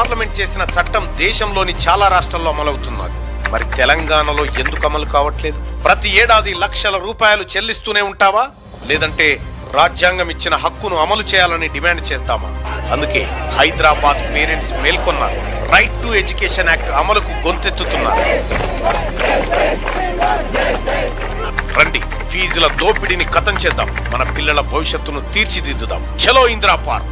Parliament చేసిన చట్టం దేశంలోని చాలా రాష్ట్రాల్లో అమలవుతున్నది. మరి తెలంగాణలో ఎందుకు అమలు కావట్లేదు? ప్రతి ఏడాది లక్షల రూపాయలు చెల్లిస్తూనే ఉంటావా, లేదంటే రాజ్యాంగం ఇచ్చిన హక్కును అమలు చేయాలని డిమాండ్ చేస్తామా? అందుకే హైదరాబాద్ పేరెంట్స్ మేల్కొన్నారు. రైట్ టు ఎడ్యుకేషన్ యాక్ట్ అమలుకు గొంతెత్తుతున్నారు. రండి, ఫీజుల దోపిడీని ఖతం చేద్దాం, మన పిల్లల భవిష్యత్తును తీర్చిదిద్దుదాం. చలో ఇందిరా పార్క్.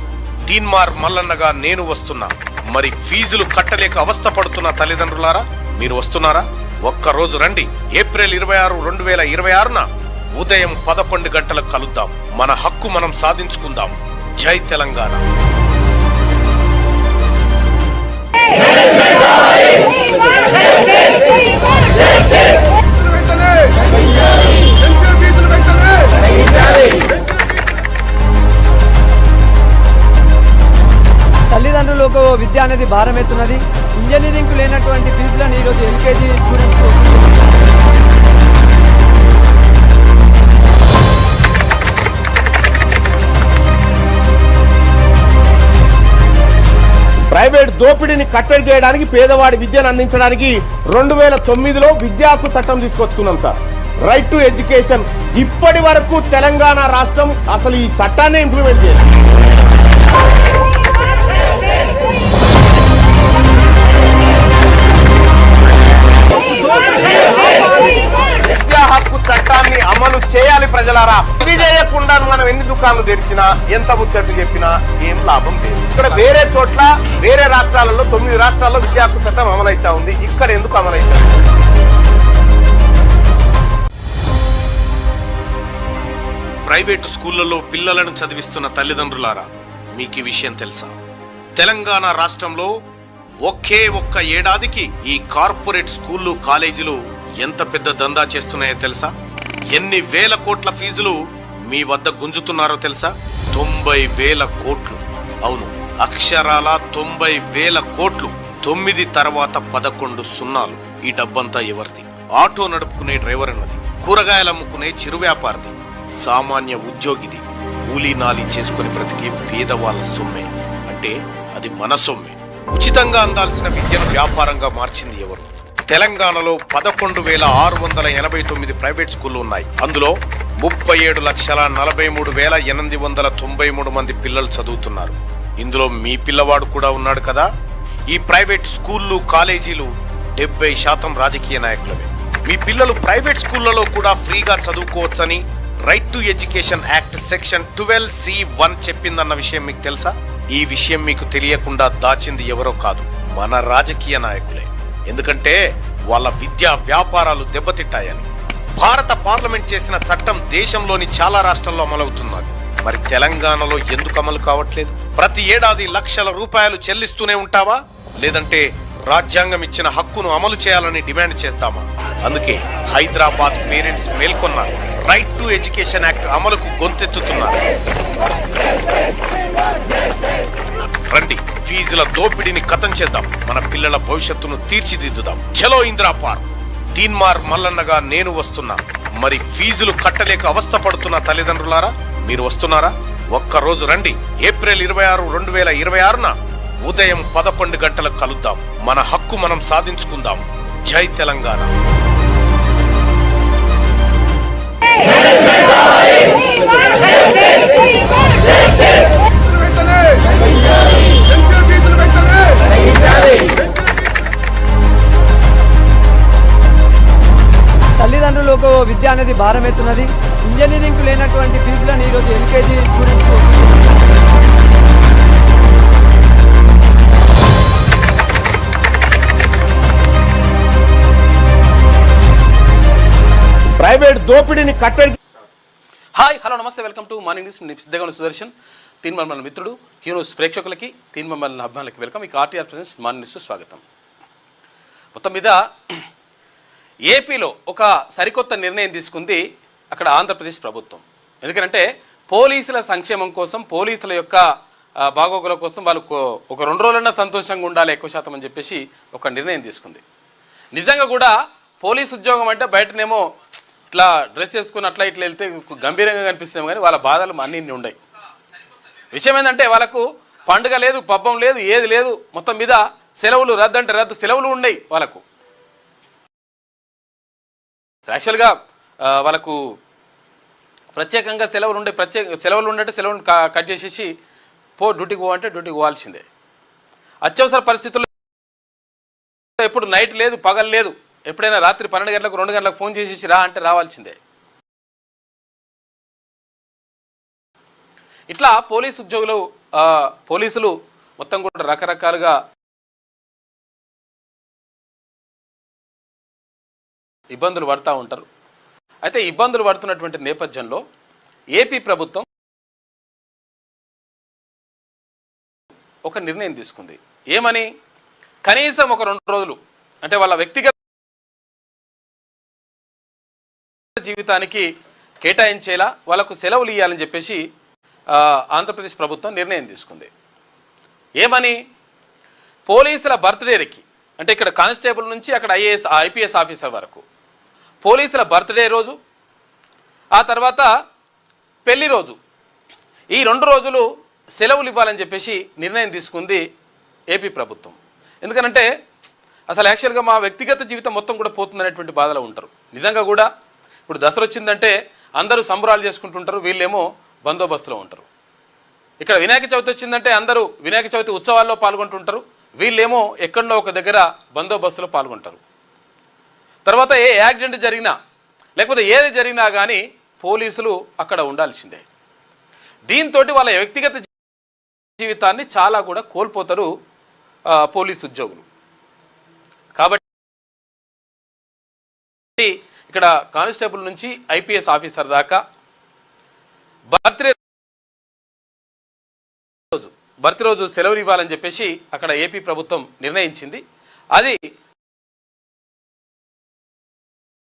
తీన్మార్ మల్లన్నగా నేను వస్తున్నా. మరి ఫీజులు కట్టలేక అవస్థ పడుతున్న తల్లిదండ్రులారా, మీరు వస్తున్నారా? ఒక్కరోజు రండి. ఏప్రిల్ 26, 2026న ఉదయం 11 గంటలకు కలుద్దాం. మన హక్కు మనం సాధించుకుందాం. జై తెలంగాణ. తల్లిదండ్రులకు విద్య అనేది భారం ఎత్తున్నది. ఇంజనీరింగ్ లేనటువంటి ఫీజులను ఈరోజు ఎల్కేజీ స్టూడెంట్స్ ప్రైవేట్ దోపిడీని కట్టడి చేయడానికి, పేదవాడి విద్యను అందించడానికి 2009లో విద్యా హక్కు చట్టం తీసుకొచ్చుకున్నాం సార్. Right to education. ఇప్పటి వరకు తెలంగాణ రాష్ట్రం అసలు ఈ చట్టాన్ని ఇంప్లిమెంట్ చేయాలి. విద్యా హక్కు చట్టాన్ని అమలు చేయాలి ప్రజలారా. ఇది చేయకుండా మనం ఎన్ని దుకాణాలు తెరిచినా, ఎంత ముచ్చట్లు చెప్పినా ఏం లాభం లేదు. ఇక్కడ వేరే చోట్ల, వేరే రాష్ట్రాలలో 9 రాష్ట్రాల్లో విద్యా హక్కు చట్టం అమలైతా ఉంది. ఇక్కడ ఎందుకు అమలైతా? ప్రైవేటు స్కూళ్లలో పిల్లలను చదివిస్తున్న తల్లిదండ్రులారా, మీకు ఈ విషయం తెలుసా? తెలంగాణ రాష్ట్రంలో ఒక్క ఏడాదికి ఈ కార్పొరేట్ స్కూళ్ళు, కాలేజీలు ఎంత పెద్ద దందా చేస్తున్నాయో తెలుసా? ఎన్ని వేల కోట్ల ఫీజులు మీ వద్ద గుంజుతున్నారో తెలుసా? 90,000 కోట్లు. అవును, అక్షరాల 90,000 కోట్లు. 9 తర్వాత 11 సున్నాలు. ఈ డబ్బంతా ఎవరిది? ఆటో నడుపుకునే డ్రైవర్ అన్నది, కూరగాయలు అమ్ముకునే చిరు వ్యాపారిది, సామాన్య ఉద్యోగిది, కూలీ నాలి చేసుకుని బ్రతికే పేదవాళ్ళ సొమ్మే. అంటే అది మన సొమ్మే. ఉచితంగా అందాల్సిన విద్యను వ్యాపారంగా మార్చింది ఎవరు? తెలంగాణలో 11,689 ప్రైవేట్ స్కూళ్లు ఉన్నాయి. అందులో 37,43,893 మంది పిల్లలు చదువుతున్నారు. ఇందులో మీ పిల్లవాడు కూడా ఉన్నాడు కదా. ఈ ప్రైవేట్ స్కూళ్లు, కాలేజీలు 70% రాజకీయ నాయకులవే. మీ పిల్లలు ప్రైవేట్ స్కూళ్లలో కూడా ఫ్రీగా చదువుకోవచ్చని right to education act section 12C(1) చెప్పిందన్న విషయం మీకు తెలుసా? ఈ విషయం మీకు తెలియకుండా దాచింది ఎవరో కాదు, మన రాజకీయ నాయకులే. ఎందుకంటే వాళ్ళ విద్యా వ్యాపారాలు దెబ్బతిట్టాయని. భారత పార్లమెంట్ చేసిన చట్టం దేశంలోని చాలా రాష్ట్రాల్లో అమలవుతున్నది. మరి తెలంగాణలో ఎందుకు అమలు కావట్లేదు? ప్రతి ఏడాది లక్షల రూపాయలు చెల్లిస్తూనే ఉంటావా, లేదంటే రాజ్యాంగం ఇచ్చిన హక్కును అమలు చేయాలని డిమాండ్ చేస్తామా? అందుకే హైదరాబాద్ పేరెంట్స్ మేల్కొన్నారు. రైట్ టు ఎడ్యుకేషన్ యాక్ట్ అమలుకు గొంతెత్తుతున్నారు. రండి, ఫీజుల దోపిడీని ఖతం చేద్దాం, మన పిల్లల భవిష్యత్తును తీర్చిదిద్దుదాం. చలో ఇందిరా పార్క్. తీన్మార్ మల్లన్నగా నేను వస్తున్నా. మరి ఫీజులు కట్టలేక అవస్థ పడుతున్న తల్లిదండ్రులారా, మీరు వస్తున్నారా? ఒక్కరోజు రండి. ఏప్రిల్ 26, 2026న ఉదయం 11 గంటలకు కలుద్దాం. మన హక్కు మనం సాధించుకుందాం. జై తెలంగాణ. తల్లిదండ్రులకు విద్య అనేది భారం ఎత్తున్నది. ఇంజనీరింగ్ లేనటువంటి ఫీజులను ఈరోజు ఎల్కేజీ స్టూడెంట్స్ ప్రైవేట్ దోపిడీని కట్టడి. హాయ్, హలో, నమస్తే, welcome to morning news. Siddhagouna Sudarshan. తీన్మర్మల మిత్రుడు, క్యూన్యూస్ ప్రేక్షకులకి, తీన్మర్మల అభిమానులకి వెల్కమ్. ఇక ఆర్టీఆర్ ప్రెజెంట్స్ మార్నింగ్ న్యూస్ స్వాగతం. మొత్తం మీద ఏపీలో ఒక సరికొత్త నిర్ణయం తీసుకుంది అక్కడ ఆంధ్రప్రదేశ్ ప్రభుత్వం. ఎందుకంటే పోలీసుల సంక్షేమం కోసం, పోలీసుల యొక్క బాగోగుల కోసం వాళ్ళకు ఒక 2 రోజులన్నా సంతోషంగా ఉండాలి ఎక్కువ శాతం అని చెప్పేసి ఒక నిర్ణయం తీసుకుంది. నిజంగా కూడా పోలీస్ ఉద్యోగం అంటే బయటనేమో ఇట్లా డ్రెస్ వేసుకుని అట్లా ఇట్లా వెళ్తే గంభీరంగా కనిపిస్తాం, కానీ వాళ్ళ బాధలు అన్నీ ఉన్నాయి. విషయం ఏంటంటే వాళ్ళకు పండుగ లేదు, పబ్బం లేదు, ఏది లేదు. మొత్తం మీద సెలవులు రద్దు అంటే రద్దు, సెలవులు ఉన్నాయి వాళ్ళకు. యాక్చువల్గా వాళ్ళకు ప్రత్యేకంగా సెలవులు ఉండే, సెలవులు ఉండే సెలవులు కట్ చేసేసి డ్యూటీకి పోవంటే డ్యూటీకి పోవాల్సిందే. అత్యవసర పరిస్థితుల్లో ఎప్పుడు నైట్ లేదు, పగలు లేదు, ఎప్పుడైనా రాత్రి 12 గంటలకు 2 గంటలకు ఫోన్ చేసేసి రా అంటే రావాల్సిందే. ఇట్లా పోలీసులు మొత్తం కూడా రకరకాలుగా ఇబ్బందులు పడుతూ ఉంటారు. అయితే ఇబ్బందులు పడుతున్నటువంటి నేపథ్యంలో ఏపీ ప్రభుత్వం ఒక నిర్ణయం తీసుకుంది. ఏమని? కనీసం ఒక 2 రోజులు అంటే వాళ్ళ వ్యక్తిగత జీవితానికి కేటాయించేలా వాళ్ళకు సెలవులు ఇవ్వాలని చెప్పేసి ఆంధ్రప్రదేశ్ ప్రభుత్వం నిర్ణయం తీసుకుంది. ఏమని? పోలీసుల బర్త్డేకి, అంటే ఇక్కడ కానిస్టేబుల్ నుంచి అక్కడ ఐపీఎస్ ఆఫీసర్ వరకు పోలీసుల బర్త్డే రోజు, ఆ తర్వాత పెళ్లి రోజు, ఈ 2 రోజులు సెలవులు ఇవ్వాలని చెప్పేసి నిర్ణయం తీసుకుంది ఏపీ ప్రభుత్వం. ఎందుకనంటే అసలు యాక్చువల్గా మా వ్యక్తిగత జీవితం మొత్తం కూడా పోతుందనేటువంటి బాధలో ఉంటారు. నిజంగా కూడా ఇప్పుడు దసరా వచ్చిందంటే అందరూ సంబరాలు చేసుకుంటుంటారు, వీళ్ళేమో బందోబస్తులో ఉంటారు. ఇక్కడ వినాయక చవితి వచ్చిందంటే అందరూ వినాయక చవితి ఉత్సవాల్లో పాల్గొంటుంటారు, వీళ్ళేమో ఎక్కడో ఒక దగ్గర బందోబస్తులో పాల్గొంటారు. తర్వాత ఏ యాక్సిడెంట్ జరిగినా లేకపోతే ఏది జరిగినా కానీ పోలీసులు అక్కడ ఉండాల్సిందే. దీంతో వాళ్ళ వ్యక్తిగత జీవితాన్ని చాలా కూడా కోల్పోతారు పోలీసు ఉద్యోగులు. కాబట్టి ఇక్కడ కానిస్టేబుల్ నుంచి ఐపీఎస్ ఆఫీసర్ దాకా బర్త్డే రోజు సెలవులు ఇవ్వాలని చెప్పేసి అక్కడ ఏపీ ప్రభుత్వం నిర్ణయించింది. అది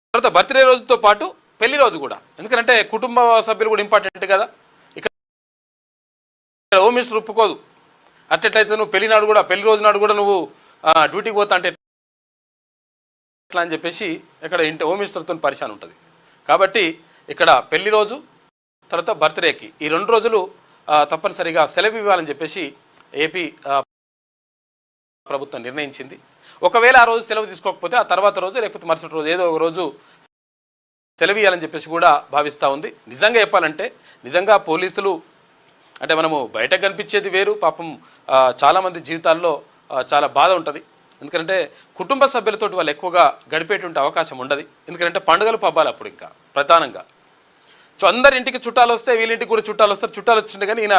తర్వాత బర్త్డే రోజుతో పాటు పెళ్లి రోజు కూడా, ఎందుకంటే కుటుంబ సభ్యులు కూడా ఇంపార్టెంట్ కదా. ఇక్కడ హోమ్ మినిస్టర్ ఒప్పుకోదు. అట్లయితే నువ్వు పెళ్లి రోజు నాడు కూడా నువ్వు డ్యూటీకి పోతా అంటే ఎట్లా అని చెప్పేసి ఇక్కడ హోమ్ మినిస్టర్తో పరిశాన్ ఉంటుంది. కాబట్టి ఇక్కడ పెళ్లి రోజు తర్వాత బర్త్డేకి ఈ 2 రోజులు తప్పనిసరిగా సెలవు ఇవ్వాలని చెప్పేసి ఏపీ ప్రభుత్వం నిర్ణయించింది. ఒకవేళ ఆ రోజు సెలవు తీసుకోకపోతే ఆ తర్వాత రోజు లేకపోతే మరుసటి రోజు ఏదో ఒక రోజు సెలవు ఇవ్వాలని చెప్పేసి కూడా భావిస్తూ ఉంది. నిజంగా చెప్పాలంటే నిజంగా పోలీసులు అంటే మనము బయటకు కనిపించేది వేరు, పాపం చాలామంది జీవితాల్లో చాలా బాధ ఉంటుంది. ఎందుకంటే కుటుంబ సభ్యులతో వాళ్ళు ఎక్కువగా గడిపేటువంటి అవకాశం ఉండదు. ఎందుకంటే పండుగలు పబ్బాలు అప్పుడు ఇంకా ప్రధానంగా సో అందరింటికి చుట్టాలు వస్తే వీళ్ళింటికి కూడా చుట్టాలు వస్తారు. చుట్టాలు వచ్చిండే కానీ ఈయన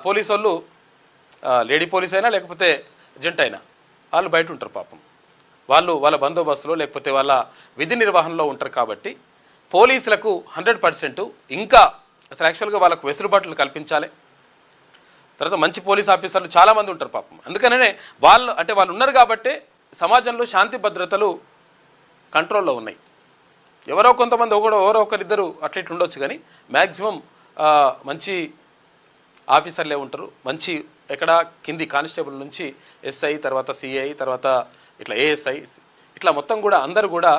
పోలీసు వాళ్ళు లేడీ పోలీస్ అయినా లేకపోతే జెంట్ అయినా వాళ్ళు బయట ఉంటారు. పాపం వాళ్ళ బందోబస్తులో లేకపోతే వాళ్ళ విధి నిర్వహణలో ఉంటారు. కాబట్టి పోలీసులకు 100% ఇంకా అసలు యాక్చువల్గా వాళ్ళకు వెసులుబాట్లు కల్పించాలి. తర్వాత మంచి పోలీస్ ఆఫీసర్లు చాలామంది ఉంటారు పాపం. అందుకనే వాళ్ళు ఉన్నారు కాబట్టి సమాజంలో శాంతి భద్రతలు కంట్రోల్లో ఉన్నాయి. ఎవరో కొంతమంది ఎవరో ఒకరిద్దరు అట్లా ఇట్లా ఉండొచ్చు, కానీ మ్యాక్సిమం మంచి ఆఫీసర్లే ఉంటారు. మంచి ఎక్కడ కింది కానిస్టేబుల్ నుంచి ఎస్ఐ, తర్వాత సిఐ, తర్వాత ఇట్లా ఏఎస్ఐ, ఇట్లా మొత్తం కూడా అందరూ కూడా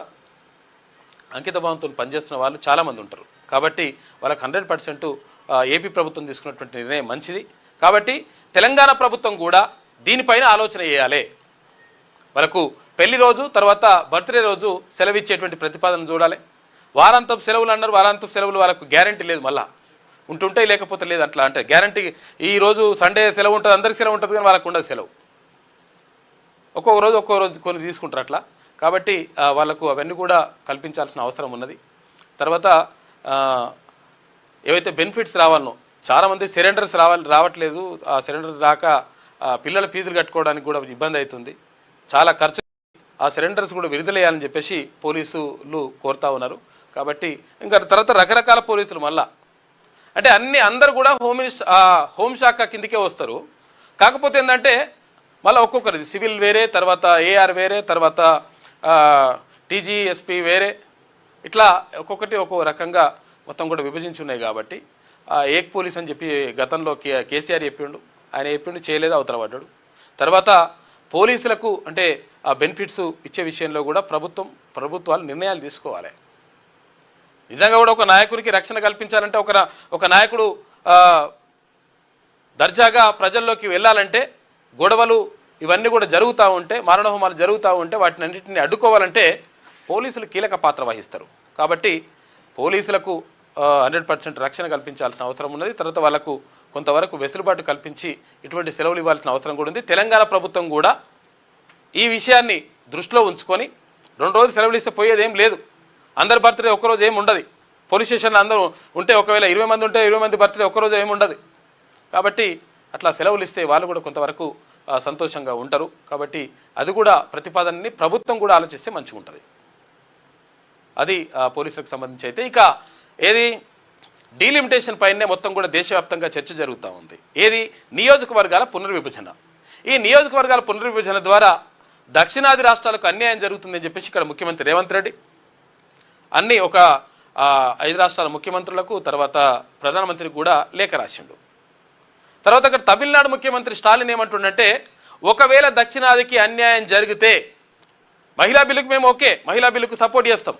అంకితభావంతో పనిచేస్తున్న వాళ్ళు చాలామంది ఉంటారు. కాబట్టి వాళ్ళకి 100% ఏపీ ప్రభుత్వం తీసుకున్నటువంటి నిర్ణయం మంచిది. కాబట్టి తెలంగాణ ప్రభుత్వం కూడా దీనిపైన ఆలోచన చేయాలి. వాళ్ళకు పెళ్లి రోజు తర్వాత బర్త్డే రోజు సెలవు ఇచ్చేటువంటి ప్రతిపాదన చూడాలి. వారాంతం సెలవులు అన్నారు, వారాంతం సెలవులు వాళ్ళకు గ్యారంటీ లేదు, మళ్ళీ ఉంటుంటాయి లేకపోతే లేదు. అట్లా అంటే గ్యారంటీ ఈరోజు సండే సెలవు ఉంటుంది, అందరికి సెలవు ఉంటుంది, కానీ వాళ్ళకు ఉండదు సెలవు. ఒక్కొక్క రోజు కొన్ని తీసుకుంటారు అట్లా. కాబట్టి వాళ్ళకు అవన్నీ కూడా కల్పించాల్సిన అవసరం ఉన్నది. తర్వాత ఏవైతే బెనిఫిట్స్ రావాలనో చాలామంది సిలిండర్స్ రావట్లేదు. ఆ సిలిండర్ రాక పిల్లల ఫీజులు కట్టుకోవడానికి కూడా ఇబ్బంది అవుతుంది, చాలా ఖర్చు. ఆ సిలిండర్స్ కూడా విడుదలయ్యాలని చెప్పేసి పోలీసులు కోరుతూ ఉన్నారు. కాబట్టి ఇంకా తర్వాత రకరకాల పోలీసులు మళ్ళా అంటే అందరూ కూడా హోంశాఖ కిందికే వస్తారు. కాకపోతే ఏంటంటే మళ్ళీ ఒక్కొక్కరిది సివిల్ వేరే, తర్వాత ఏఆర్ వేరే, తర్వాత టీజీఎస్పీ వేరే, ఇట్లా ఒక్కొక్కటి ఒక్కొక్క రకంగా మొత్తం కూడా విభజించి ఉన్నాయి. కాబట్టి ఏక్ పోలీస్ అని చెప్పి గతంలో కేసీఆర్ చెప్పిండు చేయలేదు, అవతల పడ్డాడు. తర్వాత పోలీసులకు అంటే ఆ బెనిఫిట్స్ ఇచ్చే విషయంలో కూడా ప్రభుత్వాలు నిర్ణయాలు తీసుకోవాలి. నిజంగా కూడా ఒక నాయకుడికి రక్షణ కల్పించాలంటే ఒక నాయకుడు దర్జాగా ప్రజల్లోకి వెళ్ళాలంటే గొడవలు ఇవన్నీ కూడా జరుగుతూ ఉంటే మారణహోమాలు జరుగుతూ ఉంటే వాటిని అన్నింటినీ అడ్డుకోవాలంటే పోలీసులు కీలక పాత్ర వహిస్తారు. కాబట్టి పోలీసులకు 100% రక్షణ కల్పించాల్సిన అవసరం ఉన్నది. తర్వాత వాళ్ళకు కొంతవరకు వెసులుబాటు కల్పించి ఇటువంటి సెలవులు ఇవ్వాల్సిన అవసరం కూడా ఉంది. తెలంగాణ ప్రభుత్వం కూడా ఈ విషయాన్ని దృష్టిలో ఉంచుకొని 2 రోజులు సెలవులు ఇస్తే పోయేది ఏం లేదు. అందరి బర్త్డే ఒక్కరోజు ఏమి ఉండదు. పోలీస్ స్టేషన్లో అందరూ ఉంటే ఒకవేళ 20 మంది ఉంటే 20 మంది బర్త్డే ఒక్కరోజు ఏమి ఉండదు. కాబట్టి అట్లా సెలవులు ఇస్తే వాళ్ళు కూడా కొంతవరకు సంతోషంగా ఉంటారు. కాబట్టి అది కూడా ప్రతిపాదనని ప్రభుత్వం కూడా ఆలోచిస్తే మంచిగా ఉంటుంది. అది పోలీసులకు సంబంధించి అయితే ఇక ఏది డీలిమిటేషన్ పైనే మొత్తం కూడా దేశవ్యాప్తంగా చర్చ జరుగుతూ ఉంది. ఏది నియోజకవర్గాల పునర్విభజన. ఈ నియోజకవర్గాల పునర్విభజన ద్వారా దక్షిణాది రాష్ట్రాలకు అన్యాయం జరుగుతుందని చెప్పేసి ఇక్కడ ముఖ్యమంత్రి రేవంత్ రెడ్డి అన్ని ఒక 5 రాష్ట్రాల ముఖ్యమంత్రులకు తర్వాత ప్రధానమంత్రికి కూడా లేఖ రాసిండు. తర్వాత అక్కడ తమిళనాడు ముఖ్యమంత్రి స్టాలిన్ ఏమంటుండంటే ఒకవేళ దక్షిణాదికి అన్యాయం జరిగితే మహిళా బిల్లుకు మేము ఓకే, మహిళా బిల్లుకు సపోర్ట్ చేస్తాం,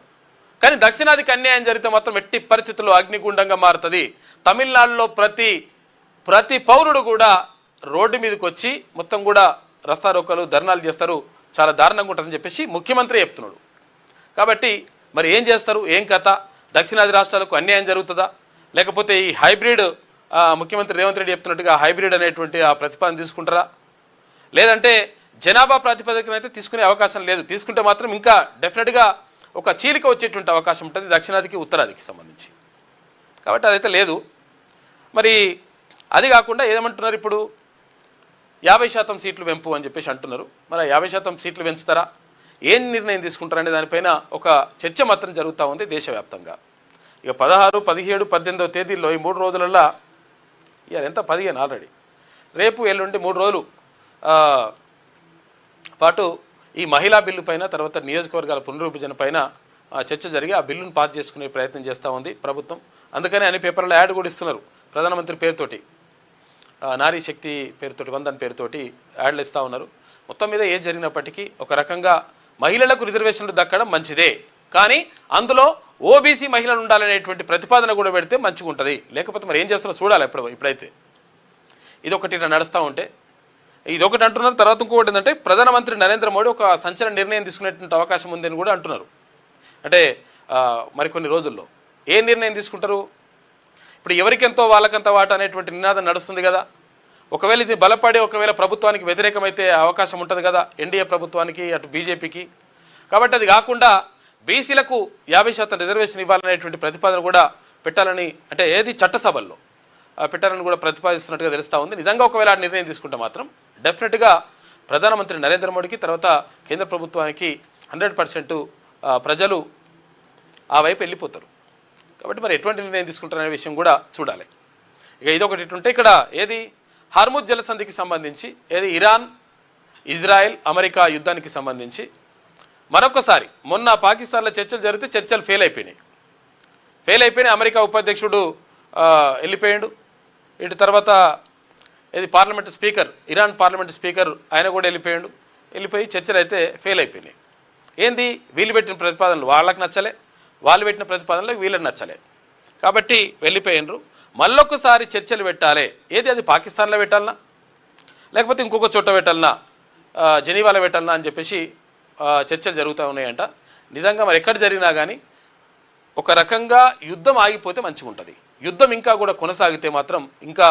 కానీ దక్షిణాదికి అన్యాయం జరిగితే మాత్రం ఎట్టి పరిస్థితుల్లో అగ్నిగుండంగా మారుతుంది. తమిళనాడులో ప్రతి పౌరుడు కూడా రోడ్డు మీదకి వచ్చి మొత్తం కూడా రస్తారోకలు ధర్నాలు చేస్తారు, చాలా దారుణంగా ఉంటుందని చెప్పేసి ముఖ్యమంత్రి చెప్తున్నాడు. కాబట్టి మరి ఏం చేస్తారు, ఏం కథ, దక్షిణాది రాష్ట్రాలకు అన్యాయం జరుగుతుందా, లేకపోతే ఈ హైబ్రిడ్ ముఖ్యమంత్రి రేవంత్ రెడ్డి చెప్తున్నట్టుగా హైబ్రిడ్ అనేటువంటి ఆ ప్రతిపాదన తీసుకుంటారా, లేదంటే జనాభా ప్రాతిపదికనైతే తీసుకునే అవకాశం లేదు. తీసుకుంటే మాత్రం ఇంకా డెఫినెట్గా ఒక చీలిక వచ్చేటువంటి అవకాశం ఉంటుంది దక్షిణాదికి ఉత్తరాదికి సంబంధించి. కాబట్టి అదైతే లేదు. మరి అది కాకుండా ఏమంటున్నారు ఇప్పుడు 50% సీట్లు పెంపు అని చెప్పేసి అంటున్నారు. మరి 50% సీట్లు పెంచుతారా, ఏం నిర్ణయం తీసుకుంటారనే దానిపైన ఒక చర్చ మాత్రం జరుగుతూ ఉంది దేశవ్యాప్తంగా. ఇక 16, 17, 18వ తేదీల్లో ఈ 3 రోజులల్లో ఇక ఎంత 15 ఆల్రెడీ, రేపు ఎల్లుండి 3 రోజులు పాటు ఈ మహిళా బిల్లు పైన తర్వాత నియోజకవర్గాల పునర్విభజన పైన చర్చ జరిగి ఆ బిల్లును పాస్ చేసుకునే ప్రయత్నం చేస్తూ ఉంది ప్రభుత్వం. అందుకని అన్ని పేపర్లో యాడ్ కూడా ఇస్తున్నారు. ప్రధానమంత్రి పేరుతోటి, నారీ శక్తి పేరుతోటి, వందన్ పేరుతోటి యాడ్లు ఇస్తూ ఉన్నారు. మొత్తం మీద ఏం జరిగినప్పటికీ ఒక రకంగా మహిళలకు రిజర్వేషన్లు దక్కడం మంచిదే, కానీ అందులో ఓబీసీ మహిళలు ఉండాలనేటువంటి ప్రతిపాదన కూడా పెడితే మంచిగా ఉంటుంది. లేకపోతే మరి ఏం చేస్తారో చూడాలి. ఇప్పుడైతే ఇదొకటి నడుస్తూ ఉంటే ఇదొకటి అంటున్నారు. తర్వాత ఇంకొకటి ఏంటంటే ప్రధానమంత్రి నరేంద్ర మోడీ ఒక సంచలన నిర్ణయం తీసుకునేటువంటి అవకాశం ఉందని కూడా అంటున్నారు. అంటే మరికొన్ని రోజుల్లో ఏ నిర్ణయం తీసుకుంటారు, ఇప్పుడు ఎవరికెంతో వాళ్ళకంత వాట అనేటువంటి నినాదం నడుస్తుంది కదా. ఒకవేళ ఇది బలపడి ఒకవేళ ప్రభుత్వానికి వ్యతిరేకమైతే అవకాశం ఉంటుంది కదా, ఎన్డీఏ ప్రభుత్వానికి అటు బీజేపీకి. కాబట్టి అది కాకుండా బీసీలకు 50% రిజర్వేషన్ ఇవ్వాలనేటువంటి ప్రతిపాదన కూడా పెట్టాలని, అంటే ఏది చట్టసభల్లో పెట్టాలని కూడా ప్రతిపాదిస్తున్నట్టుగా తెలుస్తూ ఉంది. నిజంగా ఒకవేళ ఆ నిర్ణయం తీసుకుంటే మాత్రం డెఫినెట్గా ప్రధానమంత్రి నరేంద్ర మోడీకి తర్వాత కేంద్ర ప్రభుత్వానికి 100% ప్రజలు ఆ వైపు వెళ్ళిపోతారు. కాబట్టి మరి ఎటువంటి నిర్ణయం తీసుకుంటారనే విషయం కూడా చూడాలి. ఇక ఇదొకటి ఇటుంటే ఇక్కడ ఏది హార్ముజ్ జలసంధికి సంబంధించి ఏది ఇరాన్, ఇజ్రాయెల్, అమెరికా యుద్ధానికి సంబంధించి మరొకసారి మొన్న పాకిస్తాన్లో చర్చలు జరిగితే చర్చలు ఫెయిల్ అయిపోయినాయి. అమెరికా ఉపాధ్యక్షుడు వెళ్ళిపోయాడు. ఇటు తర్వాత ఇది parliament speaker, Iran parliament speaker ఆయన కూడా వెళ్ళిపోయి చర్చలు అయితే ఫెయిల్ అయిపోయినాయి. ఏంది, వీళ్ళు పెట్టిన ప్రతిపాదనలు వాళ్ళకి నచ్చలే, వాళ్ళు పెట్టిన ప్రతిపాదనలు వీళ్ళకి నచ్చలే, కాబట్టి వెళ్ళిపోయినరు. మళ్ళొకసారి చర్చలు పెట్టాలి. ఏది అది పాకిస్తాన్లో పెట్టాలన్నా లేకపోతే ఇంకొక చోట పెట్టాలన్నా, జెనీవాలో పెట్టాలన్నా అని చెప్పేసి చర్చలు జరుగుతూ ఉన్నాయంట. నిజంగా మరి ఎక్కడ జరిగినా కానీ ఒక రకంగా యుద్ధం ఆగిపోతే మంచిగా ఉంటుంది. యుద్ధం ఇంకా కూడా కొనసాగితే మాత్రం ఇంకా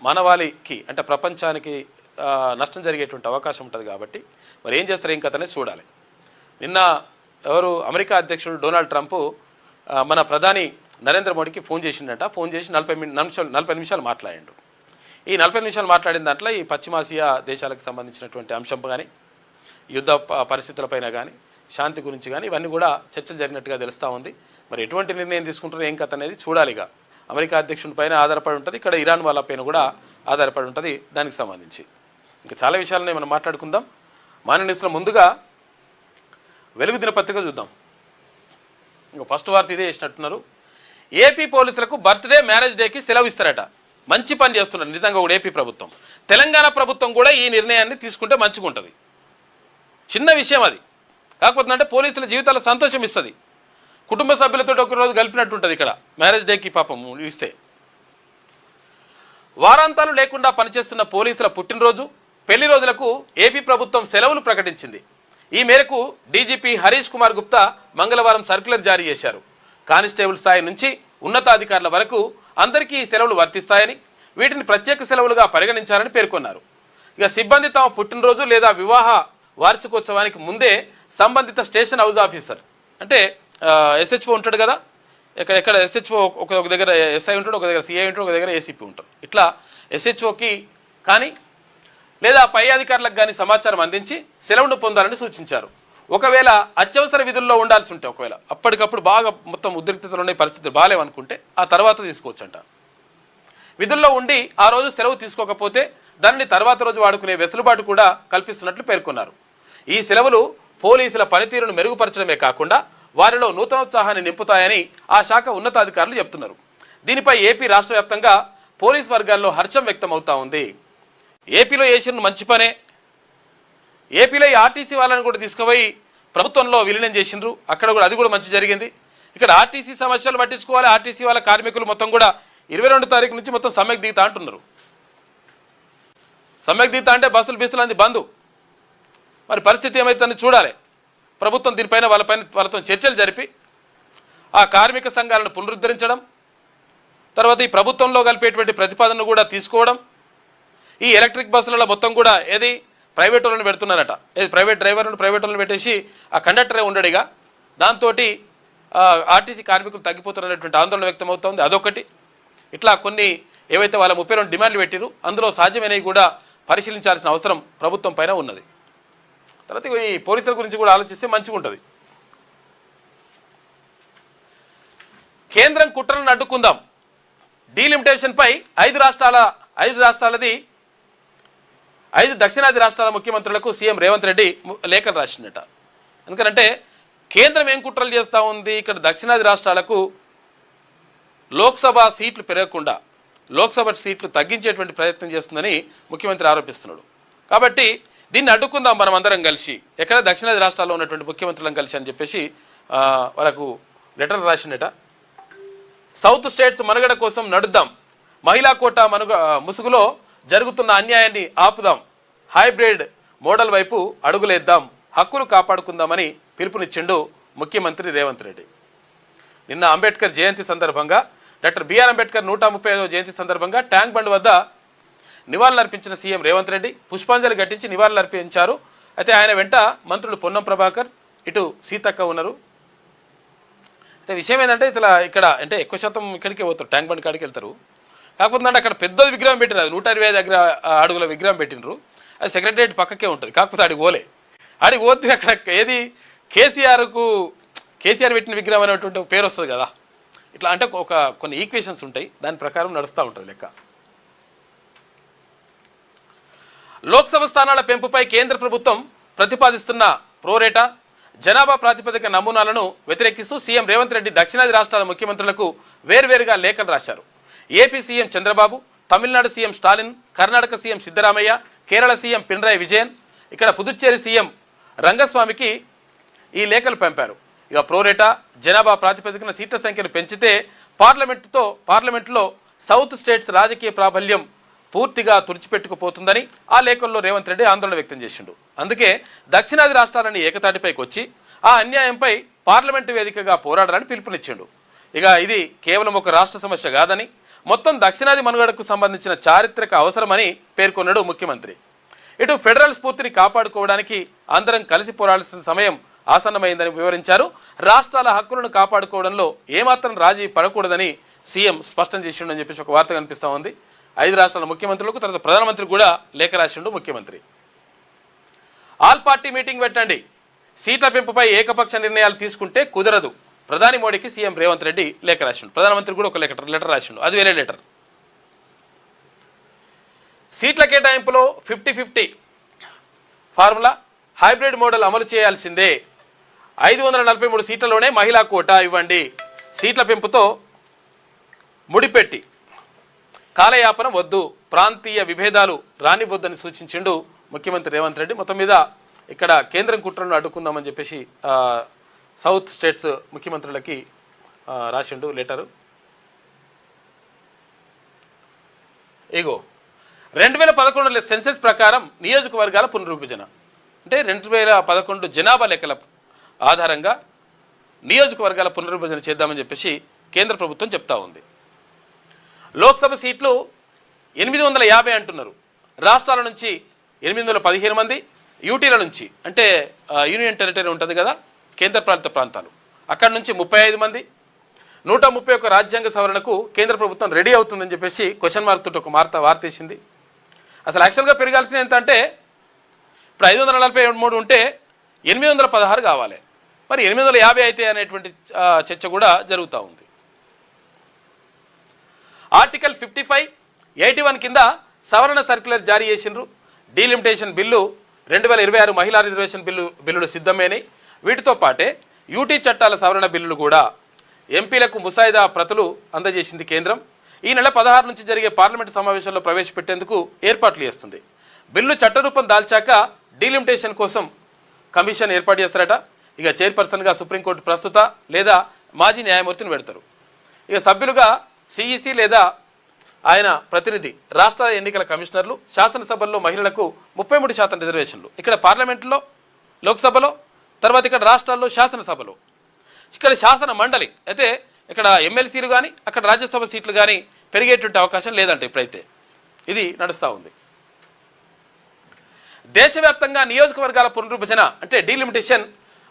మానవాళికి అంటే ప్రపంచానికి నష్టం జరిగేటువంటి అవకాశం ఉంటుంది. కాబట్టి మరి ఏం చేస్తారు ఏం కథనే చూడాలి. నిన్న అమెరికా అధ్యక్షుడు డొనాల్డ్ ట్రంప్ మన ప్రధాని నరేంద్ర మోడీకి ఫోన్ చేసిండట. ఫోన్ చేసి 40 నిమిషాలు మాట్లాడిండు. ఈ 40 నిమిషాలు మాట్లాడిన దాంట్లో ఈ పశ్చిమాసియా దేశాలకు సంబంధించినటువంటి అంశం కానీ, యుద్ధ పరిస్థితులపైన కానీ, శాంతి గురించి కానీ ఇవన్నీ కూడా చర్చలు జరిగినట్టుగా తెలుస్తూ ఉంది. మరి ఎటువంటి నిర్ణయం తీసుకుంటారో ఏం కథ అనేది చూడాలిగా. అమెరికా అధ్యక్షుడి పైన ఆధారపడి ఉంటుంది, ఇక్కడ ఇరాన్ వాళ్ళ పైన కూడా ఆధారపడి ఉంటుంది. దానికి సంబంధించి ఇంకా చాలా విషయాలని మనం మాట్లాడుకుందాం. మార్నింగ్ న్యూస్లో ముందుగా వెలుగు దినపత్రిక చూద్దాం. ఇంకా ఫస్ట్ వార్త ఇదే చేసినట్టున్నారు. ఏపీ పోలీసులకు బర్త్డే, మ్యారేజ్ డేకి సెలవు ఇస్తారట. మంచి పని చేస్తున్నారు నిజంగా కూడా ఏపీ ప్రభుత్వం. తెలంగాణ ప్రభుత్వం కూడా ఈ నిర్ణయాన్ని తీసుకుంటే మంచిగా ఉంటుంది. చిన్న విషయం అది, కాకపోతే అంటే పోలీసుల జీవితాల్లో సంతోషం ఇస్తుంది. కుటుంబ సభ్యులతో ఒకరోజు గలిపినట్టు ఉంటుంది. ఇక్కడ మ్యారేజ్ డేకి పాపం ఇస్తే వారాంతాలు లేకుండా పనిచేస్తున్న పోలీసుల పుట్టినరోజు, పెళ్లి రోజులకు ఏపీ ప్రభుత్వం సెలవులు ప్రకటించింది. ఈ మేరకు డీజీపీ హరీష్ కుమార్ గుప్తా మంగళవారం సర్క్యులర్ జారీ చేశారు. కానిస్టేబుల్ స్థాయి నుంచి ఉన్నతాధికారుల వరకు అందరికీ ఈ సెలవులు వర్తిస్తాయని, వీటిని ప్రత్యేక సెలవులుగా పరిగణించాలని పేర్కొన్నారు. ఇక సిబ్బంది తమ పుట్టినరోజు లేదా వివాహ వార్షికోత్సవానికి ముందే సంబంధిత స్టేషన్ హౌస్ ఆఫీసర్ అంటే ఎస్హెచ్ఓ ఉంటాడు కదా, ఎక్కడ ఎస్హెచ్ఓ ఒక దగ్గర ఎస్ఐ ఉంటాడు, ఒక దగ్గర సిఐ ఉంటాడు, ఒక దగ్గర ఏసీపీ ఉంటాడు. ఇట్లా ఎస్హెచ్ఓకి కానీ లేదా పై అధికారులకు కానీ సమాచారం అందించి సెలవును పొందాలని సూచించారు. ఒకవేళ అత్యవసర విధుల్లో ఉండాల్సి ఉంటే, ఒకవేళ అప్పటికప్పుడు బాగా మొత్తం ఉద్రిక్తతలు ఉండే పరిస్థితులు బాగాలేవనుకుంటే ఆ తర్వాత తీసుకోవచ్చంట. విధుల్లో ఉండి ఆ రోజు సెలవు తీసుకోకపోతే దానిని తర్వాత రోజు వాడుకునే వెసులుబాటు కూడా కల్పిస్తున్నట్లు పేర్కొన్నారు. ఈ సెలవులు పోలీసుల పనితీరును మెరుగుపరచడమే కాకుండా వారిలో నూతనోత్సాహాన్ని నింపుతాయని ఆ శాఖ ఉన్నతాధికారులు చెప్తున్నారు. దీనిపై ఏపీ రాష్ట్ర వ్యాప్తంగా పోలీస్ వర్గాల్లో హర్షం వ్యక్తమవుతా ఉంది. ఏపీలో చేసిన మంచి పనే. ఏపీలో ఈ ఆర్టీసీ వాళ్ళని కూడా తీసుకుపోయి ప్రభుత్వంలో విలీనం చేసిండ్రు, అక్కడ కూడా అది కూడా మంచి జరిగింది. ఇక్కడ ఆర్టీసీ సమస్యలు పట్టించుకోవాలి, ఆర్టీసీ వాళ్ళ కార్మికులు మొత్తం కూడా 22 తారీఖు నుంచి మొత్తం సమ్మెకు దిగుతా అంటున్నారు. సమ్మెకు దిగుతా అంటే బస్సులు అంది బంద్. మరి పరిస్థితి ఏమైతుందని చూడాలి. ప్రభుత్వం దీనిపైన వాళ్ళతో చర్చలు జరిపి ఆ కార్మిక సంఘాలను పునరుద్ధరించడం, తర్వాత ఈ ప్రభుత్వంలో కలిపేటువంటి ప్రతిపాదనను కూడా తీసుకోవడం. ఈ ఎలక్ట్రిక్ బస్సులలో మొత్తం కూడా ఏది ప్రైవేట్ వాళ్ళని పెడుతున్నారట, ఏది ప్రైవేట్ డ్రైవర్లను ప్రైవేట్ వాళ్ళని పెట్టేసి ఆ కండక్టరే ఉండడిగా, దాంతో ఆర్టీసీ కార్మికులు తగ్గిపోతున్నటువంటి ఆందోళన వ్యక్తం అవుతుంది. అదొకటి. ఇట్లా కొన్ని ఏవైతే వాళ్ళ 32 డిమాండ్లు పెట్టిరు అందులో సాధ్యమైనవి కూడా పరిశీలించాల్సిన అవసరం ప్రభుత్వం పైన ఉన్నది. తర్వాత ఈ పోలీసుల గురించి కూడా ఆలోచిస్తే మంచిగా ఉంటుంది. కేంద్రం కుట్రలను అడ్డుకుందాం. డీలిమిటేషన్పై 5 దక్షిణాది రాష్ట్రాల ముఖ్యమంత్రులకు సీఎం రేవంత్ రెడ్డి లేఖలు రాసిందట. ఎందుకంటే కేంద్రం ఏం కుట్రలు చేస్తూ ఉంది, ఇక్కడ దక్షిణాది రాష్ట్రాలకు లోక్సభ సీట్లు పెరగకుండా లోక్సభ సీట్లు తగ్గించేటువంటి ప్రయత్నం చేస్తుందని ముఖ్యమంత్రి ఆరోపిస్తున్నాడు. కాబట్టి దీన్ని అడ్డుకుందాం మనం అందరం కలిసి, ఎక్కడ దక్షిణాది రాష్ట్రాల్లో ఉన్నటువంటి ముఖ్యమంత్రులను కలిసి అని చెప్పేసి వాళ్ళకు లెటర్ రాసిందట. సౌత్ స్టేట్స్ మనుగడ కోసం నడుద్దాం, మహిళా కోటా ముసుగులో జరుగుతున్న అన్యాయాన్ని ఆపుదాం, హైబ్రిడ్ మోడల్ వైపు అడుగులేద్దాం, హక్కులు కాపాడుకుందామని పిలుపునిచ్చిండు ముఖ్యమంత్రి రేవంత్ రెడ్డి. నిన్న అంబేద్కర్ జయంతి సందర్భంగా డాక్టర్ బిఆర్ అంబేద్కర్ 135వ జయంతి సందర్భంగా ట్యాంక్ బండ్ వద్ద నివాళులర్పించిన సీఎం రేవంత్ రెడ్డి పుష్పాంజలి ఘటించి నివాళులర్పించారు. అయితే ఆయన వెంట మంత్రులు పొన్నం ప్రభాకర్, ఇటు సీతక్క ఉన్నారు. అయితే విషయం ఏంటంటే ఇక్కడ అంటే ఎక్కువ శాతం ఇక్కడికే పోతారు, ట్యాంక్ బండ్ కాడికి వెళ్తారు. కాకపోతే అంటే అక్కడ పెద్ద విగ్రహం పెట్టినారు, అది 125 అడుగుల విగ్రహం పెట్టినరు. అది సెక్రటరియట్ పక్కకే ఉంటుంది. కాకపోతే ఆడికి పోతే అక్కడ ఏది కేసీఆర్ పెట్టిన విగ్రహం అనేటువంటి పేరు వస్తుంది కదా. ఇట్లా అంటే కొన్ని ఈక్వేషన్స్ ఉంటాయి, దాని ప్రకారం నడుస్తూ ఉంటుంది లెక్క. లోక్సభ స్థానాల పెంపుపై కేంద్ర ప్రభుత్వం ప్రతిపాదిస్తున్న ప్రోరేటా జనాభా ప్రాతిపదిక నమూనాలను వ్యతిరేకిస్తూ సీఎం రేవంత్ రెడ్డి దక్షిణాది రాష్ట్రాల ముఖ్యమంత్రులకు వేర్వేరుగా లేఖలు రాశారు. AP CM Chandrababu, Tamil Nadu CM Stalin, Karnataka CM Siddaramaiah, Kerala CM Pinarayi Vijayan, ఇక్కడ పుదుచ్చేరి సీఎం రంగస్వామికి ఈ లేఖలు పంపారు. ఇక ప్రోరేటా జనాభా ప్రాతిపదికన సీట్ల సంఖ్యను పెంచితే పార్లమెంట్లో సౌత్ స్టేట్స్ రాజకీయ ప్రాబల్యం పూర్తిగా తుడిచిపెట్టుకుపోతుందని ఆ లేఖల్లో రేవంత్ రెడ్డి ఆందోళన వ్యక్తం చేసిండు. అందుకే దక్షిణాది రాష్ట్రాలని ఏకతాటిపైకి వచ్చి ఆ అన్యాయంపై పార్లమెంటు వేదికగా పోరాడాలని పిలుపునిచ్చిండు. ఇక ఇది కేవలం ఒక రాష్ట్ర సమస్య కాదని, మొత్తం దక్షిణాది మనుగడకు సంబంధించిన చారిత్రక అవసరమని పేర్కొన్నాడు ముఖ్యమంత్రి. ఇటు ఫెడరల్ స్ఫూర్తిని కాపాడుకోవడానికి అందరం కలిసి పోరాడాల్సిన సమయం ఆసన్నమైందని వివరించారు. రాష్ట్రాల హక్కులను కాపాడుకోవడంలో ఏమాత్రం రాజీ పడకూడదని సీఎం స్పష్టం చేసిండని చెప్పేసి ఒక వార్త కనిపిస్తూ ఉంది. 5 రాష్ట్రాల ముఖ్యమంత్రులకు, తర్వాత ప్రధానమంత్రి కూడా లేఖ రాసిండు ముఖ్యమంత్రి. ఆల్ పార్టీ మీటింగ్ పెట్టండి, సీట్ల పెంపుపై ఏకపక్ష నిర్ణయాలు తీసుకుంటే కుదరదు, ప్రధాని మోడీకి సీఎం రేవంత్ రెడ్డి లేఖ రాసిండు. ప్రధానమంత్రి కూడా ఒక లెటర్ రాసిండు, అది వేరే లెటర్. సీట్ల కేటాయింపులో 50-50 ఫార్ములా, హైబ్రిడ్ మోడల్ అమలు చేయాల్సిందే, 543 సీట్లలోనే మహిళా కోటా ఇవ్వండి, సీట్ల పెంపుతో ముడిపెట్టి కాలయాపన వద్దు, ప్రాంతీయ విభేదాలు రానివద్దని సూచించిండు ముఖ్యమంత్రి రేవంత్ రెడ్డి. మొత్తం మీద ఇక్కడ కేంద్రం కుట్రలను అడ్డుకుందామని చెప్పేసి సౌత్ స్టేట్స్ ముఖ్యమంత్రులకి రాసిండు లెటరు. ఇగో 2011 సెన్సెస్ ప్రకారం నియోజకవర్గాల పునర్విభజన అంటే 2011 జనాభా లెక్కల ఆధారంగా నియోజకవర్గాల పునర్విభజన చేద్దామని చెప్పేసి కేంద్ర ప్రభుత్వం చెప్తా ఉంది. లోక్సభ సీట్లు 850 అంటున్నారు. రాష్ట్రాల నుంచి 815 మంది, యూటీల నుంచి అంటే యూనియన్ టెరిటరీ ఉంటుంది కదా కేంద్రపాలిత ప్రాంతాలు, అక్కడ నుంచి 35 మంది, 131 రాజ్యాంగ సవరణకు కేంద్ర ప్రభుత్వం రెడీ అవుతుందని చెప్పేసి క్వశ్చన్ మార్క్ తోటి ఒక వార్త వేసింది. అసలు యాక్చువల్గా పెరగాల్సిన ఎంత అంటే ఇప్పుడు 543 ఉంటే 816 కావాలి, మరి 850 అయితే అనేటువంటి చర్చ కూడా జరుగుతూ ఉంది. ఆర్టికల్ 55, 81 కింద సవరణ సర్క్యులర్ జారీ చేసిండ్రు. డీలిమిటేషన్ బిల్లు 2026 మహిళా రిజర్వేషన్ బిల్లులు సిద్ధమైనవి. వీటితో పాటే యూటీ చట్టాల సవరణ బిల్లులు కూడా ఎంపీలకు ముసాయిదా ప్రతులు అందజేసింది కేంద్రం. ఈ నెల 16 నుంచి జరిగే పార్లమెంటు సమావేశంలో ప్రవేశపెట్టేందుకు ఏర్పాట్లు చేస్తుంది. బిల్లు చట్టరూపం దాల్చాక డీలిమిటేషన్ కోసం కమిషన్ ఏర్పాటు చేస్తారట. ఇక చైర్పర్సన్గా సుప్రీంకోర్టు ప్రస్తుత లేదా మాజీ న్యాయమూర్తిని పెడతారు. ఇక సభ్యులుగా సిఈసి లేదా ఆయన ప్రతినిధి, రాష్ట్ర ఎన్నికల కమిషనర్లు, శాసనసభల్లో మహిళలకు 33% రిజర్వేషన్లు, ఇక్కడ పార్లమెంట్లో, లోక్సభలో, తర్వాత ఇక్కడ రాష్ట్రాల్లో శాసనసభలో, ఇక్కడ శాసన మండలి అయితే ఇక్కడ ఎమ్మెల్సీలు కానీ అక్కడ రాజ్యసభ సీట్లు కానీ పెరిగేటువంటి అవకాశం లేదంటే ఇప్పుడైతే ఇది నడుస్తూ ఉంది. దేశవ్యాప్తంగా నియోజకవర్గాల పునర్విభజన అంటే డీలిమిటేషన్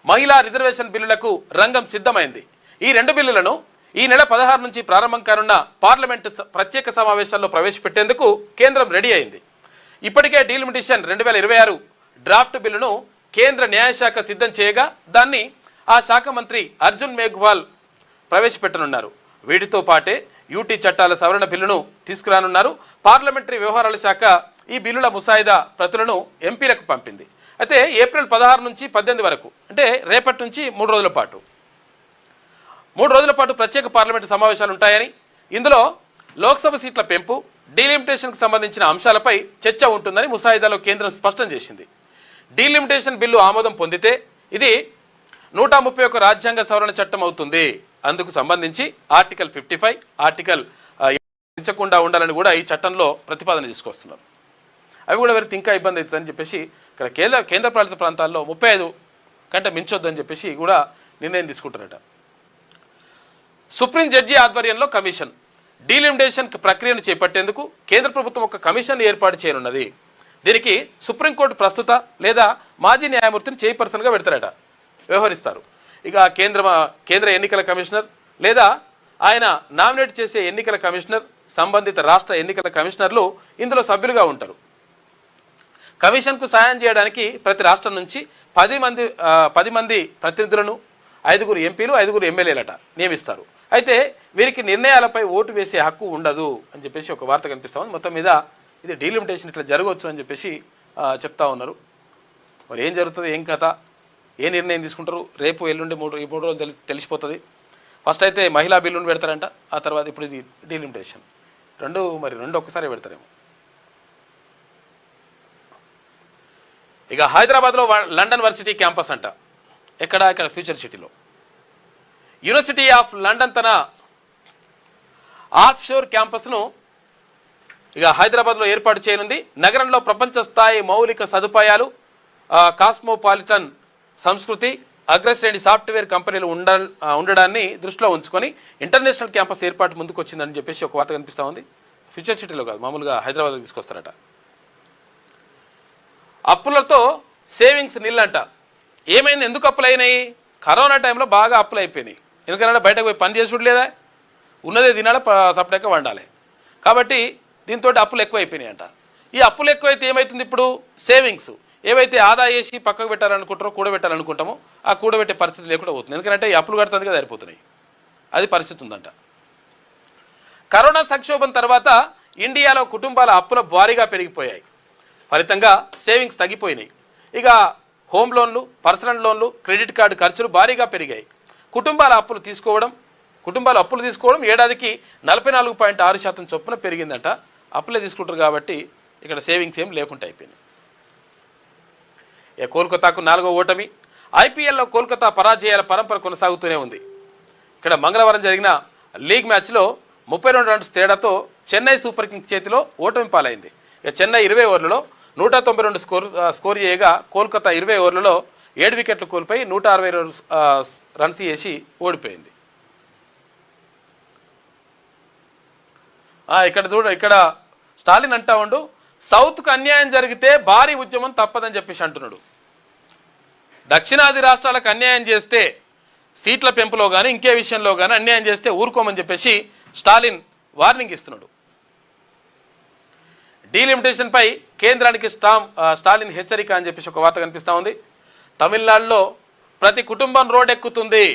మహిళా రిజర్వేషన్ బిల్లులకు రంగం సిద్ధమైంది. ఈ 2 బిల్లులను ఈ నెల 16 నుంచి ప్రారంభం కానున్న పార్లమెంటు ప్రత్యేక సమావేశాల్లో ప్రవేశపెట్టేందుకు కేంద్రం రెడీ అయింది. ఇప్పటికే డీలిమిటేషన్ 2026 డ్రాఫ్ట్ బిల్లును కేంద్ర న్యాయశాఖ సిద్ధం చేయగా దాన్ని ఆ శాఖ మంత్రి అర్జున్ మేఘ్వాల్ ప్రవేశపెట్టనున్నారు. వీటితో పాటే యూటీ చట్టాల సవరణ బిల్లును తీసుకురానున్నారు. పార్లమెంటరీ వ్యవహారాల శాఖ ఈ బిల్లుల ముసాయిదా ప్రతులను ఎంపీలకు పంపింది. అయితే ఏప్రిల్ 16 నుంచి 18 వరకు అంటే రేపటి నుంచి 3 రోజుల పాటు ప్రత్యేక పార్లమెంటు సమావేశాలు ఉంటాయని, ఇందులో లోక్సభ సీట్ల పెంపు, డీలిమిటేషన్కు సంబంధించిన అంశాలపై చర్చ ఉంటుందని ముసాయిదాలో కేంద్రం స్పష్టం చేసింది. డీలిమిటేషన్ బిల్లు ఆమోదం పొందితే ఇది 131 రాజ్యాంగ సవరణ చట్టం అవుతుంది. అందుకు సంబంధించి ఆర్టికల్ 55, ఆర్టికల్ పెంచకుండా ఉండాలని కూడా ఈ చట్టంలో ప్రతిపాదన తీసుకొస్తున్నారు. అవి కూడా వెళ్తే ఇంకా ఇబ్బంది అవుతుందని చెప్పేసి ఇక్కడ కేంద్రపాలిత ప్రాంతాల్లో 35 కంటే మించొద్దని చెప్పేసి కూడా నిర్ణయం తీసుకుంటారట. సుప్రీం జడ్జి ఆధ్వర్యంలో కమిషన్ డీలిమిటేషన్ ప్రక్రియను చేపట్టేందుకు కేంద్ర ప్రభుత్వం ఒక కమిషన్ ఏర్పాటు చేయనున్నది. దీనికి సుప్రీంకోర్టు ప్రస్తుత లేదా మాజీ న్యాయమూర్తిని చైర్పర్సన్గా పెడతారట, వ్యవహరిస్తారు. ఇక కేంద్ర ఎన్నికల కమిషనర్ లేదా ఆయన నామినేట్ చేసే ఎన్నికల కమిషనర్, సంబంధిత రాష్ట్ర ఎన్నికల కమిషనర్లు ఇందులో సభ్యులుగా ఉంటారు. కమిషన్కు సాయం చేయడానికి ప్రతి రాష్ట్రం నుంచి 10 మంది ప్రతినిధులను, 5 ఎంపీలు, 5 ఎమ్మెల్యేలట నియమిస్తారు. అయితే వీరికి నిర్ణయాలపై ఓటు వేసే హక్కు ఉండదు అని చెప్పేసి ఒక వార్త కనిపిస్తా ఉంది. మొత్తం మీద ఇది డీలిమిటేషన్ ఇట్లా జరగవచ్చు అని చెప్పేసి చెప్తా ఉన్నారు. మరి ఏం జరుగుతుంది, ఏం కథ, ఏ నిర్ణయం తీసుకుంటారు, రేపు ఎల్లుండి 3 రోజులు తెలిసిపోతుంది. ఫస్ట్ అయితే మహిళా బిల్లును పెడతారంట, ఆ తర్వాత ఇప్పుడు ఇది డీలిమిటేషన్ రెండు ఒక్కసారి పెడతారేమో. ఇక హైదరాబాద్లో లండన్ వర్సిటీ క్యాంపస్ అంట, ఇక్కడ ఫ్యూచర్ సిటీలో యూనివర్సిటీ ఆఫ్ లండన్ తన ఆఫ్ షోర్ క్యాంపస్ను ఇక హైదరాబాద్లో ఏర్పాటు చేయనుంది. నగరంలో ప్రపంచ స్థాయి మౌలిక సదుపాయాలు, కాస్మోపాలిటన్ సంస్కృతి, అగ్రశ్రేణి సాఫ్ట్వేర్ కంపెనీలు ఉండడాన్ని దృష్టిలో ఉంచుకొని ఇంటర్నేషనల్ క్యాంపస్ ఏర్పాటు ముందుకు వచ్చిందని చెప్పేసి ఒక వార్త కనిపిస్తూ ఉంది. ఫ్యూచర్ సిటీలో కాదు, మామూలుగా హైదరాబాద్లో తీసుకొస్తారట. అప్పులతో సేవింగ్స్ నిల్లంట. ఏమైంది, ఎందుకు అప్పులు అయినాయి? కరోనా టైంలో బాగా అప్పులు అయిపోయినాయి. ఎందుకంటే బయటకు పోయి పని చేసుడు లేదా, ఉన్నదే తినాలి, సపరేట్గా వండాలి. కాబట్టి దీంతో అప్పులు ఎక్కువ అయిపోయినాయి అంట. ఈ అప్పులు ఎక్కువైతే ఏమవుతుంది, ఇప్పుడు సేవింగ్స్ ఏవైతే ఆదా చేసి పక్కకు పెట్టాలనుకుంటారో, కూడబెట్టాలనుకుంటామో ఆ కూడబెట్టే పరిస్థితి లేకుండా పోతుంది. ఎందుకంటే ఈ అప్పులు కడుతుంది కదా, సరిపోతున్నాయి. అది పరిస్థితి ఉందంట. కరోనా సంక్షోభం తర్వాత ఇండియాలో కుటుంబాల అప్పుల భారీగా పెరిగిపోయాయి. ఫలితంగా సేవింగ్స్ తగ్గిపోయినాయి. ఇక హోమ్ లోన్లు, పర్సనల్ లోన్లు, క్రెడిట్ కార్డు ఖర్చులు భారీగా పెరిగాయి. కుటుంబాలు అప్పులు తీసుకోవడం ఏడాదికి 44.6% చొప్పున పెరిగిందంట. అప్పులే తీసుకుంటారు కాబట్టి ఇక్కడ సేవింగ్స్ ఏం లేకుండా అయిపోయినాయి. కోల్కతాకు 4వ ఓటమి. ఐపీఎల్లో కోల్కతా పరాజయాల పరంపర కొనసాగుతూనే ఉంది. ఇక్కడ మంగళవారం జరిగిన లీగ్ మ్యాచ్లో 32 రన్స్ తేడాతో చెన్నై సూపర్ కింగ్స్ చేతిలో ఓటమి పాలైంది. ఇక చెన్నై 20 ఓవర్లలో 192 స్కోర్ చేయగా కోల్కతా 20 ఓవర్లలో 7 వికెట్లు కోల్పోయి 160 రన్స్ చేసి ఓడిపోయింది. ఇక్కడ స్టాలిన్ అంటా ఉండు, సౌత్కు అన్యాయం జరిగితే భారీ ఉద్యమం తప్పదని చెప్పేసి అంటున్నాడు. దక్షిణాది రాష్ట్రాలకు అన్యాయం చేస్తే సీట్ల పెంపులో కానీ ఇంకే విషయంలో కానీ అన్యాయం చేస్తే ఊరుకోమని చెప్పేసి స్టాలిన్ వార్నింగ్ ఇస్తున్నాడు. డీలిమిటేషన్పై కేంద్రానికి స్టాలిన్ హెచ్చరిక అని చెప్పేసి ఒక వార్త కనిపిస్తూ ఉంది. తమిళనాడులో ప్రతి కుటుంబం రోడ్డెక్కుతుంది.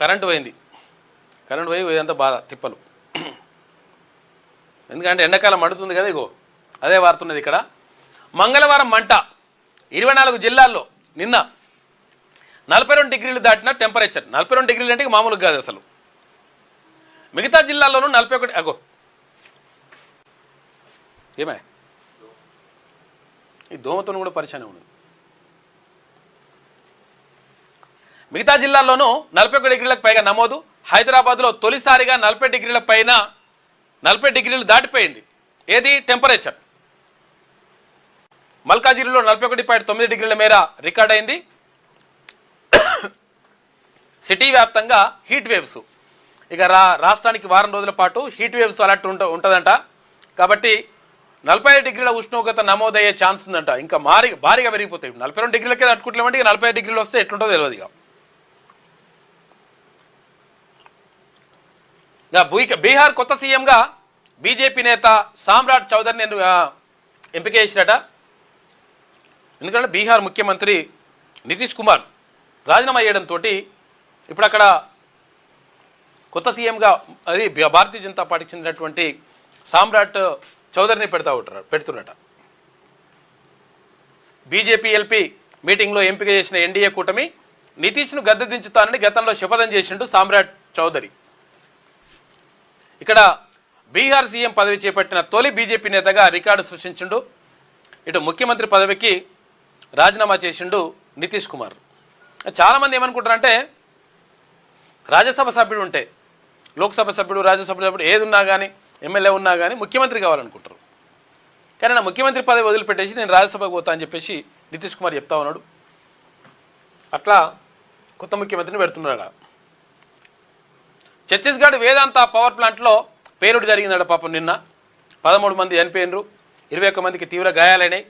కరెంటు పోయింది, కరెంటు పోయి ఇదంతా బాధ తిప్పలు. ఎందుకంటే ఎండాకాలం మండుతుంది కదా. ఇగో అదే వారుతున్నది ఇక్కడ. మంగళవారం మంట 24 జిల్లాల్లో. నిన్న 42 డిగ్రీలు దాటిన టెంపరేచర్. 42 డిగ్రీలు అంటే మామూలుగా కాదు అసలు. మిగతా జిల్లాల్లోనూ 41. అగో ఏమే ఈ దోమతో కూడా పరిచయం ఉంది. మిగతా జిల్లాల్లోనూ 41 డిగ్రీలకు పైగా నమోదు. హైదరాబాద్లో తొలిసారిగా 40 డిగ్రీల పైన 40 డిగ్రీలు దాటిపోయింది. ఏది టెంపరేచర్. మల్కాజిగిరిలో 41.9 డిగ్రీల మేర రికార్డ్ అయింది. సిటీ వ్యాప్తంగా హీట్ వేవ్స్. ఇక రాష్ట్రానికి వారం రోజుల పాటు హీట్ వేవ్స్ అలర్ట్ ఉంటుందంట. కాబట్టి 40 డిగ్రీల ఉష్ణోగ్రత నమోదయ్యే ఛాన్స్ ఉందంట. ఇంకా భారీగా పెరిగిపోతాయి. 42 డిగ్రీలకే తట్టుకుంటలేమంటే ఇక 45 డిగ్రీలు వస్తే ఎట్లుంటుందో తెలియదు. ఇక బీహార్ కొత్త సీఎంగా బీజేపీ నేత సామ్రాట్ చౌదరిని ఎంపిక చేసినట. ఎందుకంటే బీహార్ ముఖ్యమంత్రి నితీష్ కుమార్ రాజీనామా చేయడంతో ఇప్పుడు అక్కడ కొత్త సీఎంగా అది భారతీయ జనతా పార్టీకి చెందినటువంటి సామ్రాట్ చౌదరిని పెడుతున్నట. బీజేపీ ఎల్పీ మీటింగ్లో ఎంపిక చేసిన ఎన్డీఏ కూటమి నితీష్ను గద్దె దించుతానని గతంలో శపథం చేసిండు సామ్రాట్ చౌదరి. ఇక్కడ బీహార్ సీఎం పదవి చేపట్టిన తొలి బీజేపీ నేతగా రికార్డు సృష్టించిండు. ఇటు ముఖ్యమంత్రి పదవికి రాజీనామా చేసిండు నితీష్ కుమార్. చాలామంది ఏమనుకుంటారంటే రాజ్యసభ సభ్యుడు ఉంటే, లోక్సభ సభ్యుడు, రాజ్యసభ సభ్యుడు ఏది ఉన్నా కానీ, ఎమ్మెల్యే ఉన్నా కానీ ముఖ్యమంత్రి కావాలనుకుంటారు. కానీ నా ముఖ్యమంత్రి పదవి వదిలిపెట్టేసి నేను రాజ్యసభకు పోతా అని చెప్పేసి నితీష్ కుమార్ చెప్తా ఉన్నాడు. అట్లా కొత్త ముఖ్యమంత్రిని పెడుతున్నాడు. ఛత్తీస్గఢ్ వేదాంత పవర్ ప్లాంట్లో పేలుడు జరిగిందట. పాపం నిన్న 13 మంది చనిపోయినరు, 21 మందికి తీవ్ర గాయాలైనాయి.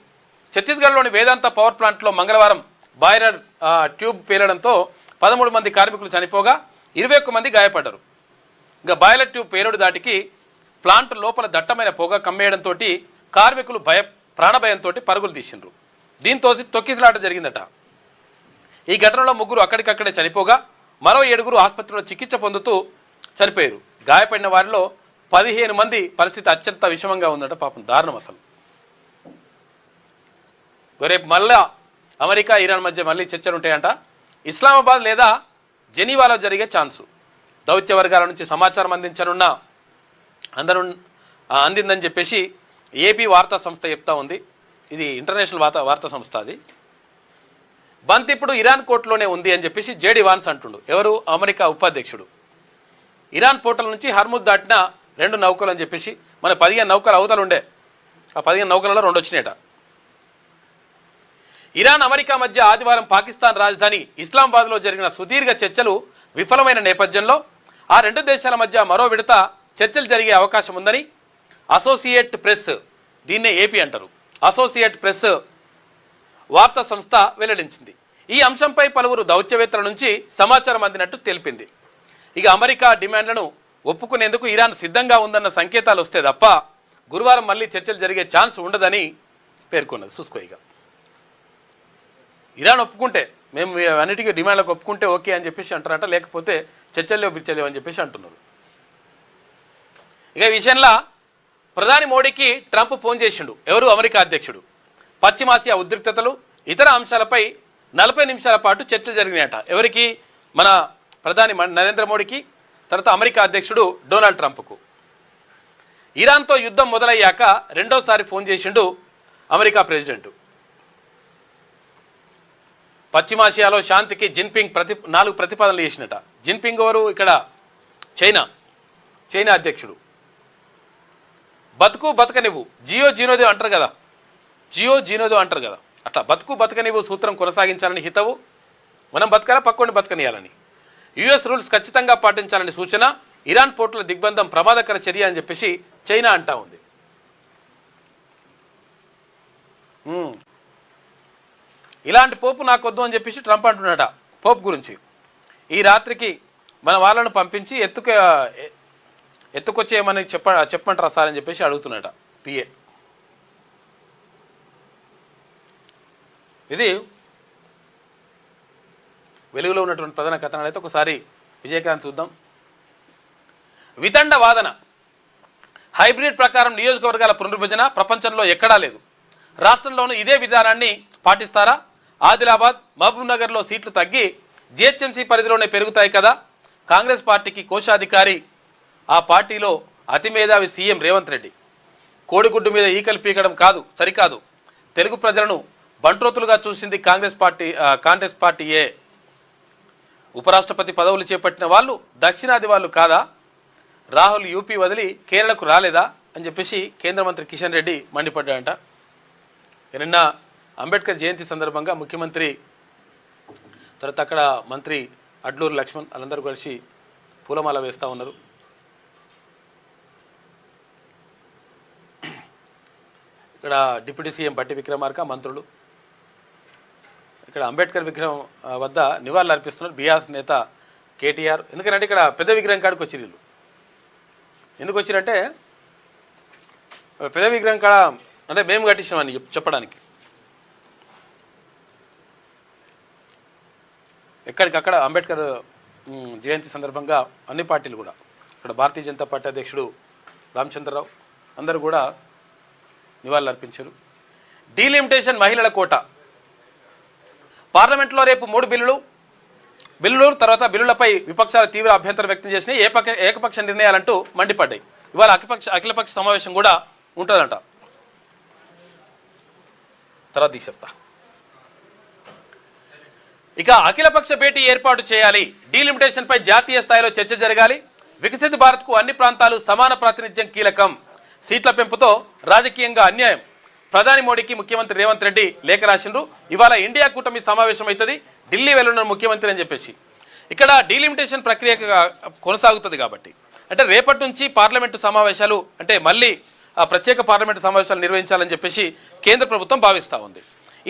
ఛత్తీస్గఢ్లోని వేదాంత పవర్ ప్లాంట్లో మంగళవారం బాయిలర్ ట్యూబ్ పేలడంతో 13 మంది కార్మికులు చనిపోగా 21 మంది గాయపడ్డారు. ఇంకా బాయిలర్ ట్యూబ్ పేలుడు దాటికి ప్లాంట్ లోపల దట్టమైన పొగ కమ్మేయడంతో కార్మికులు ప్రాణభయంతో పరుగులు తీసిండ్రు. దీంతో తొక్కిసలాట జరిగిందట. ఈ ఘటనలో 3 అక్కడికక్కడే చనిపోగా మరో 7 ఆసుపత్రిలో చికిత్స పొందుతూ చనిపోయారు. గాయపడిన వారిలో 15 మంది పరిస్థితి అత్యంత విషమంగా ఉందట. పాపం దారుణం అసలు. రేపు మళ్ళా అమెరికా ఇరాన్ మధ్య మళ్ళీ చర్చలు ఉంటాయంట. ఇస్లామాబాద్ లేదా జెనీవాలో జరిగే ఛాన్సు. దౌత్య వర్గాల నుంచి సమాచారం అందిందని చెప్పేసి ఏపీ వార్తా సంస్థ చెప్తా ఉంది. ఇది ఇంటర్నేషనల్ వార్తా సంస్థ. అది బంత్ ఇప్పుడు ఇరాన్ కోర్టులోనే ఉంది అని చెప్పేసి జేడీ వాన్స్ అంటుండు. ఎవరు? అమెరికా ఉపాధ్యక్షుడు. ఇరాన్ పోర్టల్ నుంచి హర్ముద్ దాటిన 2 నౌకలు అని చెప్పేసి మన 15 నౌకలు అవతలు ఉండే. ఆ 15 నౌకలలో 2 వచ్చినాయట. ఇరాన్ అమెరికా మధ్య ఆదివారం పాకిస్తాన్ రాజధాని ఇస్లామాబాద్లో జరిగిన సుదీర్ఘ చర్చలు విఫలమైన నేపథ్యంలో ఆ 2 దేశాల మధ్య మరో విడత చర్చలు జరిగే అవకాశం ఉందని అసోసియేట్ ప్రెస్, దీన్నే ఏపీ అంటారు, అసోసియేట్ ప్రెస్ వార్తా సంస్థ వెల్లడించింది. ఈ అంశంపై పలువురు దౌత్యవేత్తల నుంచి సమాచారం అందినట్టు తెలిపింది. ఇక అమెరికా డిమాండ్లను ఒప్పుకునేందుకు ఇరాన్ సిద్ధంగా ఉందన్న సంకేతాలు వస్తే తప్ప గురువారం మళ్ళీ చర్చలు జరిగే ఛాన్స్ ఉండదని పేర్కొన్నది. చూసుకో, ఇక ఇరాన్ ఒప్పుకుంటే మేము అన్నిటికీ డిమాండ్లకు ఒప్పుకుంటే ఓకే అని చెప్పేసి అంటారట, లేకపోతే చర్చల్లో పిచ్చలేవు అని చెప్పేసి అంటున్నారు. ఇక ఈ విషయంలో ప్రధాని మోడీకి ట్రంప్ ఫోన్ చేసిండు. ఎవరు? అమెరికా అధ్యక్షుడు. పశ్చిమాసియా ఉద్రిక్తతలు, ఇతర అంశాలపై 40 నిమిషాల పాటు చర్చలు జరిగినాయట. ఎవరికి? మన ప్రధాని నరేంద్ర మోడీకి, తర్వాత అమెరికా అధ్యక్షుడు డొనాల్డ్ ట్రంప్కు. ఇరాన్తో యుద్ధం మొదలయ్యాక రెండోసారి ఫోన్ చేసిండు అమెరికా ప్రెసిడెంట్. పశ్చిమాసియాలో శాంతికి జిన్పింగ్ 4 ప్రతిపాదనలు చేసినట. జిన్పింగ్ ఎవరు? ఇక్కడ చైనా అధ్యక్షుడు. బతుకు బతకనివ్వు, జియో జీనోదో అంటారు కదా, అట్లా బతుకు బతకనివ్వు సూత్రం కొనసాగించాలని హితవు. మనం బతకాలా, పక్కోని బతకనియాలని. యుఎస్ రూల్స్ ఖచ్చితంగా పాటించాలని సూచన. ఇరాన్ పోర్టుల దిగ్బంధం ప్రమాదకర చర్య అని చెప్పేసి చైనా అంటా ఉంది. ఇలాంటి పోపు నాకొద్దు అని చెప్పేసి ట్రంప్ అంటున్నాట పోప్ గురించి. ఈ రాత్రికి మన వాళ్ళను పంపించి ఎత్తుకొచ్చేయమని చెప్పమంటారా సార్ అని చెప్పేసి అడుగుతున్నట పిఏ. ఇది వెలుగులో ఉన్నటువంటి ప్రధాన కథనాలు అయితే ఒకసారి విజయకాంత్ చూద్దాం. వితండ వాదన, హైబ్రిడ్ ప్రకారం నియోజకవర్గాల పునర్విభజన ప్రపంచంలో ఎక్కడా లేదు. రాష్ట్రంలోనూ ఇదే విధానాన్ని పాటిస్తారా? ఆదిలాబాద్, మహబూబ్ నగర్లో సీట్లు తగ్గి జిహెచ్ఎంసీ పరిధిలోనే పెరుగుతాయి కదా. కాంగ్రెస్ పార్టీకి కోశాధికారి, ఆ పార్టీలో అతి మేధావి సీఎం రేవంత్ రెడ్డి. కోడిగుడ్డు మీద ఈకలు పీకడం సరికాదు. తెలుగు ప్రజలను బంట్రోతులుగా చూసింది కాంగ్రెస్ పార్టీయే. ఉపరాష్ట్రపతి పదవులు చేపట్టిన వాళ్ళు దక్షిణాది వాళ్ళు కాదా? రాహుల్ యూపీ వదిలి కేరళకు రాలేదా అని చెప్పేసి కేంద్ర మంత్రి కిషన్ రెడ్డి మండిపడ్డాడంట. నిన్న అంబేద్కర్ జయంతి సందర్భంగా ముఖ్యమంత్రి తర్వాత అక్కడ మంత్రి అడ్లూరు లక్ష్మణ్ వాళ్ళందరూ కలిసి పూలమాల వేస్తూ ఉన్నారు. ఇక్కడ డిప్యూటీ సీఎం బట్టి విక్రమార్క, మంత్రులు ఇక్కడ అంబేద్కర్ విగ్రహం వద్ద నివాళులు అర్పిస్తున్నారు. బీఆర్ఎస్ నేత కేటీఆర్. ఎందుకంటే ఇక్కడ పెద్ద విగ్రహం కాడికి వచ్చి వీళ్ళు ఎందుకు వచ్చిరంటే, పెద్ద విగ్రహం కాడ అంటే మేము కట్టించామని చెప్పడానికి ఎక్కడికక్కడ అంబేద్కర్ జయంతి సందర్భంగా అన్ని పార్టీలు కూడా, ఇక్కడ భారతీయ జనతా పార్టీ అధ్యక్షుడు రామచంద్రరావు అందరూ కూడా నివాళులు అర్పించారు. డీలిమిటేషన్ మహిళల కోట, పార్లమెంట్లో రేపు 3 బిల్లులు తర్వాత బిల్లులపై విపక్షాలు తీవ్ర అభ్యంతరం వ్యక్తం చేసినాయి. ఏకపక్ష నిర్ణయాలంటూ మండిపడ్డాయి. ఇవాళ అఖిలపక్ష సమావేశం కూడా ఉంటుందంట. తర్వాత తీసేస్తా. ఇక అఖిలపక్ష భేటీ ఏర్పాటు చేయాలి. డీలిమిటేషన్ పై జాతీయ స్థాయిలో చర్చ జరగాలి. వికసిత భారత్కు అన్ని ప్రాంతాలు సమాన ప్రాతినిధ్యం కీలకం. సీట్ల పెంపుతో రాజకీయంగా అన్యాయం. ప్రధాని మోడీకి ముఖ్యమంత్రి రేవంత్ రెడ్డి లేఖ రాసిండ్రు. ఇవాళ ఇండియా కూటమి సమావేశం అవుతుంది, ఢిల్లీ వెళ్ళనున్న ముఖ్యమంత్రి అని చెప్పేసి. ఇక్కడ డీలిమిటేషన్ ప్రక్రియ కొనసాగుతుంది కాబట్టి అంటే రేపటి నుంచి పార్లమెంటు సమావేశాలు అంటే మళ్ళీ ప్రత్యేక పార్లమెంటు సమావేశాలు నిర్వహించాలని చెప్పేసి కేంద్ర ప్రభుత్వం భావిస్తూ ఉంది.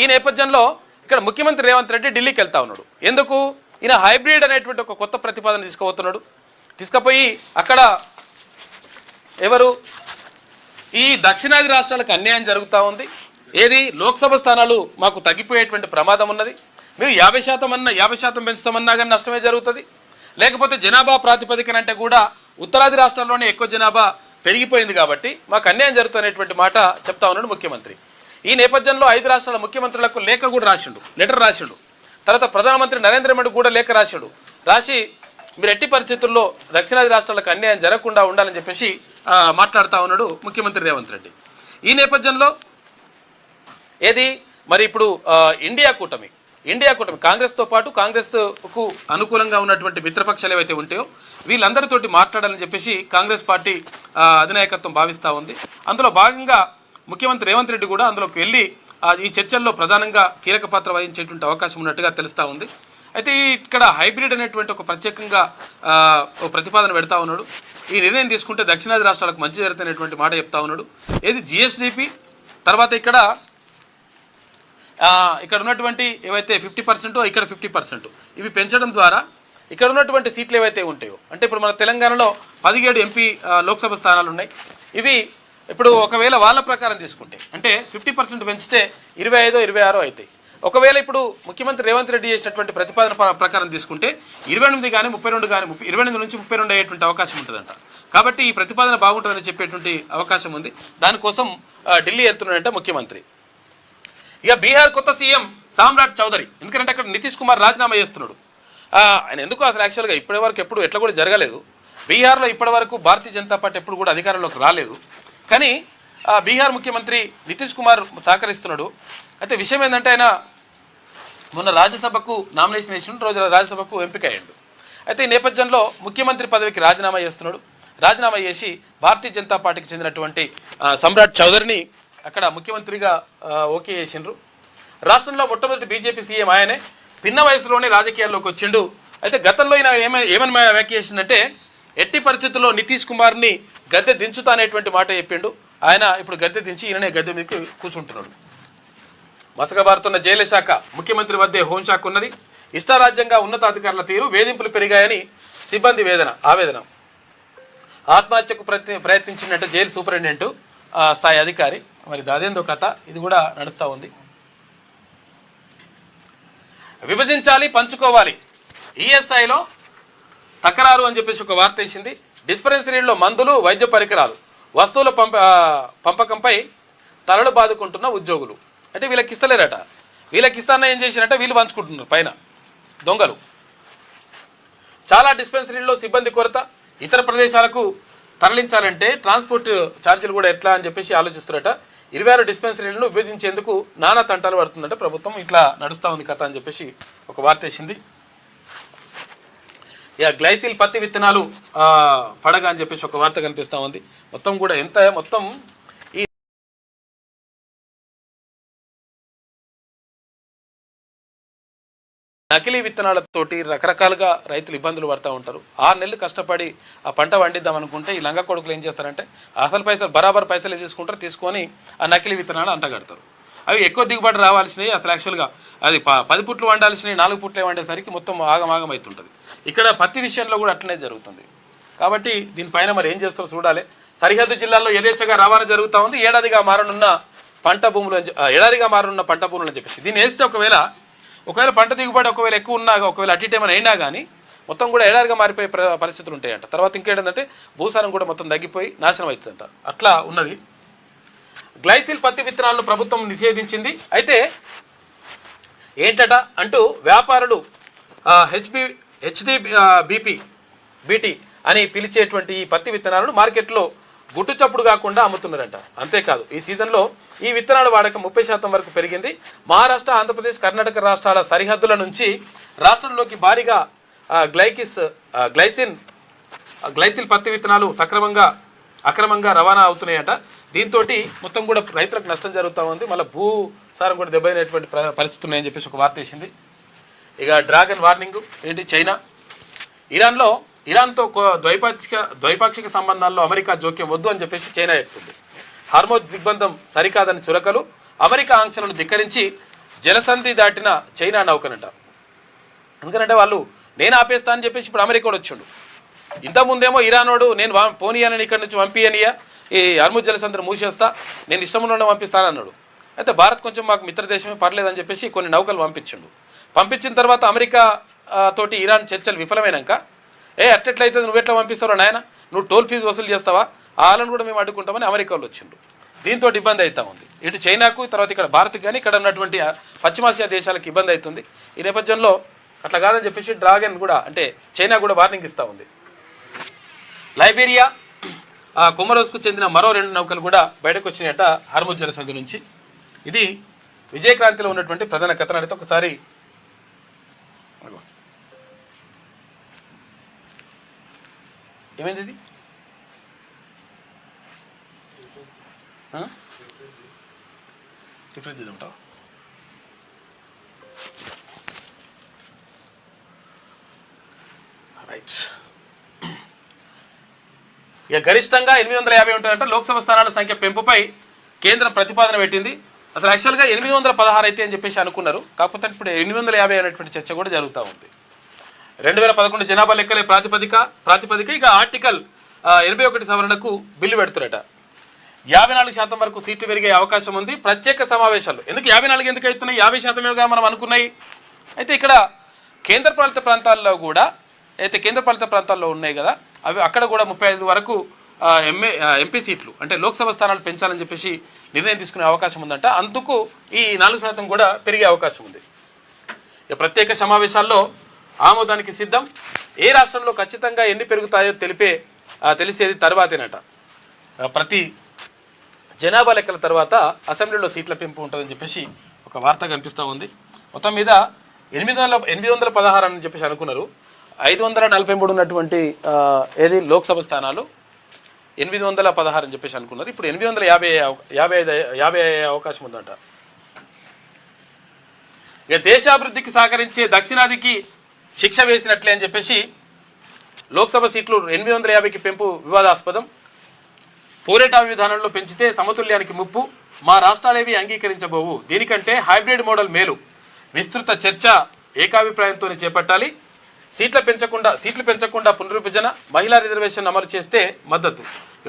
ఈ నేపథ్యంలో ఇక్కడ ముఖ్యమంత్రి రేవంత్ రెడ్డి ఢిల్లీకి వెళ్తా ఉన్నాడు. ఎందుకు? ఈయన హైబ్రిడ్ అనేటువంటి ఒక కొత్త ప్రతిపాదన తీసుకుపోయి అక్కడ ఎవరు ఈ దక్షిణాది రాష్ట్రాలకు అన్యాయం జరుగుతూ ఉంది. ఏది లోక్సభ స్థానాలు మాకు తగ్గిపోయేటువంటి ప్రమాదం ఉన్నది. మీరు 50% పెంచుతామన్నా కానీ నష్టమే జరుగుతుంది. లేకపోతే జనాభా ప్రాతిపదికన అంటే కూడా ఉత్తరాది రాష్ట్రాల్లోనే ఎక్కువ జనాభా పెరిగిపోయింది కాబట్టి మాకు అన్యాయం జరుగుతున్నటువంటి మాట చెప్తా ఉన్నాడు ముఖ్యమంత్రి. ఈ నేపథ్యంలో 5 రాష్ట్రాల ముఖ్యమంత్రులకు లెటర్ రాసిండు. తర్వాత ప్రధానమంత్రి నరేంద్ర మోడీ కూడా లేఖ రాసి మీరు ఎట్టి పరిస్థితుల్లో దక్షిణాది రాష్ట్రాలకు అన్యాయం జరగకుండా ఉండాలని చెప్పేసి మాట్లాడుతూ ఉన్నాడు ముఖ్యమంత్రి రేవంత్ రెడ్డి. ఈ నేపథ్యంలో ఏది మరి ఇప్పుడు ఇండియా కూటమి కాంగ్రెస్తో పాటు కాంగ్రెస్కు అనుకూలంగా ఉన్నటువంటి మిత్రపక్షాలు ఏవైతే ఉంటాయో వీళ్ళందరితోటి మాట్లాడాలని చెప్పేసి కాంగ్రెస్ పార్టీ అధినాయకత్వం భావిస్తూ ఉంది. అందులో భాగంగా ముఖ్యమంత్రి రేవంత్ రెడ్డి కూడా అందులోకి వెళ్ళి ఈ చర్చల్లో ప్రధానంగా కీలక పాత్ర వహించేటువంటి అవకాశం ఉన్నట్టుగా తెలుస్తూ ఉంది. అయితే ఇక్కడ హైబ్రిడ్ అనేటువంటి ఒక ప్రత్యేకంగా ప్రతిపాదన పెడతా ఉన్నాడు. ఈ నిర్ణయం తీసుకుంటే దక్షిణాది రాష్ట్రాలకు మంచి జరుగుతున్నటువంటి మాట చెప్తా ఉన్నాడు. ఏది జిఎస్డిపి తర్వాత ఇక్కడ ఉన్నటువంటి ఏవైతే 50% ఇక్కడ 50% ఇవి పెంచడం ద్వారా ఇక్కడ ఉన్నటువంటి సీట్లు ఏవైతే ఉంటాయో అంటే ఇప్పుడు మన తెలంగాణలో 17 ఎంపీ లోక్సభ స్థానాలు ఉన్నాయి. ఇవి ఇప్పుడు ఒకవేళ వాళ్ళ ప్రకారం తీసుకుంటే అంటే 50% పెంచితే 25, 26 అవుతాయి. ఒకవేళ ఇప్పుడు ముఖ్యమంత్రి రేవంత్ రెడ్డి చేసినటువంటి ప్రతిపాదన ప్రకారం తీసుకుంటే 28 కానీ 32 కానీ 28 నుంచి 32 అయ్యేటువంటి అవకాశం ఉంటుందంట. కాబట్టి ఈ ప్రతిపాదన బాగుంటుందని చెప్పేటువంటి అవకాశం ఉంది. దానికోసం ఢిల్లీ వెళ్తున్నాడంట ముఖ్యమంత్రి. ఇక బీహార్ కొత్త సీఎం సామ్రాట్ చౌదరి, ఎందుకంటే అక్కడ నితీష్ కుమార్ రాజీనామా చేస్తున్నాడు. ఆయన ఎందుకు అసలు యాక్చువల్గా ఇప్పటివరకు ఎప్పుడు ఎట్లా కూడా జరగలేదు. బీహార్లో ఇప్పటివరకు భారతీయ జనతా పార్టీ ఎప్పుడు కూడా అధికారంలోకి రాలేదు. కానీ బీహార్ ముఖ్యమంత్రి నితీష్ కుమార్ సహకరిస్తున్నాడు. అయితే విషయం ఏంటంటే ఆయన మొన్న రాజ్యసభకు నామినేషన్ వేసిన రోజు రాజ్యసభకు ఎంపిక అయ్యాడు. అయితే ఈ నేపథ్యంలో ముఖ్యమంత్రి పదవికి రాజీనామా చేస్తున్నాడు. రాజీనామా చేసి భారతీయ జనతా పార్టీకి చెందినటువంటి సమ్రాట్ చౌదరిని అక్కడ ముఖ్యమంత్రిగా ఓకే చేసిండ్రు. రాష్ట్రంలో మొట్టమొదటి బీజేపీ సీఎం ఆయనే. పిన్న వయసులోనే రాజకీయాల్లోకి వచ్చిండు. అయితే గతంలో ఈయన ఏమని వ్యాఖ్య చేసిందంటే ఎట్టి పరిస్థితుల్లో నితీష్ కుమార్ని గద్దె దించుతా అనేటువంటి మాట చెప్పిండు. ఆయన ఇప్పుడు గద్దె దించి ఈయననే గద్దె మీదకి కూర్చుంటున్నాడు. మసకబారుతున్న జైలు శాఖ, ముఖ్యమంత్రి వద్దే హోంశాఖ ఉన్నది. ఇష్టారాజ్యంగా ఉన్నతాధికారుల తీరు, వేధింపులు పెరిగాయని సిబ్బంది ఆవేదన. ఆత్మహత్యకు ప్రయత్నించినట్టు జైలు సూపరింటెండెంట్ స్థాయి అధికారి. మరి అదేందో కథ, ఇది కూడా నడుస్తూ ఉంది. విభజించాలి, పంచుకోవాలి. ఈఎస్ఐలో తకరారు అని చెప్పేసి ఒక వార్త వేసింది. డిస్పెన్సరీల్లో మందులు, వైద్య పరికరాలు, వస్తువుల పంపకంపై తలలు బాదుకుంటున్న ఉద్యోగులు. అంటే వీళ్ళకి ఇస్తలేరట. వీళ్ళకి ఇస్తాన ఏం చేసినట్టే వీళ్ళు పంచుకుంటున్నారు పైన దొంగలు. చాలా డిస్పెన్సరీల్లో సిబ్బంది కొరత, ఇతర ప్రదేశాలకు తరలించాలంటే ట్రాన్స్పోర్ట్ ఛార్జీలు కూడా ఎట్లా అని చెప్పేసి ఆలోచిస్తారట. 26 డిస్పెన్సరీలను విభజించేందుకు నానా తంటాలు పడుతుందంటే ప్రభుత్వం. ఇట్లా నడుస్తూ ఉంది కథ అని చెప్పేసి ఒక వార్త వేసింది. ఇక గ్లైసిల్ పత్తి విత్తనాలు పడగా అని చెప్పేసి ఒక వార్త కనిపిస్తూ ఉంది. మొత్తం కూడా మొత్తం ఈ నకిలీ విత్తనాలతోటి రకరకాలుగా రైతులు ఇబ్బందులు పడుతూ ఉంటారు. 6 నెలలు కష్టపడి ఆ పంట పండిద్దాం అనుకుంటే ఈ లంగా కొడుకులు ఏం చేస్తారంటే అసలు పైసలు బరాబర్ పైసలు తీసుకుంటారు, తీసుకొని ఆ నకిలీ విత్తనాలు అంటగడతారు. అవి ఎక్కువ దిగుబడి రావాల్సినవి అసలు యాక్చువల్గా అది 10 పుట్లు వండాల్సినవి 4 పుట్లే వండేసరికి మొత్తం ఆగమాగం అవుతుంటుంది. ఇక్కడ పత్తి విషయంలో కూడా అట్లనే జరుగుతుంది. కాబట్టి దీనిపైన మరి ఏం చేస్తారో చూడాలి. సరిహద్దు జిల్లాల్లో యథేచ్ఛగా రవాణా జరుగుతూ ఉంది. ఏడాదిగా మారనున్న పంట భూములు అని చెప్పేసి దీన్ని వేస్తే ఒకవేళ పంట దిగుబడి ఒకవేళ ఎక్కువ ఉన్నా, ఒకవేళ అటు ఏమైనా అయినా కానీ మొత్తం కూడా ఎడారిగా మారిపోయే పరిస్థితులు ఉంటాయంట. తర్వాత ఇంకేంటంటే భూసారం కూడా మొత్తం తగ్గిపోయి నాశనం అవుతుందంట. అట్లా ఉన్నది. గ్లైసిల్ పత్తి విత్తనాలను ప్రభుత్వం నిషేధించింది. అయితే ఏంటట అంటూ వ్యాపారులు బీటీ అని పిలిచేటువంటి ఈ పత్తి విత్తనాలను మార్కెట్లో గుట్టు చప్పుడు కాకుండా అమ్ముతున్నారంట. అంతేకాదు ఈ సీజన్లో ఈ విత్తనాల వాడకం 30% వరకు పెరిగింది. మహారాష్ట్ర, ఆంధ్రప్రదేశ్, కర్ణాటక రాష్ట్రాల సరిహద్దుల నుంచి రాష్ట్రంలోకి భారీగా గ్లైసిల్ పత్తి విత్తనాలు అక్రమంగా రవాణా అవుతున్నాయట. దీంతో మొత్తం కూడా రైతులకు నష్టం జరుగుతూ ఉంది. మళ్ళీ భూసారం కూడా దెబ్బైనటువంటి పరిస్థితులు ఉన్నాయని చెప్పేసి ఒక వార్త వేసింది. ఇక డ్రాగన్ వార్నింగ్ ఏంటి? చైనా ఇరాన్తో ద్వైపాక్షిక సంబంధాల్లో అమెరికా జోక్యం వద్దు అని చెప్పేసి చైనా చెప్తుంది. హార్మోజ్ దిగ్బంధం సరికాదని చురకలు, అమెరికా ఆంక్షలను ధిక్కరించి జలసంధి దాటిన చైనా నౌకనంట. ఎందుకంటే వాళ్ళు నేను ఆపేస్తా అని చెప్పేసి ఇప్పుడు అమెరికా వచ్చిండు. ఇంతకుముందేమో ఇరానోడు నేను పోనీయానని ఇక్కడి నుంచి పంపియనియా, ఈ హార్మోజ్ జలసంధిని మూసేస్తా, నేను ఇష్టంలో పంపిస్తానన్నాడు. అయితే భారత్ కొంచెం మాకు మిత్ర దేశమే పర్లేదని చెప్పేసి కొన్ని నౌకలు పంపించిన తర్వాత అమెరికా తోటి ఇరాన్ చర్చలు విఫలమైనాక అట్టెట్లయితే నువ్వెట్లా పంపిస్తావు నాయన, నువ్వు టోల్ ఫీజు వసూలు చేస్తావా, వాళ్ళని కూడా మేము అడ్డుకుంటామని అమెరికా వాళ్ళు వచ్చిండ్రు. దీంతో ఇబ్బంది అవుతూ ఉంది. ఇటు చైనాకు, తర్వాత ఇక్కడ భారత్కి కానీ ఇక్కడ ఉన్నటువంటి పశ్చిమాసియా దేశాలకు ఇబ్బంది అవుతుంది. ఈ నేపథ్యంలో అట్లా కాదని చెప్పేసి డ్రాగన్ కూడా అంటే చైనా కూడా వార్నింగ్ ఇస్తూ ఉంది. లైబీరియా, కొమరోస్కు చెందిన మరో 2 నౌకలు కూడా బయటకు వచ్చినాయట హార్మోజ్ జలసంధి నుంచి. ఇది విజయక్రాంతిలో ఉన్నటువంటి ప్రధాన కథనం. అయితే ఒకసారి ఏమైంది ఇది? రిఫ్రెష్ చేద్దాం. రైట్. ఇక గరిష్టంగా 850 ఉంటుందంట. లోక్సభ స్థానాల సంఖ్య పెంపుపై కేంద్రం ప్రతిపాదన పెట్టింది. అసలు యాక్చువల్గా 816 అయితే అని చెప్పేసి అనుకున్నారు. కాకపోతే ఇప్పుడు 850 అనేటువంటి చర్చ కూడా జరుగుతూ ఉంది. 2011 జనాభా లెక్కలే ప్రాతిపదిక ఇక ఆర్టికల్ 81 సవరణకు బిల్లు పెడుతున్నట. 54% వరకు సీట్లు పెరిగే అవకాశం ఉంది. ప్రత్యేక సమావేశాలు ఎందుకు 54 ఎందుకు అవుతున్నాయి? 50%గా మనం అనుకున్నాయి. అయితే ఇక్కడ కేంద్రపాలిత ప్రాంతాల్లో ఉన్నాయి కదా, అవి అక్కడ కూడా 35 వరకు ఎంపీ సీట్లు అంటే లోక్సభ స్థానాలు పెంచాలని చెప్పేసి నిర్ణయం తీసుకునే అవకాశం ఉందంట. అందుకు ఈ 4% కూడా పెరిగే అవకాశం ఉంది. ఇక ప్రత్యేక సమావేశాల్లో ఆమోదానికి సిద్ధం. ఏ రాష్ట్రంలో ఖచ్చితంగా ఎన్ని పెరుగుతాయో తెలిసేది తర్వాతేనట. ప్రతి జనాభా లెక్కల తర్వాత అసెంబ్లీలో సీట్ల పెంపు ఉంటుందని చెప్పేసి ఒక వార్త కనిపిస్తూ ఉంది. మొత్తం మీద 816 అని చెప్పేసి అనుకున్నారు. 543 ఉన్నటువంటి ఏది లోక్సభ స్థానాలు 816 అని చెప్పేసి అనుకున్నారు. ఇప్పుడు 850 అవకాశం ఉందంట. ఇక దేశాభివృద్ధికి సహకరించే దక్షిణాదికి శిక్ష వేసినట్లే అని చెప్పేసి లోక్సభ సీట్లు 850కి పెంపు వివాదాస్పదం. పోరేటా విధానంలో పెంచితే సమతుల్యానికి ముప్పు, మా రాష్ట్రాలేవి అంగీకరించబోవు, దీనికంటే హైబ్రిడ్ మోడల్ మేలు, విస్తృత చర్చ ఏకాభిప్రాయంతోనే చేపట్టాలి, సీట్లు పెంచకుండా పునర్విభజన, మహిళా రిజర్వేషన్ అమలు చేస్తే మద్దతు.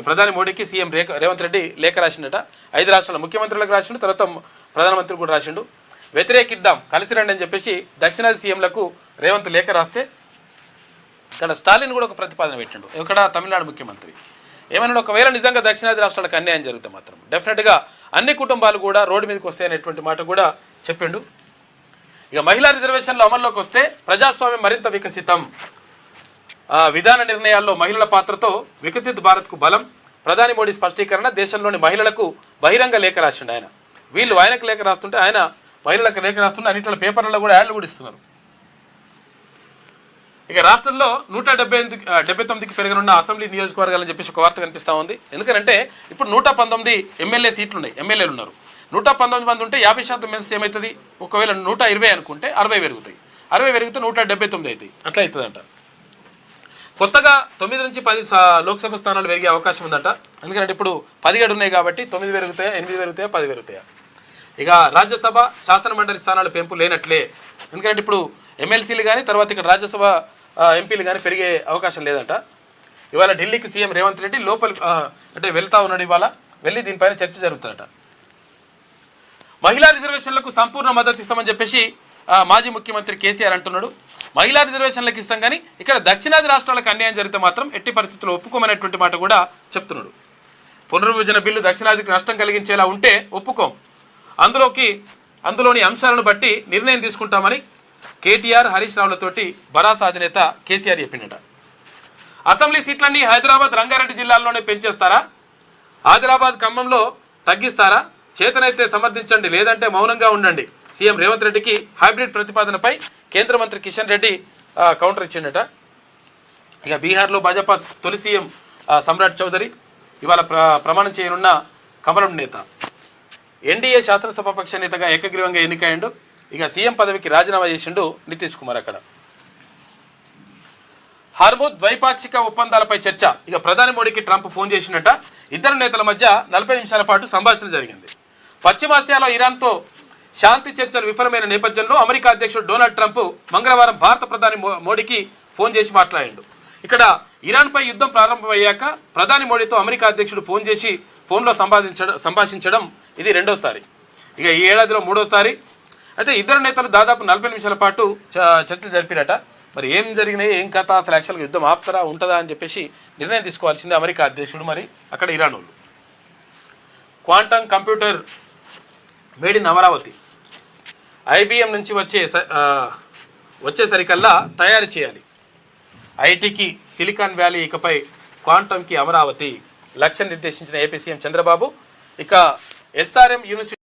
ప్రధాని మోడీకి సీఎం రేవంత్ రెడ్డి లేఖ రాసిండట. 5 రాష్ట్రాల ముఖ్యమంత్రులకు రాసిండు, తర్వాత ప్రధానమంత్రి కూడా రాసిండు. వ్యతిరేకిద్దాం, కలిసి రండి అని చెప్పేసి దక్షిణాది సీఎంలకు రేవంత్ లేఖ రాస్తే ఇక్కడ స్టాలిన్ కూడా ఒక ప్రతిపాదన పెట్టిండు. ఇక్కడ తమిళనాడు ముఖ్యమంత్రి ఏమన్నా, ఒకవేళ నిజంగా దక్షిణాది రాష్ట్రాలకు అన్యాయం జరిగితే మాత్రం డెఫినెట్గా అన్ని కుటుంబాలు కూడా రోడ్డు మీదకి వస్తాయనేటువంటి మాట కూడా చెప్పిండు. ఇక మహిళా రిజర్వేషన్లు అమల్లోకి వస్తే ప్రజాస్వామ్యం మరింత వికసితం, విధాన నిర్ణయాల్లో మహిళల పాత్రతో వికసిత్ భారత్కు బలం. ప్రధాని మోడీ స్పష్టీకరణ. దేశంలోని మహిళలకు బహిరంగ లేఖ రాసిండు ఆయన. వీళ్ళు ఆయనకు లేఖ రాస్తుంటే ఆయన మహిళలకు లేఖ రాస్తుంటే అన్నింటిలో పేపర్లలో కూడా యాడ్లు కూడా ఇస్తున్నారు. ఇక రాష్ట్రంలో 179కి పెరగనున్న అసెంబ్లీ నియోజకవర్గాలని చెప్పేసి ఒక వార్త కనిపిస్తూ ఉంది. ఎందుకంటే ఇప్పుడు 119 ఎమ్మెల్యే సీట్లు ఉన్నాయి, ఎమ్మెల్యేలు ఉన్నారు. 119 మంది ఉంటే 50% మెన్స్ ఏమవుతుంది? ఒకవేళ 120 అనుకుంటే 60 పెరుగుతాయి, 60 పెరిగితే 179 అవుతాయి. అట్లా అవుతుందంట. కొత్తగా 9 నుంచి 10 లోక్సభ స్థానాలు పెరిగే అవకాశం ఉందట. ఎందుకంటే ఇప్పుడు 17 ఉన్నాయి కాబట్టి 9 పెరుగుతాయా, 8 పెరుగుతాయా, 10 పెరుగుతాయా. ఇక రాజ్యసభ శాసన మండలి స్థానాల పెంపు లేనట్లే. ఎందుకంటే ఇప్పుడు ఎమ్మెల్సీలు కానీ తర్వాత ఇక్కడ రాజ్యసభ ఎంపీలు కానీ పెరిగే అవకాశం లేదంట. ఇవాళ ఢిల్లీకి సీఎం రేవంత్ రెడ్డి అంటే వెళ్తా ఉన్నాడు. ఇవాళ వెళ్ళి దీనిపైన చర్చ జరుగుతుందట. మహిళా రిజర్వేషన్లకు సంపూర్ణ మద్దతు ఇస్తామని చెప్పేసి మాజీ ముఖ్యమంత్రి కేసీఆర్ అంటున్నాడు. మహిళా రిజర్వేషన్లకు ఇస్తాం కానీ ఇక్కడ దక్షిణాది రాష్ట్రాలకు అన్యాయం జరిగితే మాత్రం ఎట్టి పరిస్థితుల్లో ఒప్పుకోమనేటువంటి మాట కూడా చెప్తున్నాడు. పునర్విభజన బిల్లు దక్షిణాదికి నష్టం కలిగించేలా ఉంటే ఒప్పుకోం, అందులోని అంశాలను బట్టి నిర్ణయం తీసుకుంటామని కేటీఆర్, హరీష్ రావులతోటి బరాస అధినేత కేసీఆర్ చెప్పిండట. అసెంబ్లీ సీట్లన్నీ హైదరాబాద్, రంగారెడ్డి జిల్లాల్లోనే పెంచేస్తారా? ఆదిలాబాద్, ఖమ్మంలో తగ్గిస్తారా? చేతనైతే సమర్థించండి, లేదంటే మౌనంగా ఉండండి. సీఎం రేవంత్ రెడ్డికి హైబ్రిడ్ ప్రతిపాదనపై కేంద్ర మంత్రి కిషన్ రెడ్డి కౌంటర్ ఇచ్చిండట. ఇక బీహార్లో భాజపా తొలి సీఎం సమ్రాట్ చౌదరి ఇవాళ ప్రమాణం చేయనున్న కమలం నేత. ఎన్డీఏ శాసనసభాపక్ష నేతగా ఏకగ్రీవంగా ఎన్నికయ్యిండు. ఇక సీఎం పదవికి రాజీనామా చేసిండు నితీష్ కుమార్. అక్కడ హార్మోజ్ ద్వైపాక్షిక ఒప్పందాలపై చర్చ. ఇక ప్రధాని మోడీకి ట్రంప్ ఫోన్ చేసినట్ట. ఇద్దరు నేతల మధ్య 40 నిమిషాల పాటు సంభాషణ జరిగింది. పశ్చిమాసియాలో ఇరాన్తో శాంతి చర్చలు విఫలమైన నేపథ్యంలో అమెరికా అధ్యక్షుడు డొనాల్డ్ ట్రంప్ మంగళవారం భారత ప్రధాని మోడీకి ఫోన్ చేసి మాట్లాడాడు. ఇక్కడ ఇరాన్పై యుద్ధం ప్రారంభమయ్యాక ప్రధాని మోడీతో అమెరికా అధ్యక్షుడు ఫోన్లో సంభాషించడం ఇది రెండోసారి. ఇక ఈ ఏడాదిలో మూడోసారి. అయితే ఇద్దరు నేతలు దాదాపు 40 నిమిషాల పాటు చర్చలు జరిపినట. మరి ఏం జరిగినాయి, ఏం కథ, అసలు యాక్చువల్గా యుద్ధం ఆపుతారా ఉంటుందా అని చెప్పేసి నిర్ణయం తీసుకోవాల్సిందే అమెరికా అధ్యక్షుడు, మరి అక్కడ ఇరాన్ వాళ్ళు. Quantum computer made in Amaravati IBM నుంచి వచ్చేసరికల్లా తయారు చేయాలి. ఐటీకి సిలికాన్ వ్యాలీ, ఇకపై క్వాంటమ్కి అమరావతి లక్ష్యం నిర్దేశించిన ఏపీ సీఎం చంద్రబాబు. ఇక ఎస్ఆర్ఎం యూనివర్సిటీ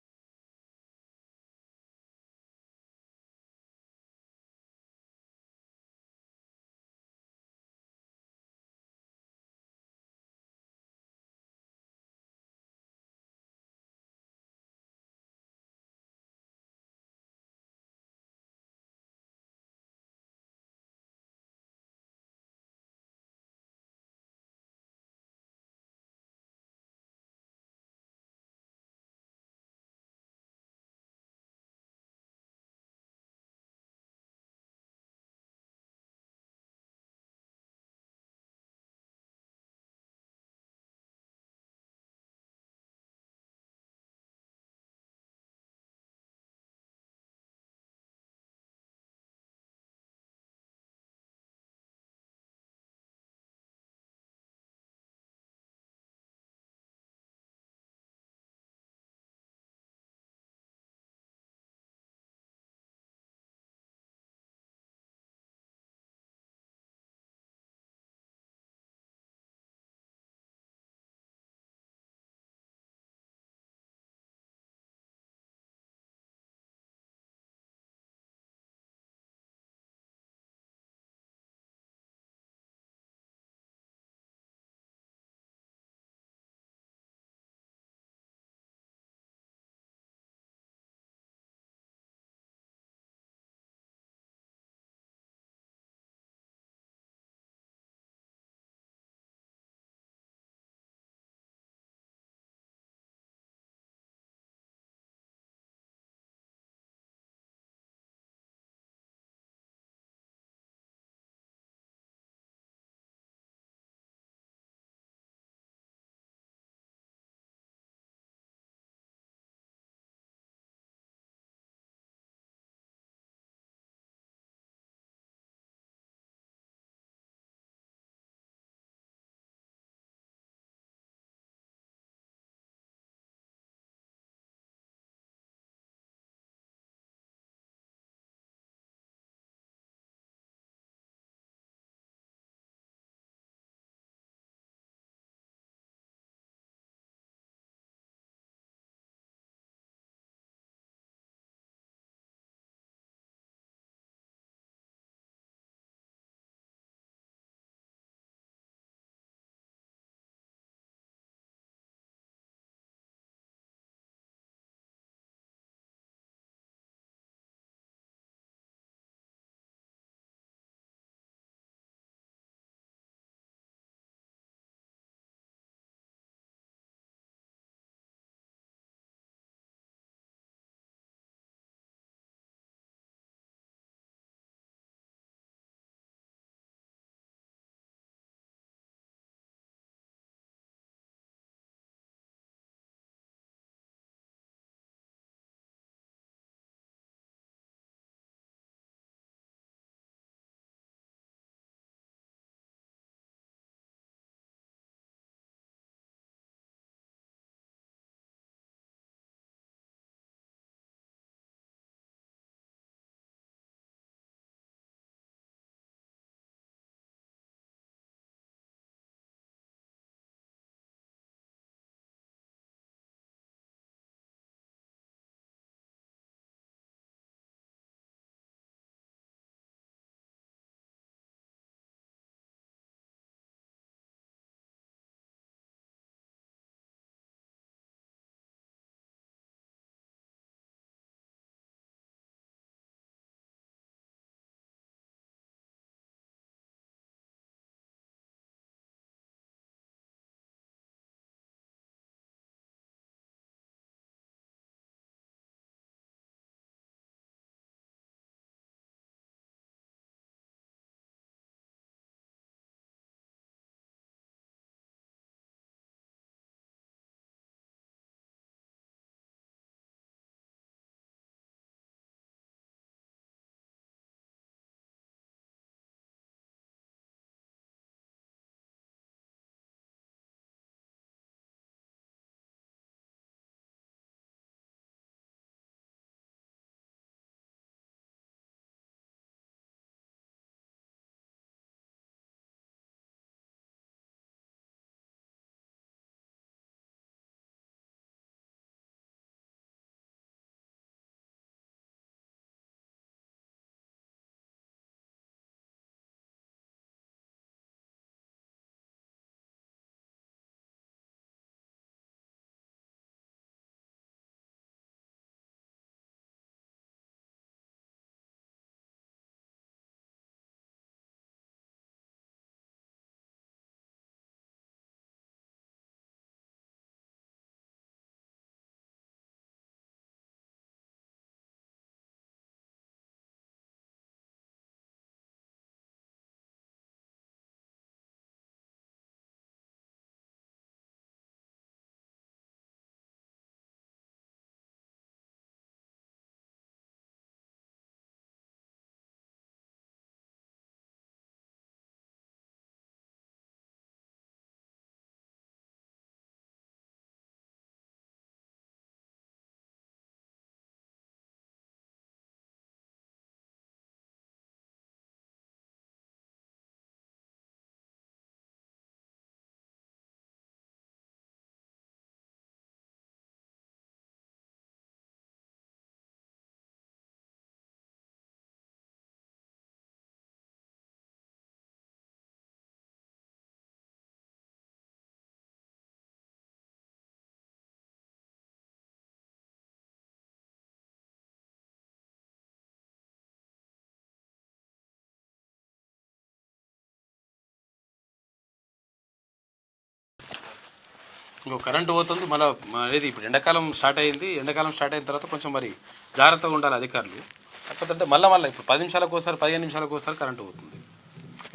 ఇంకో కరెంటు పోతుంది మళ్ళీ అనేది ఇప్పుడు ఎండాకాలం స్టార్ట్ అయింది. ఎండాకాలం స్టార్ట్ అయిన తర్వాత కొంచెం మరి జాగ్రత్తగా ఉండాలి అధికారులు. కాకపోతే మళ్ళీ ఇప్పుడు 10 నిమిషాలకు ఒకసారి 15 నిమిషాలకు ఒకసారి కరెంటు పోతుంది.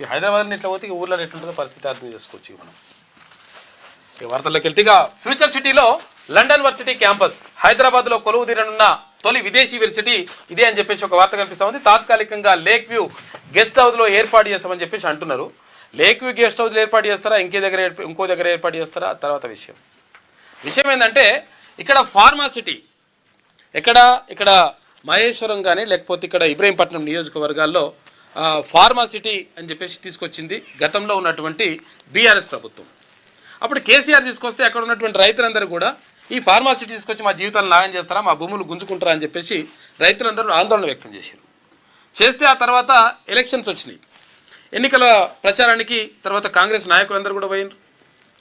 ఈ హైదరాబాద్ని ఇట్లా పోతే ఊళ్ళో ఎట్లుంటుందో పరిస్థితి అర్థం చేసుకోవచ్చు. మనం ఈ వార్తల్లోకి వెళ్తే ఫ్యూచర్ సిటీలో లండన్ వర్సిటీ క్యాంపస్ హైదరాబాద్లో కొలువు తీరనున్న తొలి విదేశీ యూనివర్సిటీ ఇదే అని చెప్పేసి ఒక వార్త కనిపిస్తూ ఉంది. తాత్కాలికంగా లేక్ వ్యూ గెస్ట్ హౌస్లో ఏర్పాటు చేస్తామని చెప్పేసి అంటున్నారు. లేక్ వ్యూ గెస్ట్ హౌస్లో ఏర్పాటు చేస్తారా, ఇంకో దగ్గర ఏర్పాటు చేస్తారా తర్వాత విషయం ఏంటంటే ఇక్కడ ఫార్మాసిటీ ఇక్కడ మహేశ్వరం కానీ లేకపోతే ఇక్కడ ఇబ్రహీంపట్నం నియోజకవర్గాల్లో ఫార్మాసిటీ అని చెప్పేసి తీసుకొచ్చింది గతంలో ఉన్నటువంటి బీఆర్ఎస్ ప్రభుత్వం. అప్పుడు కేసీఆర్ తీసుకొస్తే అక్కడ ఉన్నటువంటి రైతులందరూ కూడా ఈ ఫార్మాసిటీ తీసుకొచ్చి మా జీవితాలను నాయం చేస్తారా, మా భూములు గుంజుకుంటారా అని చెప్పేసి రైతులందరూ ఆందోళన వ్యక్తం చేస్తే ఆ తర్వాత ఎలక్షన్స్ వచ్చినాయి. ఎన్నికల ప్రచారానికి తర్వాత కాంగ్రెస్ నాయకులందరూ కూడా పోయినారు.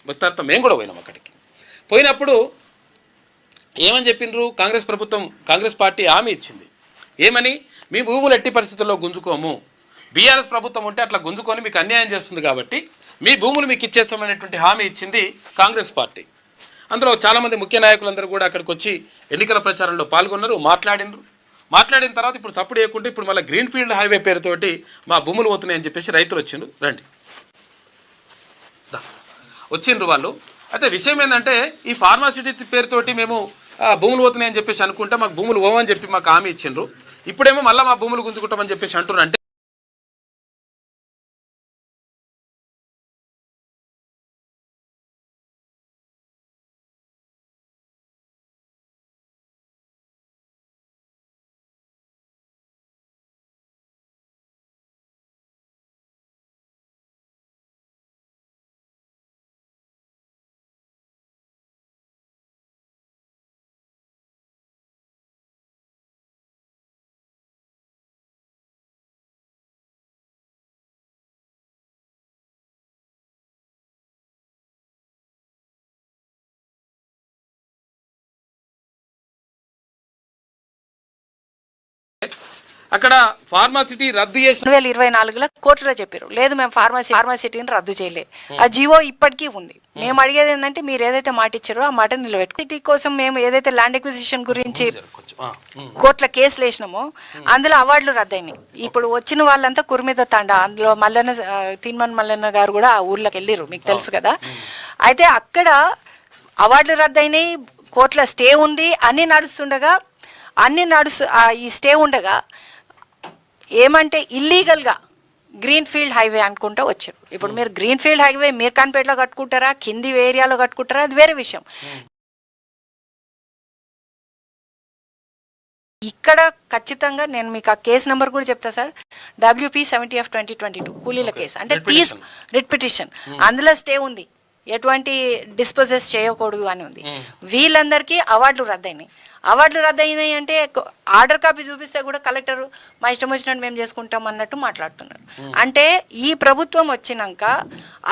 తర్వాత మేము కూడా పోయినాం. అక్కడికి పోయినప్పుడు ఏమని చెప్పిండ్రు, కాంగ్రెస్ పార్టీ హామీ ఇచ్చింది. ఏమని, మీ భూములు ఎట్టి పరిస్థితుల్లో గుంజుకోము, బీఆర్ఎస్ ప్రభుత్వం ఉంటే అట్లా గుంజుకొని మీకు అన్యాయం చేస్తుంది కాబట్టి మీ భూములు మీకు ఇచ్చేస్తామనేటువంటి హామీ ఇచ్చింది కాంగ్రెస్ పార్టీ. అందులో చాలామంది ముఖ్య నాయకులందరూ కూడా అక్కడికి వచ్చి ఎన్నికల ప్రచారంలో పాల్గొన్నారు, మాట్లాడిన తర్వాత ఇప్పుడు సపోర్ట్ చేయకుంటే ఇప్పుడు మళ్ళీ గ్రీన్ ఫీల్డ్ హైవే పేరుతోటి మా భూములు పోతున్నాయని చెప్పేసి రైతులు వచ్చిండ్రు వాళ్ళు. అయితే విషయం ఏంటంటే ఈ ఫార్మాసిటీ పేరుతోటి మేము భూములు పోతున్నాయని చెప్పేసి అనుకుంటే మాకు భూములు పోవని చెప్పి మాకు హామీ ఇచ్చిండ్రు. ఇప్పుడేమో మళ్ళీ మా భూములు గుంజుకుంటామని చెప్పేసి అంటున్నారు. అంటే అక్కడ ఫార్మాసిటీ రద్దు చేసి 2024లో కోర్టులో చెప్పారు, లేదు మేము ఫార్మాసిటీని రద్దు చేయలే. ఆ జీవో ఇప్పటికీ ఉంది. మేము అడిగేది ఏంటంటే మీరు ఏదైతే మాట ఇచ్చారో ఆ మాట నిలబెట్టు. సిటీ కోసం మేము ఏదైతే ల్యాండ్ ఎక్విజిషన్ గురించి కోర్టులో కేసులు వేసినామో అందులో అవార్డులు రద్దయినాయి. ఇప్పుడు వచ్చిన వాళ్ళంతా కుర్మిద తండా, అందులో తీన్మన్ మల్లన్న గారు కూడా ఆ ఊర్లోకి వెళ్ళిరు, మీకు తెలుసు కదా. అయితే అక్కడ అవార్డులు రద్దయినాయి, కోర్టులో స్టే ఉంది, అన్నీ నడుస్తుండగా ఈ స్టే ఉండగా ఏమంటే ఇల్లీగల్గా గ్రీన్ ఫీల్డ్ హైవే అనుకుంటా వచ్చారు. ఇప్పుడు మీరు గ్రీన్ ఫీల్డ్ హైవే మీర్ఖాన్పేటలో కట్టుకుంటారా, కింది ఏరియాలో కట్టుకుంటారా, అది వేరే విషయం. ఇక్కడ ఖచ్చితంగా నేను మీకు ఆ కేసు నెంబర్ కూడా చెప్తా సార్, WP 70/2022 కూలీల కేసు. అంటే రిట్ పిటిషన్, అందులో స్టే ఉంది, ఎటువంటి డిస్పోజెస్ చేయకూడదు అని ఉంది. వీళ్ళందరికీ అవార్డులు రద్దయినాయి అంటే ఆర్డర్ కాపీ చూపిస్తే కూడా కలెక్టర్ మా ఇష్టం వచ్చినట్టు మేము చేసుకుంటాం అన్నట్టు మాట్లాడుతున్నారు. అంటే ఈ ప్రభుత్వం వచ్చినాక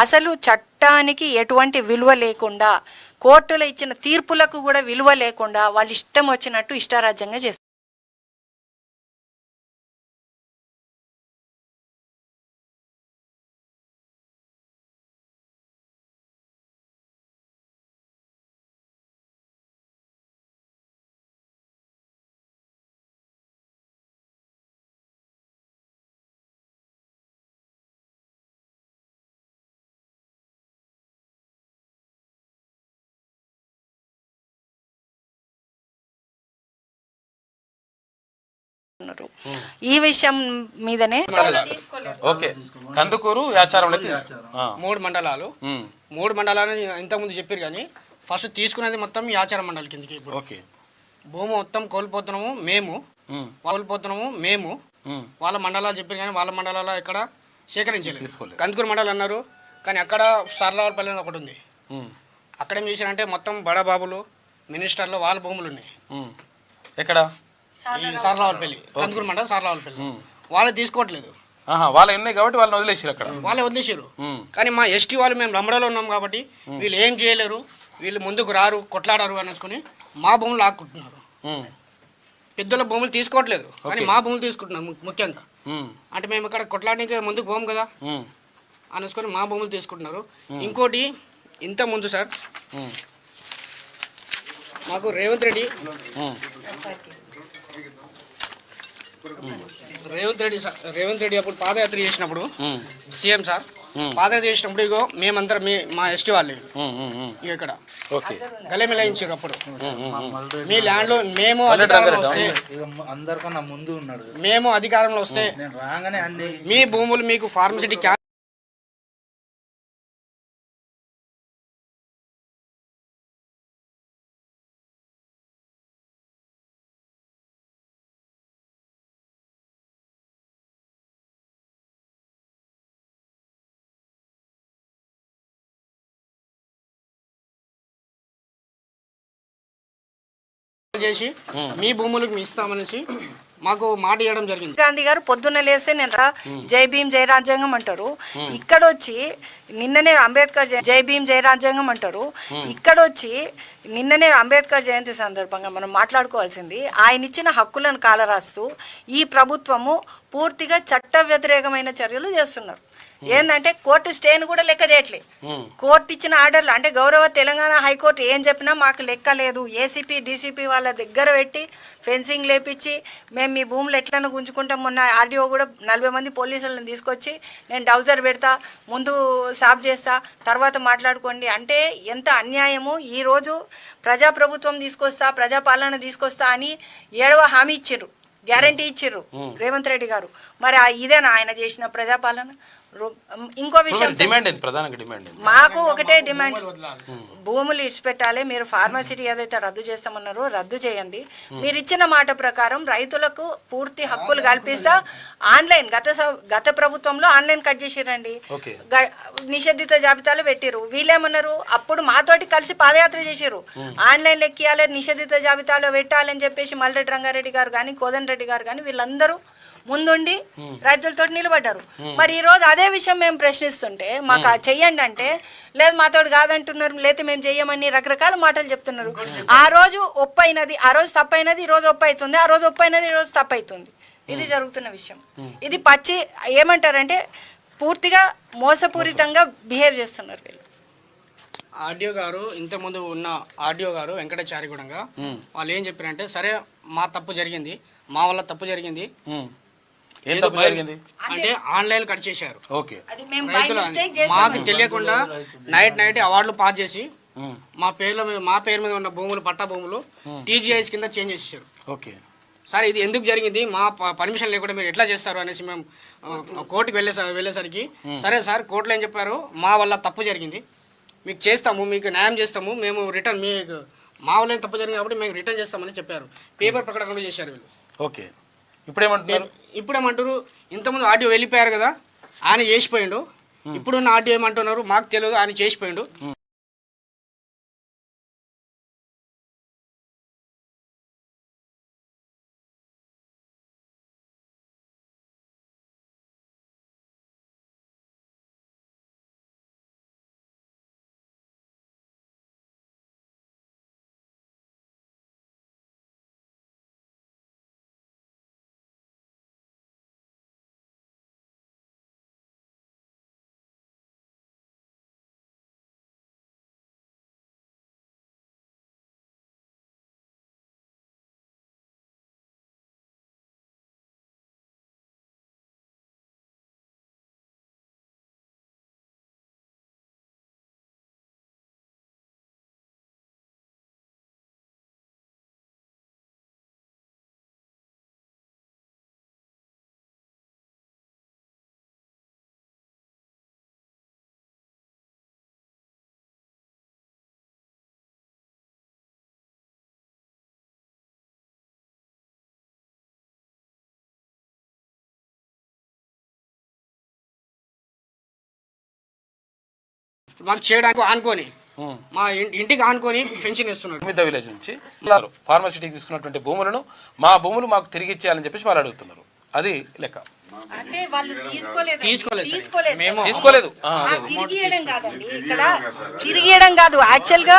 అసలు చట్టానికి ఎటువంటి విలువ లేకుండా, కోర్టులో ఇచ్చిన తీర్పులకు కూడా విలువ లేకుండా వాళ్ళు ఇష్టం వచ్చినట్టు ఇష్టారాజ్యంగా చేస్తారు. ఈ విషయం మీదనే ఓకే కందుకూరు యాచారం 3 మండలాలు 3 మండలాలు ఇంతకుముందు చెప్పారు కానీ ఫస్ట్ తీసుకునేది మొత్తం యాచారం మండలి కిందకి. ఓకే, భూమి మొత్తం కోల్పోతున్నాము మేము వాళ్ళ మండలాలు చెప్పారు కానీ వాళ్ళ మండలాలు ఎక్కడ సేకరించలేదు. కందుకూరు మండలం అన్నారు కానీ అక్కడ సార్లవారిపల్లి అని ఒకటి ఉంది. అక్కడ ఏం చేశారంటే మొత్తం బడాబాబులు మినిస్టర్లు వాళ్ళ భూములు ఉన్నాయి. ఎక్కడ? సార్లవారిపల్లి, కందుకూరు మండలం సార్లవారిపల్లి. వాళ్ళు తీసుకోవట్లేదు, వాళ్ళే ఉన్నాయి కాబట్టి వాళ్ళని వదిలేసారు. అక్కడ వాళ్ళే వదిలేసారు. కానీ మా ఎస్టీ వాళ్ళు మేము లంబడలో ఉన్నాం కాబట్టి వీళ్ళు ఏం చేయలేరు, వీళ్ళు ముందుకు రారు, కొట్లాడారు అనేసుకుని మా భూములు లాక్కుంటున్నారు. పెద్దల భూములు తీసుకోవట్లేదు కానీ మా భూములు తీసుకుంటున్నారు ముఖ్యంగా. అంటే మేము ఇక్కడ కొట్లాడడానికి ముందుకు పోము కదా అనేసుకొని మా భూములు తీసుకుంటున్నారు. ఇంకోటి ఇంత ముందు సార్ మాకు రేవంత్ రెడ్డి అప్పుడు పాదయాత్ర చేసినప్పుడు సీఎం సార్ పాదయాత్ర చేసినప్పుడు ఇగో మేమందరం మా ఎస్టీ వాళ్ళు ఇక్కడ గలెమిలాయించారు. అప్పుడు మీ ల్యాండ్ లో మేము అందరికన్నా ముందు ఉన్నాడు. మేము అధికారంలో వస్తే రాగానే అన్ని మీ భూములు మీకు ఫార్మసిటీ చేసి మీ భూములకు మీ ఇస్తామనేసి మాకు మాట ఇవ్వడం జరిగింది. గాంధీ గారు పొద్దున్న లేస్తే నేను జై భీమ్ జై రాజ్యాంగం అంటారు. ఇక్కడ వచ్చి నిన్ననే అంబేద్కర్ జై భీమ్ జై రాజ్యాంగం అంటారు. ఇక్కడ వచ్చి నిన్ననే అంబేద్కర్ జయంతి సందర్భంగా మనం మాట్లాడుకోవాల్సింది ఆయన ఇచ్చిన హక్కులను కాలరాస్తూ ఈ ప్రభుత్వము పూర్తిగా చట్ట వ్యతిరేకమైన చర్యలు చేస్తున్నారు. ఏంటంటే కోర్టు స్టేను కూడా లెక్క చేయట్లేదు. కోర్టు ఇచ్చిన ఆర్డర్లు అంటే గౌరవ తెలంగాణ హైకోర్టు ఏం చెప్పినా మాకు లెక్క లేదు. ఏసీపీ డీసీపీ వాళ్ళ దగ్గర పెట్టి ఫెన్సింగ్ లేపించి మేము మీ భూములు ఎట్లన్నా గుంజుకుంటాం. మొన్న ఆర్డీఓ కూడా 40 మంది పోలీసులను తీసుకొచ్చి నేను డౌజర్ పెడతా, ముందు సాఫ్ చేస్తా, తర్వాత మాట్లాడుకోండి అంటే ఎంత అన్యాయము. ఈరోజు ప్రజాప్రభుత్వం తీసుకొస్తా, ప్రజాపాలన తీసుకొస్తా అని 7వ హామీ ఇచ్చిర్రు, గ్యారంటీ ఇచ్చిర్రు రేవంత్ రెడ్డి గారు. మరి ఇదేనా ఆయన చేసిన ప్రజాపాలన? ఇంకో విషయం, మాకు ఒకటే డిమాండ్, భూములు ఇడిచిపెట్టాలి. మీరు ఫార్మసిటీ ఏదైతే రద్దు చేస్తామన్నారో రద్దు చేయండి. మీరు ఇచ్చిన మాట ప్రకారం రైతులకు పూర్తి హక్కులు కల్పిస్తా. ఆన్లైన్ గత ప్రభుత్వంలో ఆన్లైన్ కట్ చేసిరండి, నిషేధిత జాబితాలు పెట్టిరు. వీళ్ళేమన్నారు, అప్పుడు మాతోటి కలిసి పాదయాత్ర చేసిరు, ఆన్లైన్ ఎక్కియాలి, నిషేధిత జాబితాలో పెట్టాలని చెప్పేసి మల్రెడ్డి రంగారెడ్డి గారు కానీ కోదండ రెడ్డి గారు కానీ వీళ్ళందరూ ముందుండి రైతులతో నిలబడ్డారు. మరి ఈరోజు అదే విషయం మేము ప్రశ్నిస్తుంటే మాకు చెయ్యండి అంటే లేదు మాతోటి కాదంటున్నారు, లేకపోతే మేము చెయ్యమని రకరకాల మాటలు చెప్తున్నారు. ఆ రోజు ఒప్పైనది, ఆ రోజు తప్పైనది, ఈ రోజు ఒప్పు అవుతుంది, ఆ రోజు ఒప్పైనది, ఈ రోజు తప్పు అవుతుంది. ఇది జరుగుతున్న విషయం. ఇది పచ్చి ఏమంటారంటే పూర్తిగా మోసపూరితంగా బిహేవ్ చేస్తున్నారు వీళ్ళు. ఆర్డీఓ గారు ఇంతకుముందు ఉన్న ఆర్డీఓ గారు వెంకటాచారిగూడంగా వాళ్ళు ఏం చెప్పారంటే, సరే మా తప్పు జరిగింది, మా వల్ల తప్పు జరిగింది అంటే ఆన్లైన్ కట్ చేశారు. రైతులు మాకు తెలియకుండా నైట్ అవార్డులు పాస్ చేసి మా పేరు మీద ఉన్న భూములు, పట్టా భూములు టీజీఐస్ కింద చేంజ్ చేసేసారు. సార్ ఇది ఎందుకు జరిగింది, మా పర్మిషన్ లేకుండా మీరు ఎట్లా చేస్తారు అనేసి మేము కోర్టుకు వెళ్ళేసరికి సరే సార్ కోర్టులో ఏం చెప్పారు, మా వల్ల తప్పు జరిగింది, మీకు చేస్తాము, మీకు న్యాయం చేస్తాము, మేము రిటర్న్ మీకు మా వల్ల తప్పు జరిగింది కాబట్టి మేము రిటర్న్ చేస్తామని చెప్పారు. పేపర్ ప్రకటన చేశారు వీళ్ళు. ఇప్పుడేమంటారు, ఇంతకుముందు ఆడియో వెళ్ళిపోయారు కదా, ఆయన చేసిపోయిండు. ఇప్పుడున్న ఆడియో ఏమంటున్నారు మాకు తెలియదు, ఆయన చేసిపోయిండు. మాకు చేయడానికి ఆనుకొని మా ఇంటికి ఆనుకొని పెన్షన్ ఇస్తున్నారు. విలేజ్ నుంచి ఫార్మసిటీకి తీసుకున్నటువంటి భూములను మా భూములు మాకు తిరిగి ఇచ్చేయాలని చెప్పేసి వాళ్ళు అడుగుతున్నారు. అది లెక్క. అంటే వాళ్ళు తీసుకోలేదు మేము తీసుకోలేదు తిరిగియడం కాదండి ఇక్కడ తిరిగియడం కాదు యాక్చువల్ గా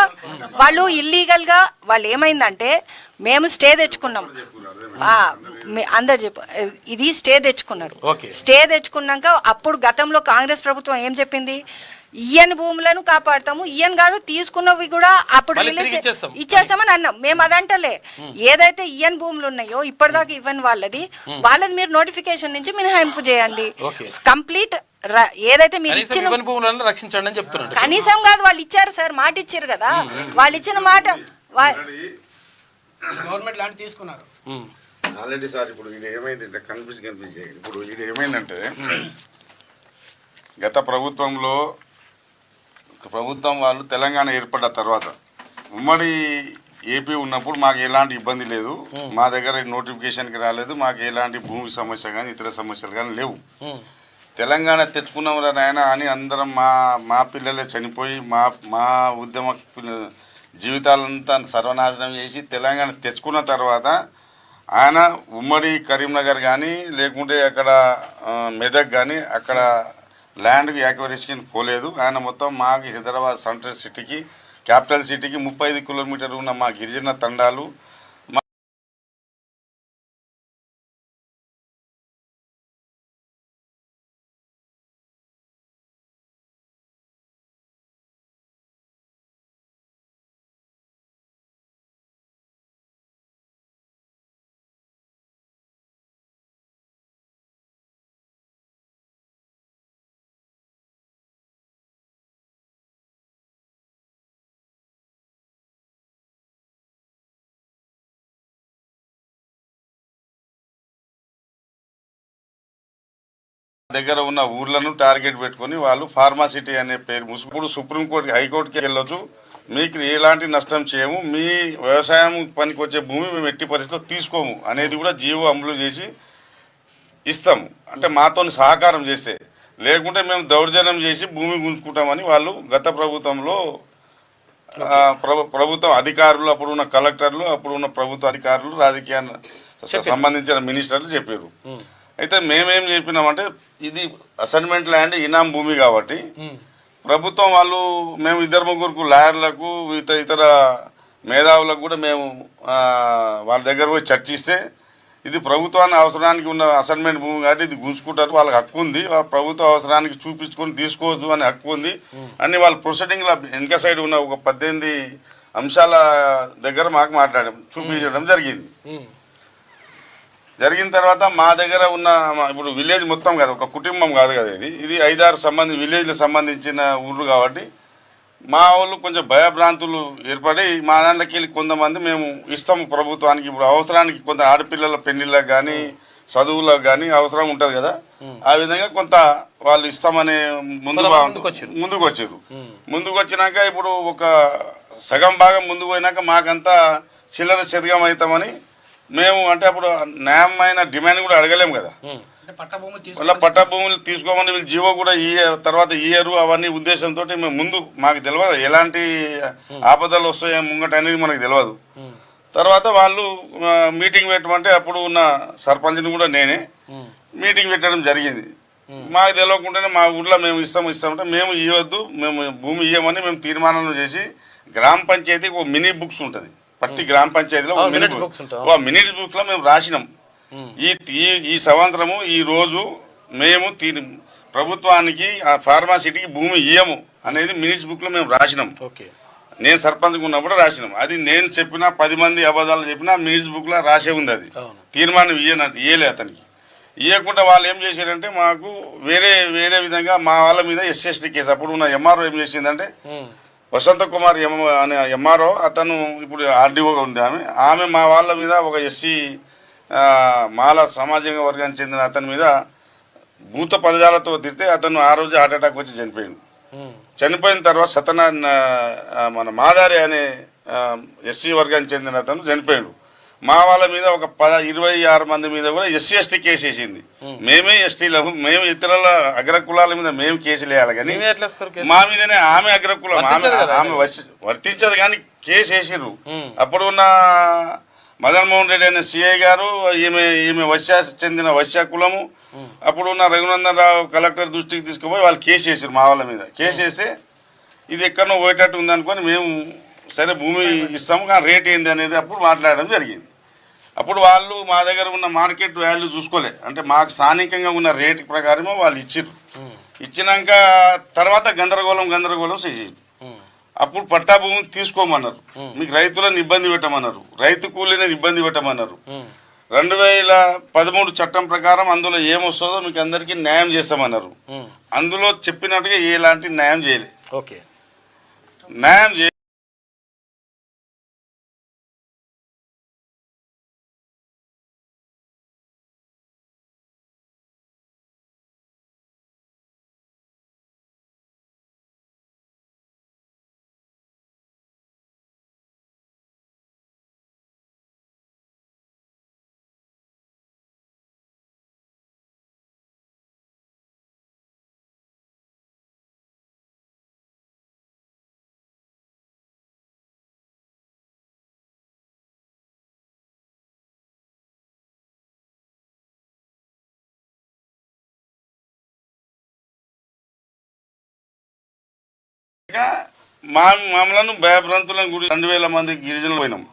వాళ్ళు ఇల్లీగల్ గా వాళ్ళు ఏమైందంటే మేము స్టే తెచ్చుకున్నాం అందరు చెప్పు ఇది స్టే తెచ్చుకున్నారు స్టే తెచ్చుకున్నాక అప్పుడు గతంలో కాంగ్రెస్ ప్రభుత్వం ఏం చెప్పింది ఈయన భూములను కాపాడతాము ఈయన కాదు తీసుకున్నవి కూడా అప్పుడు ఇచ్చేస్తామని అన్నాం మేము అదంటలే ఏదైతే ఈయన భూములు ఉన్నాయో ఇప్పటిదాకా ఇవ్వని వాళ్ళది మీరు నోటిఫికేషన్ నుంచి మినహాయింపు చేయండి కంప్లీట్ ఏదైతే మీరు ఇచ్చిన రక్షించండి అని చెప్తున్నారు కనీసం కాదు వాళ్ళు ఇచ్చారు సార్ మాట ఇచ్చారు కదా వాళ్ళు ఇచ్చిన మాట గవర్నమెంట్ ల్యాండ్ తీసుకున్నారు ఆల్రెడీ సార్ ఇప్పుడు ఇది ఏమైంది కనిపించి ఇప్పుడు ఇది ఏమైందంటే గత ప్రభుత్వం వాళ్ళు తెలంగాణ ఏర్పడ్డ తర్వాత ఉమ్మడి ఏపీ ఉన్నప్పుడు మాకు ఎలాంటి ఇబ్బంది లేదు మా దగ్గర నోటిఫికేషన్కి రాలేదు మాకు ఎలాంటి భూమి సమస్య కానీ ఇతర సమస్యలు కానీ లేవు తెలంగాణ తెచ్చుకున్నాం నాయన అని అందరం మా పిల్లలే చనిపోయి మా ఉద్యమ జీవితాలంతా సర్వనాశనం చేసి తెలంగాణ తెచ్చుకున్న తర్వాత ఆయన ఉమ్మడి కరీంనగర్ కానీ లేకుంటే అక్కడ మెదక్ కానీ అక్కడ ల్యాండ్కి యాక్వరేషన్ పోలేదు ఆయన మొత్తం మాకు హైదరాబాద్ సెంట్రల్ సిటీకి క్యాపిటల్ సిటీకి 35 కిలోమీటర్లు ఉన్న మా గిరిజన తండాలు దగ్గర ఉన్న ఊర్లను టార్గెట్ పెట్టుకొని వాళ్ళు ఫార్మాసిటీ అనే పేరు ఇప్పుడు సుప్రీంకోర్టుకి హైకోర్టుకి వెళ్ళొచ్చు మీకు ఎలాంటి నష్టం చేయము మీ వ్యవసాయం పనికి వచ్చే భూమి మేము ఎట్టి పరిస్థితిలో తీసుకోము అనేది కూడా జీవో అమలు చేసి ఇస్తాము అంటే మాతో సహకారం చేస్తే లేకుంటే మేము దౌర్జన్యం చేసి భూమి గుంజుకుంటామని వాళ్ళు గత ప్రభుత్వంలో ప్రభుత్వ అధికారులు అప్పుడున్న కలెక్టర్లు అప్పుడున్న ప్రభుత్వ అధికారులు రాజకీయ సంబంధించిన మినిస్టర్లు చెప్పారు అయితే మేమేం చెప్పినామంటే ఇది అసైన్మెంట్ ల్యాండ్ ఇనాం భూమి కాబట్టి ప్రభుత్వం వాళ్ళు మేము 2-3 లాయర్లకు ఇతర మేధావులకు కూడా మేము వాళ్ళ దగ్గర పోయి చర్చిస్తే ఇది ప్రభుత్వాన్ని అవసరానికి ఉన్న అసైన్మెంట్ భూమి కాబట్టి ఇది గుంజుకుంటారు వాళ్ళకి హక్కు ఉంది ప్రభుత్వ అవసరానికి చూపించుకొని తీసుకోవచ్చు అని హక్కు ఉంది అని వాళ్ళ ప్రొసీడింగ్లో వెనక సైడ్ ఉన్న ఒక 18 అంశాల దగ్గర మాకు మాట్లాడడం చూపించడం జరిగిన తర్వాత మా దగ్గర ఉన్న ఇప్పుడు విలేజ్ మొత్తం కాదు ఒక కుటుంబం కాదు కదా ఇది 5-6 విలేజ్లకు సంబంధించిన ఊళ్ళు కాబట్టి మా వాళ్ళు కొంచెం భయభ్రాంతులు ఏర్పడి మా దాంట్లోకి వెళ్ళి కొంతమంది మేము ఇస్తాము ప్రభుత్వానికి ఇప్పుడు అవసరానికి కొంత ఆడపిల్లల పెళ్లిళ్ళకి కానీ చదువులకు కానీ అవసరం ఉంటుంది కదా ఆ విధంగా కొంత వాళ్ళు ఇస్తామనే ముందుకు వచ్చినాక ఇప్పుడు ఒక సగం భాగం ముందుకు పోయినాక మాకంతా చిల్లర చెదగం అవుతామని మేము అంటే అప్పుడు న్యాయమైన డిమాండ్ కూడా అడగలేము కదా మళ్ళీ పట్టా భూములు తీసుకోమని వీళ్ళు జీవో కూడా తర్వాత ఇయర్ అవన్నీ ఉద్దేశంతో మేము ముందు మాకు తెలియదు ఎలాంటి ఆపదలు వస్తాయో ముంగట అనేది మనకు తెలియదు తర్వాత వాళ్ళు మీటింగ్ పెట్టమంటే అప్పుడు ఉన్న సర్పంచ్ని కూడా నేనే మీటింగ్ పెట్టడం జరిగింది మాకు తెలియకుండానే మా ఊళ్ళో మేము ఇస్తామంటే మేము ఇవ్వద్దు మేము భూమి ఇవ్వమని మేము తీర్మానం చేసి గ్రామ పంచాయతీకి ఒక మినీ బుక్స్ ఉంటుంది ప్రతి గ్రామ పంచాయతీలో మినిట్స్ బుక్లో మేము రాసినాం ఈ సంవత్సరము ఈ రోజు మేము ప్రభుత్వానికి ఆ ఫార్మాసిటీకి భూమి ఇయ్యము అనేది మినిట్స్ బుక్లో మేము రాసినాం నేను సర్పంచ్గా ఉన్నప్పుడు రాసినాం అది నేను చెప్పిన 10 మంది అబద్ధాలు చెప్పినా మినిట్స్ బుక్లో రాసే ఉంది అది తీర్మానం ఇయ్యలే అతనికి ఇవ్వకుండా వాళ్ళు ఏం చేశారంటే మాకు వేరే విధంగా మా వాళ్ళ మీద SC/ST కేసు అప్పుడు ఉన్న ఎంఆర్ఓ ఏం చేసిందంటే వసంత కుమార్ అనే ఎంఆర్ఓ అతను ఇప్పుడు ఆర్డీఓగా ఉంది ఆమె మా వాళ్ళ మీద ఒక ఎస్సీ మాల సామాజిక వర్గానికి చెందిన అతని మీద భూత పదజాలతో తిరిగితే అతను ఆ రోజు హార్ట్ అటాక్ వచ్చి చనిపోయిన తర్వాత మన మాదారి అనే ఎస్సీ వర్గానికి చెందిన అతను చనిపోయాడు మా వాళ్ళ మీద ఒక 26 మంది మీద కూడా SC/ST కేసు వేసింది మేమే ఎస్టీలకు మేము ఇతరుల అగ్రకులాల మీద మేము కేసులు వేయాలి కానీ మా మీదనే ఆమె అగ్రకులం ఆమె వర్తించదు కానీ కేసు వేసిర్రు అప్పుడు ఉన్న మదన్మోహన్ రెడ్డి అనే సిఐ గారు, ఈమె చెందిన వైశ్య కులము. అప్పుడు ఉన్న రఘునందన్ రావు కలెక్టర్ దృష్టికి తీసుకుపోయి వాళ్ళు కేసు వేసారు మా వాళ్ళ మీద. కేసు వేస్తే ఇది ఎక్కడో పోయేటట్టు ఉందనుకొని మేము సరే భూమి ఇస్తాము కానీ రేట్ ఏంది అనేది అప్పుడు మాట్లాడడం జరిగింది. అప్పుడు వాళ్ళు మా దగ్గర ఉన్న మార్కెట్ వాల్యూ చూసుకోలే, అంటే మాకు స్థానికంగా ఉన్న రేటు ప్రకారమే వాళ్ళు ఇచ్చిర్రు. ఇచ్చినాక తర్వాత గందరగోళం చేసేది. అప్పుడు పట్టా భూమిని తీసుకోమన్నారు, మీకు రైతులను ఇబ్బంది పెట్టమన్నారు, రైతు కూలీని ఇబ్బంది పెట్టమన్నారు. 2013 చట్టం ప్రకారం అందులో ఏమొస్తుందో మీకు అందరికీ న్యాయం చేస్తామన్నారు. అందులో చెప్పినట్టుగా ఎలాంటి న్యాయం చేయలే. ఓకే, న్యాయం చే మమ్మలను భయభ్రాంతులను గురి 2000 మంది గిరిజనులు పోయినాం.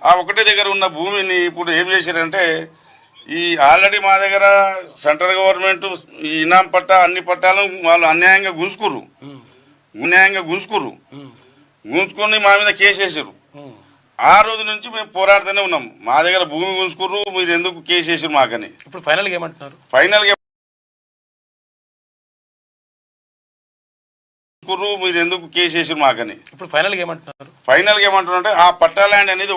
ఆ ఒకటే దగ్గర ఉన్న భూమిని ఇప్పుడు ఏం చేశారంటే ఈ ఆల్రెడీ మా దగ్గర సెంట్రల్ గవర్నమెంట్ ఈ ఇనాం పట్టా అన్ని పట్టాలను వాళ్ళు అన్యాయంగా గుంజుకుని మా మీద కేసు వేసారు. ఆ రోజు నుంచి మేము పోరాడుతూనే ఉన్నాం. మా దగ్గర భూమి గుంజుకుర్రు, మీరు ఎందుకు కేసు వేసారు మాకని. ఇప్పుడు ఫైనల్గా ఏమంటున్నారు? మీరు ఎందుకు కేసు వేసారు మాకని. ఇప్పుడు ఫైనల్గా ఏమంటున్నారు? ఏమంటున్నారంటే ఆ పట్టా ల్యాండ్ అనేది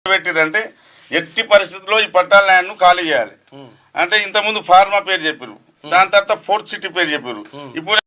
పెట్టిరంటే ఎట్టి పరిస్థితుల్లో ఈ పట్టా ల్యాండ్ ను ఖాళీ చేయాలి. అంటే ఇంతకుముందు ఫార్మా పేరు చెప్పారు, దాని తర్వాత ఫోర్త్ సిటీ పేరు చెప్పారు. ఇప్పుడు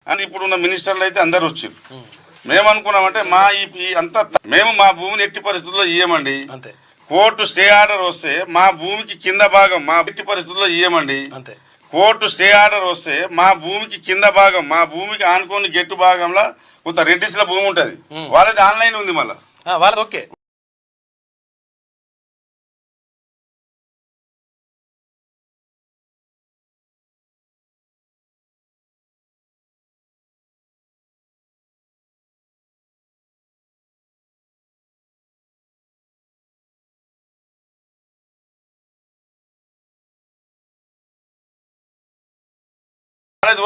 అని ఇప్పుడున్న మినిస్టర్లు అయితే అందరు వచ్చారు. మేము అనుకున్నామంటే మేము మా భూమిని ఎట్టి పరిస్థితుల్లో ఇయ్యమండి. కోర్టు స్టే ఆర్డర్ వస్తే మా భూమికి కింద భాగం మా ఎట్టి పరిస్థితుల్లో ఇయ్యమండి. కోర్టు స్టే ఆర్డర్ వస్తే మా భూమికి కింద భాగం మా భూమికి ఆనుకోని గెట్టు భాగంలో కొంత రెడ్డిస్ల భూమి ఉంటది, వాళ్ళది ఆన్లైన్ ఉంది. మళ్ళీ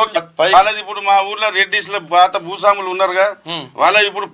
ఓకే, వాళ్ళది ఇప్పుడు మా ఊర్లో రెడ్డిస్ల పాత భూస్వాములు ఉన్నారుగా, వాళ్ళ ఇప్పుడు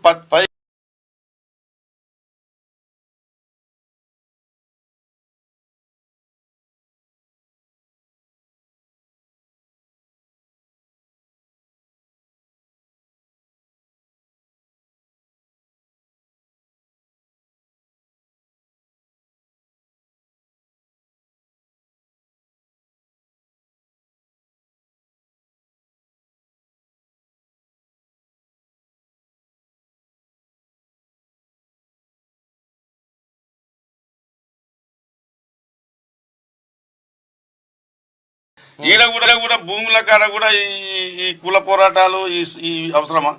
ఈడ కూడా భూముల కాడ కూడా ఈ కుల పోరాటాలు ఈ అవసరమా?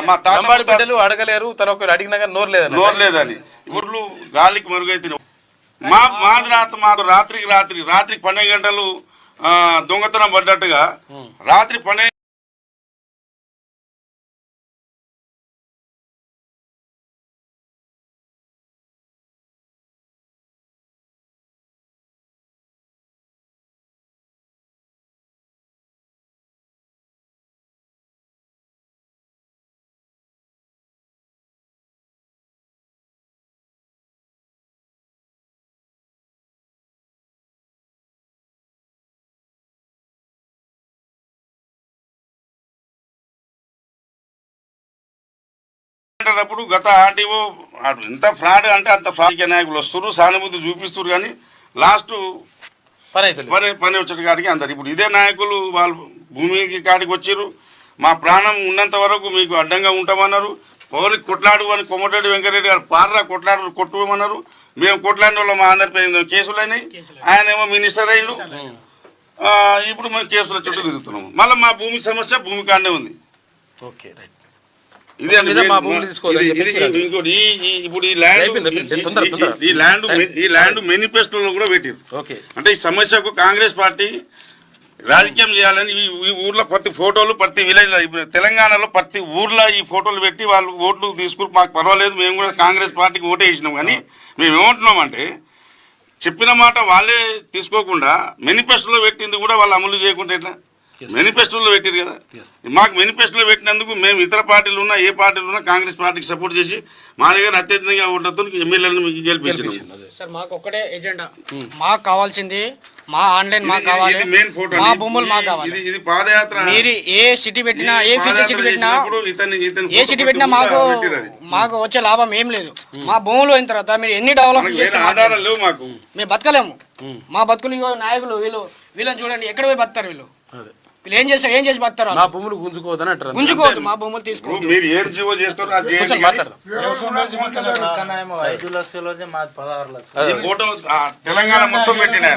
మా తాత బిడ్డలు అడగలేరు, తన ఒకరు అడిగినా కానీ నోరు లేదని ఊర్లు గాలికి మరుగైతే మాకు రాత్రికి 12 గంటలు దొంగతనం పడ్డట్టుగా రాత్రి 12 అప్పుడు గత ఆర్టీఓ ఎంత ఫ్రాడ్ అంటే అంత ఫ్రాడ్ నాయకులు వస్తున్నారు, సానుభూతి చూపిస్తారు, కానీ లాస్ట్ పని వచ్చే కాడికి అందరు. ఇప్పుడు ఇదే నాయకులు వాళ్ళు భూమికి కాడికి వచ్చారు, మా ప్రాణం ఉన్నంత వరకు మీకు అడ్డంగా ఉంటామన్నారు. పవన్ కొట్లాడు అని కొమ్మటిరెడ్డి వెంకటరెడ్డి గారు పార్రా కొట్టుకోమన్నారు. మేము కొట్లాడిన వాళ్ళు మా అందరిపై కేసులు అయినాయి, ఆయన ఏమో మినిస్టర్ అయ్యిండు. ఇప్పుడు మేము కేసుల చుట్టూ తిరుగుతున్నాము. మళ్ళీ మా భూమి సమస్య భూమి కాడనే ఉంది. ఇదే ఇంకోటి ఇప్పుడు ఈ ల్యాండ్ మేనిఫెస్టోలో కూడా పెట్టారు. అంటే ఈ సమస్యకు కాంగ్రెస్ పార్టీ రాజకీయం చేయాలని ఈ ఊర్లో ప్రతి ఫోటోలు ప్రతి విలేజ్ తెలంగాణలో ప్రతి ఊర్లో ఈ ఫోటోలు పెట్టి వాళ్ళు ఓట్లు తీసుకుని మాకు పర్వాలేదు, మేము కూడా కాంగ్రెస్ పార్టీకి ఓటే వేసినాం. కానీ మేము ఏమంటున్నామంటే చెప్పిన మాట వాళ్ళే తీసుకోకుండా మేనిఫెస్టోలో పెట్టింది కూడా వాళ్ళు అమలు చేయకుండా ఎట్లా? మేనిఫెస్టోలో పెట్టారు కదా. మాకు మేనిఫెస్టోలో పెట్టినందుకు మేము ఇతర పార్టీలు ఉన్నా ఏ పార్టీలు ఉన్నా కాంగ్రెస్ పార్టీకి సపోర్ట్ చేసి మా దగ్గర అత్యధికంగా ఓట్లతో ఎమ్మెల్యేలను గెలిపించాం. సార్ మాకు ఒకటే ఎజెండా, మాకు కావాల్సింది మా ఆన్లైన్ మాకు కావాలి, మా భూములు మాకు కావాలి. ఇది పాదయాత్ర మీరు ఏ సిటీ పెట్టినా ఏ ఫీచర్ సిటీ పెట్టినా ఏ సిటీ పెట్టినా మాకు వచ్చే లాభం ఏం లేదు. మా భూములు అయిన తర్వాత మీరు ఎన్ని డెవలప్మెంట్ చేస్తే ఆధారాలు లేవు, మాకు మేము బతకలేము. మా బతుకులు నాయకులు వీళ్ళని చూడండి ఎక్కడ పోయి బతారు వీళ్ళు ఏం చేసి బతారు. మా భూములు గుంజుకోవద్దని అంటారు. గుంజుకోవద్దు, మా భూములు తీసుకోవద్దు. మీరు ఏం జీవో చేస్తారో అది 5 లక్షలు, మాది 16 లక్షలు. ఈ ఫోటో తెలంగాణ మొత్తం పెట్టిన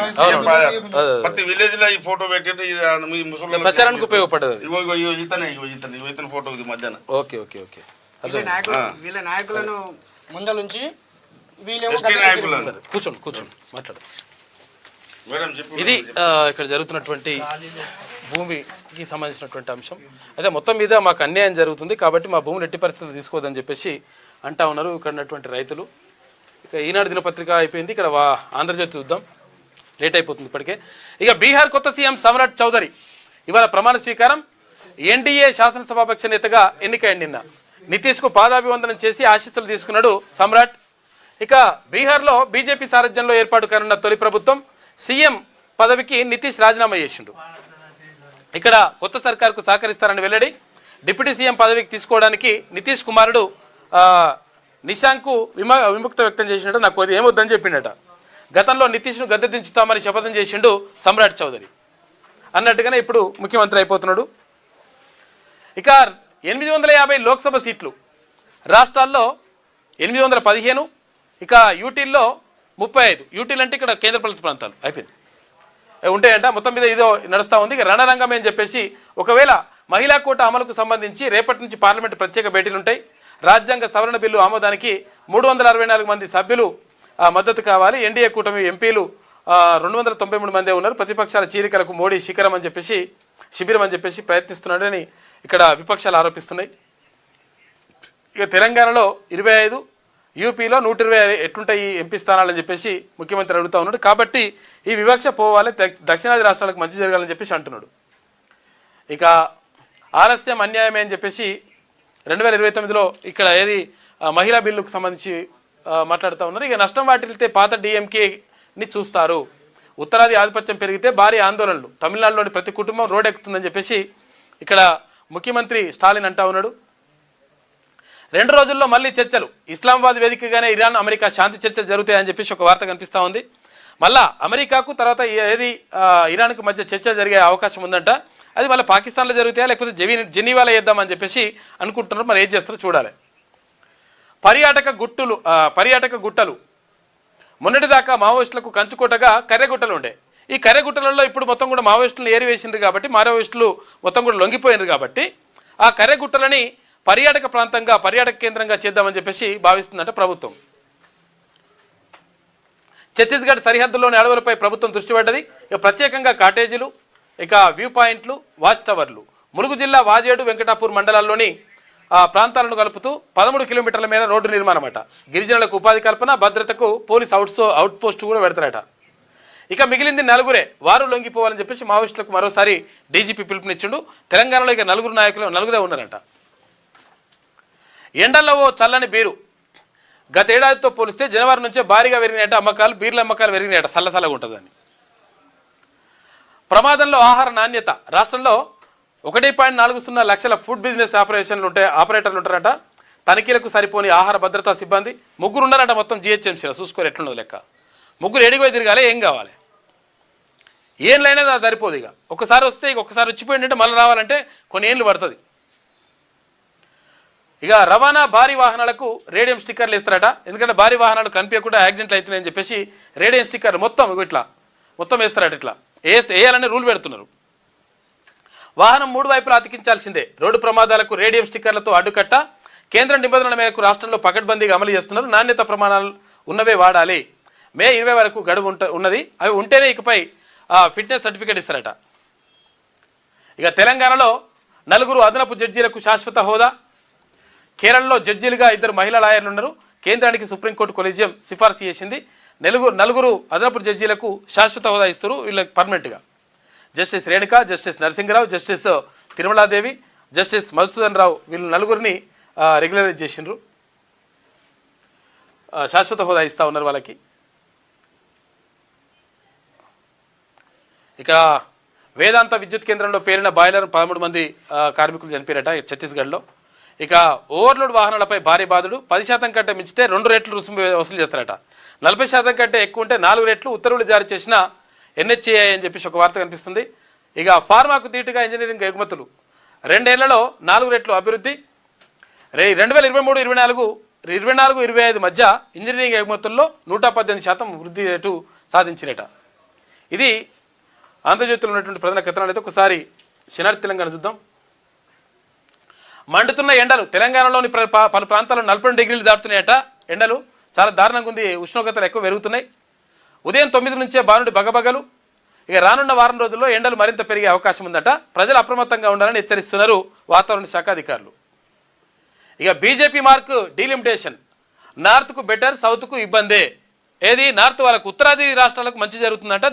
ప్రతి విలేజ్ లో ఈ ఫోటో పెట్టి ప్రచారానికి ఉపయోగపడదు. ఇతని ఫోటో ఇది మధ్యాహ్నం. Okay okay okay. వీళ్ళ నాయకులను ముందలుంచి కూర్చోండి మాట్లాడు. ఇది ఇక్కడ జరుగుతున్నటువంటి భూమికి సంబంధించినటువంటి అంశం. అయితే మొత్తం మీద మాకు అన్యాయం జరుగుతుంది కాబట్టి మా భూములు ఎట్టి పరిస్థితులు తీసుకోవద్దని చెప్పేసి అంటా ఉన్నారు ఇక్కడ ఉన్నటువంటి రైతులు. ఇక ఈనాడు దినపత్రిక అయిపోయింది, ఇక్కడ ఆంధ్రజ్యోతి చూద్దాం, లేట్ అయిపోతుంది ఇప్పటికే. ఇక బీహార్ కొత్త సీఎం సమ్రాట్ చౌదరి ఇవాళ ప్రమాణ స్వీకారం. ఎన్డీఏ శాసనసభాపక్ష నేతగా ఎన్నికైంది. నిన్న నితీష్కు పాదాభివందనం చేసి ఆశీస్సులు తీసుకున్నాడు సమ్రాట్. ఇక బీహార్లో బీజేపీ సారథ్యంలో ఏర్పాటు కానున్న తొలి ప్రభుత్వం సీఎం పదవికి నితీష్ రాజీనామా చేసిండు. ఇక్కడ కొత్త సర్కార్కు సహకరిస్తారని వెల్లడి. డిప్యూటీ సీఎం పదవికి తీసుకోవడానికి నితీష్ కుమారుడు నిశాంక్కు విముక్త వ్యక్తం చేసినట్టు నాకు అది ఏమొద్దని చెప్పిండట. గతంలో నితీష్ను గద్దె దించుతామని శపథం చేసిండు సమ్రాట్ చౌదరి అన్నట్టుగానే ఇప్పుడు ముఖ్యమంత్రి అయిపోతున్నాడు. ఇక 850 లోక్సభ సీట్లు రాష్ట్రాల్లో 815, ఇక యూటీల్లో 35. యూటీలు అంటే ఇక్కడ కేంద్రపాలిత ప్రాంతాలు అయిపోయింది ఉంటాయంట. మొత్తం మీద ఇదో నడుస్తూ ఉంది. ఇక రణరంగం అని చెప్పేసి ఒకవేళ మహిళా కోట అమలుకు సంబంధించి రేపటి నుంచి పార్లమెంటు ప్రత్యేక భేటీలు ఉంటాయి. రాజ్యాంగ సవరణ బిల్లు ఆమోదానికి 364 మంది సభ్యులు మద్దతు కావాలి. ఎన్డీఏ కూటమి ఎంపీలు 293 మందే ఉన్నారు. ప్రతిపక్షాల చీలికలకు మోడీ శిబిరం అని చెప్పేసి ప్రయత్నిస్తున్నాడని ఇక్కడ విపక్షాలు ఆరోపిస్తున్నాయి. ఇక తెలంగాణలో 25, యూపీలో 120 ఎట్లుంటాయి ఎంపీ స్థానాలని చెప్పేసి ముఖ్యమంత్రి అడుగుతా ఉన్నాడు. కాబట్టి ఈ వివక్ష పోవాలి, దక్షిణాది రాష్ట్రాలకు మంచి జరగాలని చెప్పేసి అంటున్నాడు. ఇక ఆలస్యం అన్యాయమే అని చెప్పేసి 2029లో ఇక్కడ ఏది మహిళా బిల్లుకు సంబంధించి మాట్లాడుతూ ఉన్నారు. ఇక నష్టం వాటిల్తే పాత డిఎంకేని చూస్తారు, ఉత్తరాది ఆధిపత్యం పెరిగితే భారీ ఆందోళనలు, తమిళనాడులోని ప్రతి కుటుంబం రోడ్డెక్కుతుందని చెప్పేసి ఇక్కడ ముఖ్యమంత్రి స్టాలిన్ అంటా ఉన్నాడు. 2 రోజుల్లో మళ్ళీ చర్చలు, ఇస్లామాబాద్ వేదికగానే ఇరాన్ అమెరికా శాంతి చర్చలు జరుగుతాయని చెప్పేసి ఒక వార్త కనిపిస్తూ ఉంది. మళ్ళా అమెరికాకు తర్వాత ఏది ఇరాన్కు మధ్య చర్చ జరిగే అవకాశం ఉందంట. అది మళ్ళీ పాకిస్తాన్లో జరుగుతాయా లేకపోతే జెనీవాలో చేద్దామని చెప్పేసి అనుకుంటున్నారు. మరి ఏం చేస్తారో చూడాలి. పర్యాటక గుట్టలు మొన్నటిదాకా మావోయిస్టులకు కంచుకోటగా కర్రెగుట్టలు ఉండే. ఈ కర్రెగుట్టలలో ఇప్పుడు మొత్తం కూడా మావోయిస్టులు ఏరివేసిండ్రు కాబట్టి, మావోయిస్టులు మొత్తం కూడా లొంగిపోయినారు కాబట్టి ఆ కర్రెగుట్టలని పర్యాటక ప్రాంతంగా, పర్యాటక కేంద్రంగా చేద్దామని చెప్పేసి భావిస్తుందంట ప్రభుత్వం. ఛత్తీస్గఢ్ సరిహద్దుల్లోని అడవులపై ప్రభుత్వం దృష్టి పడ్డది. ఇక ప్రత్యేకంగా కాటేజీలు, ఇక వ్యూ పాయింట్లు, వాచ్ టవర్లు. ములుగు జిల్లా వాజేడు, వెంకటాపూర్ మండలాల్లోని ప్రాంతాలను కలుపుతూ 13 కిలోమీటర్ల మేర రోడ్డు నిర్మాణం అట. గిరిజనులకు ఉపాధి కల్పన, భద్రతకు పోలీస్ అవుట్ పోస్ట్ కూడా పెడతారట. ఇక మిగిలింది 4 వారు లొంగిపోవాలని చెప్పేసి మావోయిస్టులకు మరోసారి డీజీపీ పిలుపునిచ్చిండు. తెలంగాణలో ఇక 4 ఉన్నారంట. ఎండల్లో ఓ చల్లని బీరు. గత ఏడాదితో పోలిస్తే జనవరి నుంచే భారీగా పెరిగినాయట అమ్మకాలు, బీర్ల అమ్మకాలు పెరిగినాయట. చల్లగా ఉంటుందని. ప్రమాదంలో ఆహార నాణ్యత. రాష్ట్రంలో 1.40 లక్షల ఫుడ్ బిజినెస్ ఆపరేటర్లు ఉంటారట. తనిఖీలకు సరిపోని ఆహార భద్రతా సిబ్బంది 3 ఉన్నారట మొత్తం జిహెచ్ఎంసీలో. చూసుకోరు ఎట్లున్నది లెక్క. 3 ఎడిగిపోయి తిరగాలి, ఏం కావాలి? ఏం లేనేది అది సరిపోదు. ఇక ఒకసారి వస్తే ఒకసారి వచ్చిపోయిందంటే మళ్ళీ రావాలంటే కొన్ని ఏళ్ళు పడుతుంది. ఇక రవాణా భారీ వాహనాలకు రేడియం స్టిక్కర్లు ఇస్తారట. ఎందుకంటే భారీ వాహనాలు కనిపించకుండా యాక్సిడెంట్లు అవుతున్నాయని చెప్పేసి రేడియం స్టిక్కర్లు మొత్తం వేస్తారట. ఇట్లా వేయాలని రూల్ పెడుతున్నారు. వాహనం 3 వైపులా అతికించాల్సిందే. రోడ్డు ప్రమాదాలకు రేడియం స్టిక్కర్లతో అడ్డుకట్ట. కేంద్ర నిబంధనల మేరకు రాష్ట్రంలో పకడ్బందీగా అమలు చేస్తున్నారు. నాణ్యత ప్రమాణాలు ఉన్నవే వాడాలి. మే 20 వరకు గడువు ఉన్నది. అవి ఉంటేనే ఇకపై ఫిట్నెస్ సర్టిఫికేట్ ఇస్తారట. ఇక తెలంగాణలో 4 అదనపు జడ్జీలకు శాశ్వత హోదా. కేరళలో జడ్జీలుగా 2 మహిళా లాయర్లు ఉన్నారు. కేంద్రానికి సుప్రీంకోర్టు కొలీజియం సిఫార్సు చేసింది. 4 అదనపు జడ్జీలకు శాశ్వత హోదా ఇస్తారు. వీళ్ళకి పర్మనెంట్గా justice Renuka, justice Narasimharao, justice Tirumaladevi, justice Madhusudan Rao, వీళ్ళు 4 రెగ్యులరైజ్ చేసిండ్రు. శాశ్వత హోదా ఇస్తూ ఉన్నారు వాళ్ళకి. ఇక వేదాంత విద్యుత్ కేంద్రంలో పేరిన బాయిలర్ 13 మంది కార్మికులు చనిపోయారట ఛత్తీస్గఢ్లో. ఇక ఓవర్లోడ్ వాహనాలపై భారీ బాధుడు. 10% కంటే మించితే 2 రెట్లు రుసుము వసూలు చేస్తారట. 40% కంటే ఎక్కువ ఉంటే 4 రెట్లు ఉత్తర్వులు జారీ చేసిన NHAI అని చెప్పేసి ఒక వార్త కనిపిస్తుంది. ఇక ఫార్మాకు తీటుగా ఇంజనీరింగ్ ఎగుమతులు 2 ఏళ్లలో 4 రెట్లు అభివృద్ధి. 2023-24 మధ్య ఇంజనీరింగ్ ఎగుమతుల్లో 118% వృద్ధి రేటు సాధించినట. ఇది ఆంధ్రజ్యోతిలో ఉన్నటువంటి ప్రధాన కథనాలు. అయితే ఒకసారి శనార్థి తెలంగాణ చూద్దాం. మండుతున్న ఎండలు. తెలంగాణలోని పలు ప్రాంతాల్లో 42 డిగ్రీలు దాటుతున్నాయట ఎండలు. చాలా దారుణంగా ఉంది. ఉష్ణోగ్రతలు ఎక్కువ పెరుగుతున్నాయి. ఉదయం 9 నుంచే బానుడి బగబగలు. ఇక రానున్న వారం రోజుల్లో ఎండలు మరింత పెరిగే అవకాశం ఉందట. ప్రజలు అప్రమత్తంగా ఉండాలని హెచ్చరిస్తున్నారు వాతావరణ శాఖ అధికారులు. ఇక బీజేపీ మార్క్ డీలిమిటేషన్. నార్త్కు బెటర్, సౌత్కు ఇబ్బందే. ఏది నార్త్ వాళ్ళకు, ఉత్తరాది రాష్ట్రాలకు మంచి జరుగుతుందంట,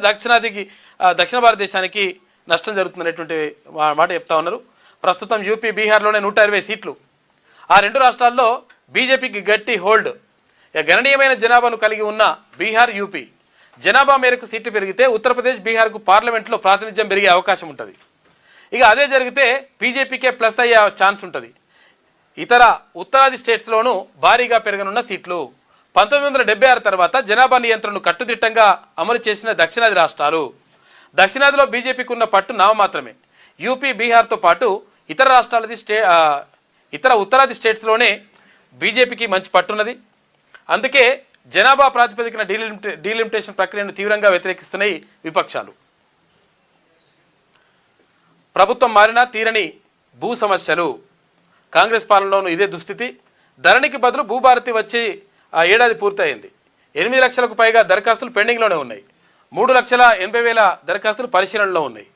దక్షిణ భారతదేశానికి నష్టం జరుగుతుందనేటువంటి మాట చెప్తా ఉన్నారు. ప్రస్తుతం యూపీ, బీహార్లోనే 120 సీట్లు. ఆ 2 రాష్ట్రాల్లో బీజేపీకి గట్టి హోల్డ్. ఇక గణనీయమైన జనాభాను కలిగి ఉన్న బీహార్, యూపీ. జనాభా మేరకు సీట్లు పెరిగితే ఉత్తరప్రదేశ్, బీహార్కు పార్లమెంట్లో ప్రాతినిధ్యం పెరిగే అవకాశం ఉంటుంది. ఇక అదే జరిగితే బీజేపీకే ప్లస్ అయ్యే ఛాన్స్ ఉంటుంది. ఇతర ఉత్తరాది స్టేట్స్లోనూ భారీగా పెరగనున్న సీట్లు. 1976 తర్వాత జనాభా నియంత్రణను కట్టుదిట్టంగా అమలు చేసిన దక్షిణాది రాష్ట్రాలు. దక్షిణాదిలో బీజేపీకి ఉన్న పట్టు నామమాత్రమే. యూపీ, బీహార్తో పాటు ఇతర ఉత్తరాది స్టేట్స్లోనే బీజేపీకి మంచి పట్టున్నది. అందుకే జనాభా ప్రాతిపదికన డీలిమిటేషన్ ప్రక్రియను తీవ్రంగా వ్యతిరేకిస్తున్నాయి విపక్షాలు. ప్రభుత్వం మారినా తీరని భూ సమస్యలు. కాంగ్రెస్ పాలనలోనూ ఇదే దుస్థితి. ధరణికి బదులు భూభారతి వచ్చి ఏడాది పూర్తయింది. 8 లక్షలకు పైగా దరఖాస్తులు పెండింగ్లోనే ఉన్నాయి. 3,80,000 దరఖాస్తులు పరిశీలనలో ఉన్నాయి.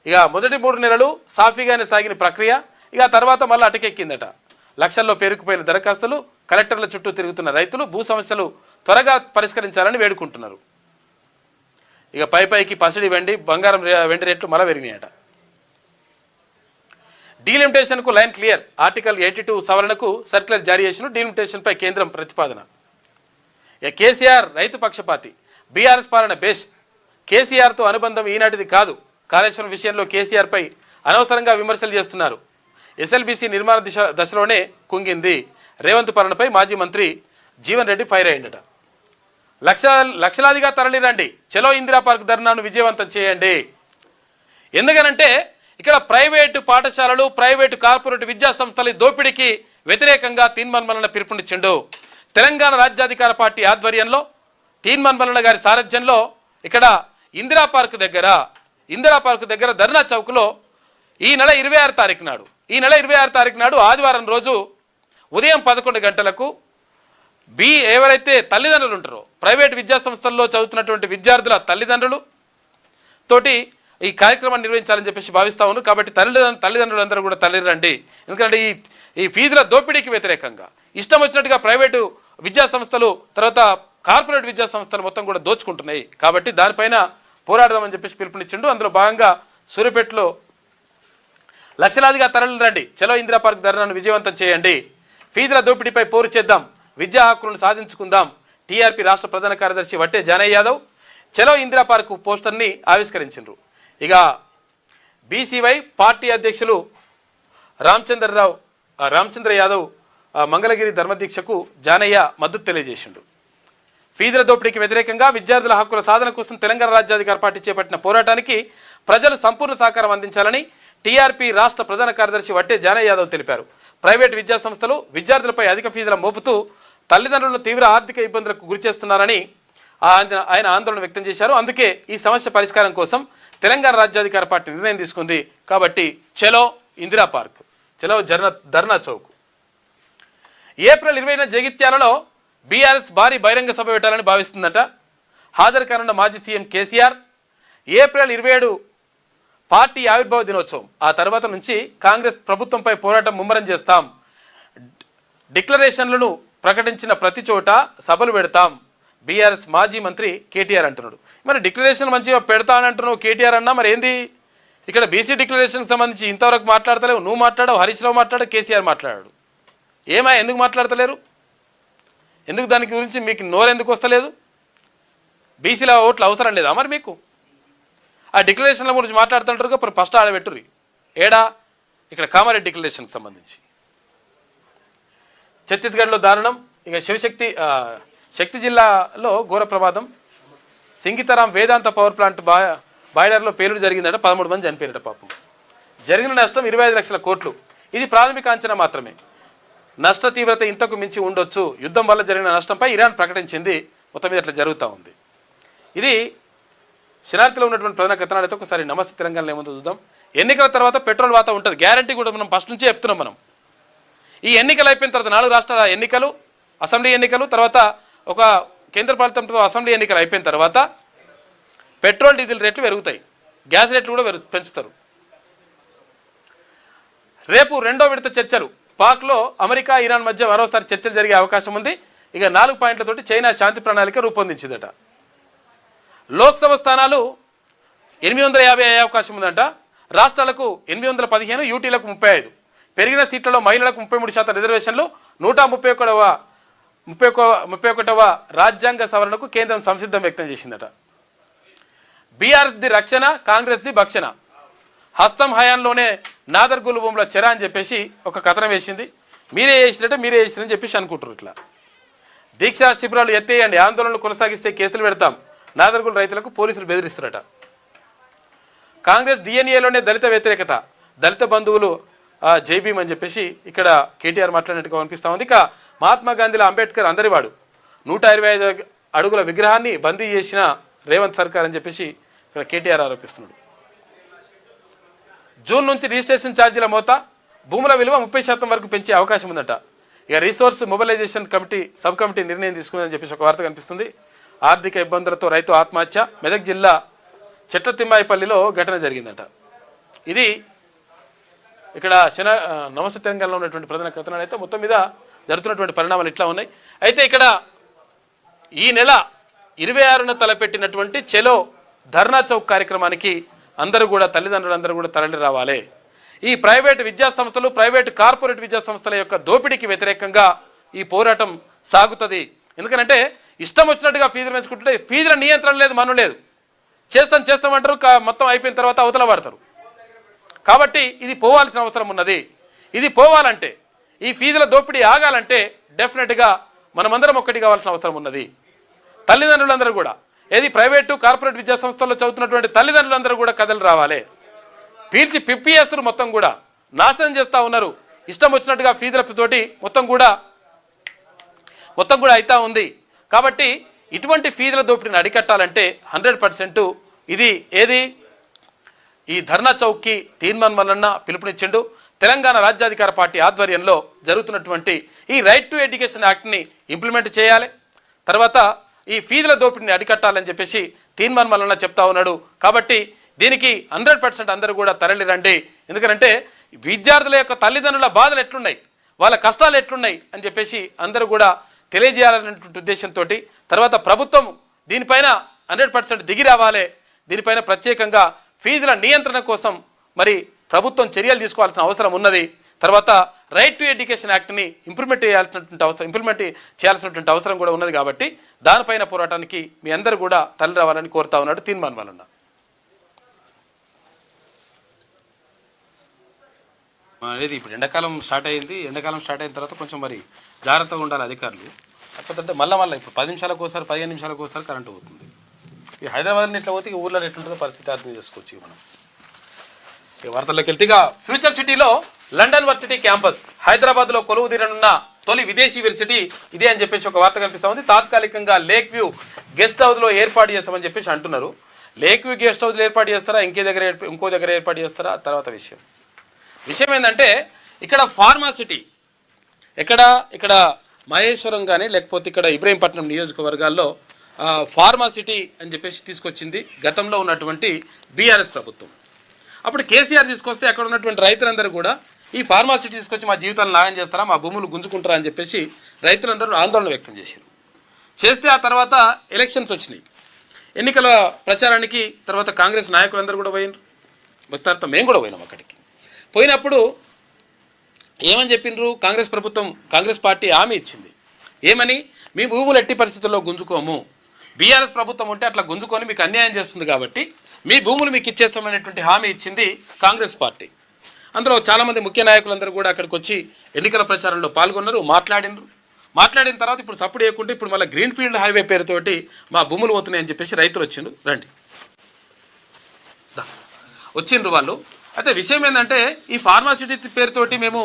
ఇక మొదటి 3 నెలలు సాఫీగానే సాగిన ప్రక్రియ ఇక తర్వాత మళ్ళీ అటకెక్కిందట. లక్షల్లో పేరుకుపోయిన దరఖాస్తులు, కలెక్టర్ల చుట్టూ తిరుగుతున్న రైతులు భూ సమస్యలు త్వరగా పరిష్కరించాలని వేడుకుంటున్నారు. ఇక పైకి పసిడి బంగారం వెండి రేట్లు మళ్ళీ పెరిగినాయట. డీలిమిటేషన్కు లైన్ క్లియర్. ఆర్టికల్ 82 సవరణకు సర్క్యులర్ జారీ చేసిన డీలిమిటేషన్పై కేంద్రం ప్రతిపాదన. ఇక కేసీఆర్ రైతు పక్షపాతి, బీఆర్ఎస్ పాలన బెస్ట్, కేసీఆర్తో అనుబంధం ఈనాటిది కాదు, కాళేశ్వరం విషయంలో కేసీఆర్పై అనవసరంగా విమర్శలు చేస్తున్నారు, ఎస్ఎల్బీసీ నిర్మాణ దశలోనే కుంగింది, రేవంత్ పాలనపై మాజీ మంత్రి జీవన్ రెడ్డి ఫైర్ అయ్యిందట. లక్షలాదిగా తరలిరండి, చలో ఇందిరా పార్క్ ధర్నాను విజయవంతం చేయండి. ఎందుకనంటే ఇక్కడ ప్రైవేటు పాఠశాలలు, ప్రైవేటు కార్పొరేట్ విద్యా సంస్థల దోపిడీకి వ్యతిరేకంగా తీన్మాన్ మల్లన్న పిలుపునిచ్చిండు. తెలంగాణ రాజ్యాధికార పార్టీ ఆధ్వర్యంలో తీన్మాన్ మల్లన్న గారి సారథ్యంలో ఇక్కడ ఇందిరా పార్క్ దగ్గర ధర్నా చౌక్లో ఈ నెల 26 తారీఖు నాడు ఆదివారం రోజు ఉదయం 11 గంటలకు ఎవరైతే తల్లిదండ్రులు ఉంటారో ప్రైవేట్ విద్యా సంస్థల్లో చదువుతున్నటువంటి విద్యార్థుల తల్లిదండ్రులు తోటి ఈ కార్యక్రమాన్ని నిర్వహించాలని చెప్పేసి భావిస్తా ఉన్నారు. కాబట్టి తల్లిదండ్రులందరూ కూడా తల్లిరండి. ఎందుకంటే ఈ ఫీజుల దోపిడీకి వ్యతిరేకంగా ఇష్టం వచ్చినట్టుగా ప్రైవేటు విద్యా సంస్థలు, తర్వాత కార్పొరేట్ విద్యా సంస్థలు మొత్తం కూడా దోచుకుంటున్నాయి. కాబట్టి దానిపైన పోరాడదామని చెప్పేసి పిలుపునిచ్చిండు. అందులో భాగంగా సూర్యాపేటలో లక్షలాదిగా తరలిరండి, చలో ఇందిరా పార్క్ ధర్నాను విజయవంతం చేయండి, ఫీజుల దోపిడీపై పోరు చేద్దాం, విద్యా హక్కులను సాధించుకుందాం. టీఆర్పీ రాష్ట్ర ప్రధాన కార్యదర్శి వట్టే జానయ్య యాదవ్ చలో ఇందిరా పార్క్ పోస్టర్ని ఆవిష్కరించారు. ఇక బీసీవై పార్టీ అధ్యక్షులు రామచంద్ర యాదవ్ మంగళగిరి ధర్మదీక్షకు జానయ్య మద్దతు తెలియజేసిండు. ఫీజుల దోపిడీకి వ్యతిరేకంగా విద్యార్థుల హక్కుల సాధన కోసం తెలంగాణ రాజ్యాధికార పార్టీ చేపట్టిన పోరాటానికి ప్రజలు సంపూర్ణ సహకారం అందించాలని టీఆర్పీ రాష్ట్ర ప్రధాన కార్యదర్శి వట్టే జానయ్య యాదవ్ తెలిపారు. ప్రైవేట్ విద్యా సంస్థలు విద్యార్థులపై అధిక ఫీజుల మోపుతూ తల్లిదండ్రులను తీవ్ర ఆర్థిక ఇబ్బందులకు గురిచేస్తున్నారని ఆయన ఆందోళన వ్యక్తం చేశారు. అందుకే ఈ సమస్య పరిష్కారం కోసం తెలంగాణ రాజ్యాధికార పార్టీ నిర్ణయం తీసుకుంది. కాబట్టి చలో ఇందిరా పార్క్, చలో ధర్నా చౌక్. ఏప్రిల్ 20న జగిత్యాలలో బీఆర్ఎస్ భారీ బహిరంగ సభ పెట్టాలని భావిస్తుందట. హాజరు కానున్న మాజీ సీఎం కేసీఆర్. ఏప్రిల్ 27 పార్టీ ఆవిర్భావ దినోత్సవం. ఆ తర్వాత నుంచి కాంగ్రెస్ ప్రభుత్వంపై పోరాటం ముమ్మరం చేస్తాం, డిక్లరేషన్లను ప్రకటించిన ప్రతి చోట సభలు పెడతాం, బీఆర్ఎస్ మాజీ మంత్రి కేటీఆర్ అంటున్నాడు. మరి డిక్లరేషన్ మంచిగా పెడతానంటున్నావు కేటీఆర్ అన్నా, మరి ఏంది ఇక్కడ బీసీ డిక్లరేషన్కి సంబంధించి ఇంతవరకు మాట్లాడతలేవు? నువ్వు మాట్లాడావు, హరీష్ రావు మాట్లాడావు, కేసీఆర్ మాట్లాడాడు. ఎందుకు మాట్లాడతలేరు? ఎందుకు దాని గురించి మీకు నోరెందుకు వస్తలేదు? బీసీల ఓట్లు అవసరం లేదా మరి మీకు? ఆ డిక్లరేషన్ల గురించి మాట్లాడుతుంటారు, ఫస్ట్ ఆడబెట్టుర్రి. ఏడా ఇక్కడ కామారెడ్డి డిక్లరేషన్కి సంబంధించి. ఛత్తీస్గఢ్లో దారుణం. ఇక శక్తి జిల్లాలో ఘోర ప్రమాదం. సింగితరాం వేదాంత పవర్ ప్లాంట్ బాయిలర్లో పేలుడు జరిగిందట. 13 మంది చనిపోయినట. పాపం జరిగిన నష్టం 25 లక్షల కోట్లు. ఇది ప్రాథమిక అంచనా మాత్రమే. నష్ట తీవ్రత ఇంతకు మించి ఉండొచ్చు. యుద్ధం వల్ల జరిగిన నష్టంపై ఇరాన్ ప్రకటించింది. మొత్తం మీద అట్లా జరుగుతూ ఉంది. ఇది శనార్థిలో ఉన్నటువంటి ప్రధాన కథనాలతో ఒకసారి నమస్తే తెలంగాణలో ఏముందో చూద్దాం. ఎన్నికల తర్వాత పెట్రోల్ వాత ఉంటుంది, గ్యారంటీ కూడా మనం ఫస్ట్ నుంచే చెప్తున్నాం. మనం ఈ ఎన్నికలు అయిపోయిన తర్వాత 4 రాష్ట్రాల ఎన్నికలు, అసెంబ్లీ ఎన్నికలు, తర్వాత ఒక కేంద్రపాలితంతో అసెంబ్లీ ఎన్నికలు అయిపోయిన తర్వాత పెట్రోల్ డీజిల్ రేట్లు పెరుగుతాయి, గ్యాస్ రేట్లు కూడా పెంచుతారు. రేపు 2వ విడత చర్చలు. పాక్లో అమెరికా ఇరాన్ మధ్య మరోసారి చర్చలు జరిగే అవకాశం ఉంది. ఇక 4 పాయింట్లతోటి చైనా శాంతి ప్రణాళిక రూపొందించిందట. లోక్సభ స్థానాలు 850 అయ్యే అవకాశం ఉందంట. రాష్ట్రాలకు 815, యూటీలకు 35. పెరిగిన సీట్లలో మహిళలకు 33% రిజర్వేషన్లు. 131వ రాజ్యాంగ సవరణకు కేంద్రం సంసిద్ధం వ్యక్తం చేసిందట. బీఆర్ఎస్ది రక్షణ, కాంగ్రెస్ది భక్షణ. హస్తం హయాంలోనే నాదర్గులు భూముల చెర అని చెప్పేసి ఒక కథనం వేసింది. మీరే చేసినని చెప్పేసి అనుకుంటారు. ఇట్లా దీక్షా శిబిరాలు ఎత్తేయండి, ఆందోళనలు కొనసాగిస్తే కేసులు పెడతాం, నాదర్గుల రైతులకు పోలీసులు బెదిరిస్తారట. కాంగ్రెస్ డిఎన్ఏలోనే దళిత వ్యతిరేకత, దళిత బంధువులు జైభీమ్ అని చెప్పేసి ఇక్కడ కేటీఆర్ మాట్లాడినట్టుగా అనిపిస్తూ ఉంది. ఇక మహాత్మా గాంధీల అంబేద్కర్ అందరివాడు, 125 అడుగుల విగ్రహాన్ని బందీ చేసిన రేవంత్ సర్కార్ అని చెప్పేసి ఇక్కడ కేటీఆర్ ఆరోపిస్తున్నాడు. జూన్ నుంచి రిజిస్ట్రేషన్ ఛార్జీల మోత, భూముల విలువ 30% వరకు పెంచే అవకాశం ఉందట. ఇక రీసోర్స్ మొబిలైజేషన్ సబ్ కమిటీ నిర్ణయం తీసుకుందని చెప్పేసి ఒక వార్త కనిపిస్తుంది. ఆర్థిక ఇబ్బందులతో రైతు ఆత్మహత్య. మెదక్ జిల్లా చెట్లతిమ్మాయిపల్లిలో ఘటన జరిగిందట. ఇది ఇక్కడ నమస్తే తెలంగాణలో ఉన్నటువంటి ప్రధాన కథనాలు. అయితే మొత్తం మీద జరుగుతున్నటువంటి పరిణామాలు ఇట్లా ఉన్నాయి. అయితే ఇక్కడ ఈ నెల 26న తలపెట్టినటువంటి చెలో ధర్నా చౌక్ కార్యక్రమానికి అందరూ కూడా తల్లిదండ్రులందరూ కూడా తరలి రావాలి. ఈ ప్రైవేటు విద్యాసంస్థలు, ప్రైవేటు కార్పొరేట్ విద్యాసంస్థల యొక్క దోపిడీకి వ్యతిరేకంగా ఈ పోరాటం సాగుతుంది. ఎందుకంటే ఇష్టం వచ్చినట్టుగా ఫీజులు పెంచుకుంటుంటే ఫీజుల నియంత్రణ లేదు, మనం లేదు. చేస్తామంటారు, మొత్తం అయిపోయిన తర్వాత అవతల పడతారు. కాబట్టి ఇది పోవాల్సిన అవసరం ఉన్నది. ఇది పోవాలంటే, ఈ ఫీజుల దోపిడీ ఆగాలంటే డెఫినెట్గా మనమందరం ఒక్కటి కావాల్సిన అవసరం ఉన్నది. తల్లిదండ్రులందరూ కూడా, ఏది ప్రైవేటు కార్పొరేట్ విద్యా సంస్థల్లో చదువుతున్నటువంటి తల్లిదండ్రులందరూ కూడా కథలు రావాలి. పీల్చి పిప్పియేస్తులు మొత్తం కూడా నాశనం చేస్తూ ఉన్నారు. ఇష్టం వచ్చినట్టుగా ఫీజులతోటి మొత్తం కూడా అవుతా ఉంది. కాబట్టి ఇటువంటి ఫీజుల దోపిడీని అరికట్టాలంటే 100% ఇది ఏది ఈ ధర్నా చౌక్కి తీర్మాన్ మల్లన్న పిలుపునిచ్చిండు. తెలంగాణ రాజ్యాధికార పార్టీ ఆధ్వర్యంలో జరుగుతున్నటువంటి ఈ రైట్ టు ఎడ్యుకేషన్ యాక్ట్ని ఇంప్లిమెంట్ చేయాలి. తర్వాత ఈ ఫీజుల దోపిడీని అరికట్టాలని చెప్పేసి తీర్మాన్ మల్లన్న చెప్తా ఉన్నాడు. కాబట్టి దీనికి 100% అందరూ కూడా తరలి రండి. ఎందుకంటే విద్యార్థుల యొక్క తల్లిదండ్రుల బాధలు ఎట్లున్నాయి, వాళ్ళ కష్టాలు ఎట్లున్నాయి అని చెప్పేసి అందరూ కూడా తెలియజేయాలనేటువంటి ఉద్దేశంతో తర్వాత ప్రభుత్వం దీనిపైన 100% దిగి రావాలి. దీనిపైన ప్రత్యేకంగా ఫీజుల నియంత్రణ కోసం మరి ప్రభుత్వం చర్యలు తీసుకోవాల్సిన అవసరం ఉన్నది. తర్వాత రైట్ టు ఎడ్యుకేషన్ యాక్ట్ని ఇంప్లిమెంట్ చేయాల్సినటువంటి అవసరం కూడా ఉన్నది. కాబట్టి దానిపైన పోరాటానికి మీ అందరూ కూడా తరలి రావాలని కోరుతా ఉన్నాడు తీర్మాన్ మల్లన్న. అనేది ఇప్పుడు ఎండాకాలం స్టార్ట్ అయింది. ఎండాకాలం స్టార్ట్ అయిన తర్వాత కొంచెం మరి జాగ్రత్తగా ఉండాలి అధికారులు. కాకపోతే మళ్ళీ 10 నిమిషాలకు ఒకసారి 15 నిమిషాలకు ఒకసారి కరెంటు పోతుంది. ఈ హైదరాబాద్ని ఎట్లా పోతే ఊళ్ళో ఎట్లుంటుందో పరిస్థితి అర్థం చేసుకోవచ్చు. మనం ఈ వార్తల్లోకి వెళ్తే ఫ్యూచర్ సిటీలో లండన్ వర్సిటీ క్యాంపస్, హైదరాబాద్లో కొలువు తీరనున్న తొలి విదేశీ యూనివర్సిటీ ఇదే అని చెప్పేసి ఒక వార్త కనిపిస్తూ ఉంది. తాత్కాలికంగా లేక్ వ్యూ గెస్ట్ హౌస్లో ఏర్పాటు చేస్తామని చెప్పేసి అంటున్నారు. లేక్ వ్యూ గెస్ట్ హౌస్లో ఏర్పాటు చేస్తారా, ఇంకో దగ్గర ఏర్పాటు చేస్తారా తర్వాత విషయం ఏంటంటే ఇక్కడ ఫార్మాసిటీ ఇక్కడ మహేశ్వరం కానీ లేకపోతే ఇక్కడ ఇబ్రహీంపట్నం నియోజకవర్గాల్లో ఫార్మాసిటీ అని చెప్పేసి తీసుకొచ్చింది గతంలో ఉన్నటువంటి బీఆర్ఎస్ ప్రభుత్వం. అప్పుడు కేసీఆర్ తీసుకొస్తే అక్కడ ఉన్నటువంటి రైతులందరూ కూడా ఈ ఫార్మాసిటీ తీసుకొచ్చి మా జీవితాలను నాగం చేస్తారా, మా భూములు గుంజుకుంటారా అని చెప్పేసి రైతులందరూ ఆందోళన వ్యక్తం చేస్తే ఆ తర్వాత ఎలక్షన్స్ వచ్చినాయి. ఎన్నికల ప్రచారానికి తర్వాత కాంగ్రెస్ నాయకులందరూ కూడా పోయినారు. తర్వాత మేము కూడా పోయినాం. అక్కడికి పోయినప్పుడు ఏమని చెప్పిండ్రు, కాంగ్రెస్ పార్టీ హామీ ఇచ్చింది. ఏమని, మీ భూములు ఎట్టి పరిస్థితుల్లో గుంజుకోము, బీఆర్ఎస్ ప్రభుత్వం ఉంటే అట్లా గుంజుకొని మీకు అన్యాయం చేస్తుంది కాబట్టి మీ భూములు మీకు ఇచ్చేస్తామనేటువంటి హామీ ఇచ్చింది కాంగ్రెస్ పార్టీ. అందులో చాలామంది ముఖ్య నాయకులందరూ కూడా అక్కడికి వచ్చి ఎన్నికల ప్రచారంలో పాల్గొన్నారు, మాట్లాడిన తర్వాత ఇప్పుడు సపోర్ట్ చేయకుంటే ఇప్పుడు మళ్ళీ గ్రీన్ఫీల్డ్ హైవే పేరుతోటి మా భూములు పోతున్నాయని చెప్పేసి రైతులు వచ్చిండ్రు. రండి వచ్చిండ్రు వాళ్ళు. అయితే విషయం ఏంటంటే ఈ ఫార్మాసిటీ పేరుతోటి మేము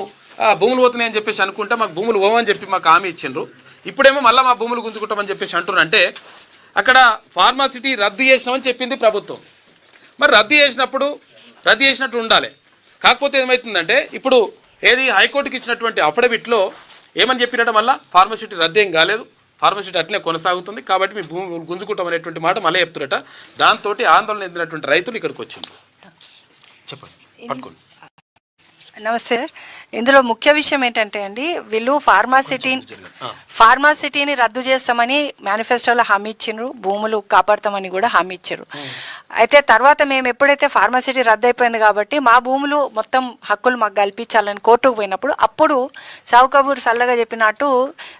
భూములు పోతున్నాయని చెప్పేసి అనుకుంటే మాకు భూములు పోవని చెప్పి మాకు హామీ ఇచ్చిండ్రు. ఇప్పుడేమో మళ్ళీ మా భూములు గుంజుకుంటామని చెప్పేసి అంటున్నారు. అంటే అక్కడ ఫార్మాసిటీ రద్దు చేసినామని చెప్పింది ప్రభుత్వం. మరి రద్దు చేసినట్టు ఉండాలి. కాకపోతే ఏమవుతుందంటే ఇప్పుడు ఏది హైకోర్టుకి ఇచ్చినటువంటి అఫిడవిట్లో ఏమని చెప్పినట్టు మళ్ళీ ఫార్మాసిటీ రద్దు ఏం కాలేదు, ఫార్మాసిటీ అట్లనే కొనసాగుతుంది కాబట్టి మీ భూమి గుంజుకుంటాం అనేటువంటి మాట మళ్ళీ చెప్తున్నట. దాంతో ఆందోళన చెందినటువంటి రైతులు ఇక్కడికి వచ్చిండ్రు. చెప్పండి, పట్టుకోండి. నమస్తే సార్. ఇందులో ముఖ్య విషయం ఏంటంటే అండి, వీళ్ళు ఫార్మాసిటీని రద్దు చేస్తామని మేనిఫెస్టోలో హామీ ఇచ్చిండ్రు, భూములు కాపాడతామని కూడా హామీ ఇచ్చారు. అయితే తర్వాత మేము ఎప్పుడైతే ఫార్మాసిటీ రద్దు అయిపోయింది కాబట్టి మా భూములు మొత్తం హక్కులు మాకు కల్పించాలని కోర్టుకు పోయినప్పుడు అప్పుడు సావు కబూర్ సల్లగా చెప్పినట్టు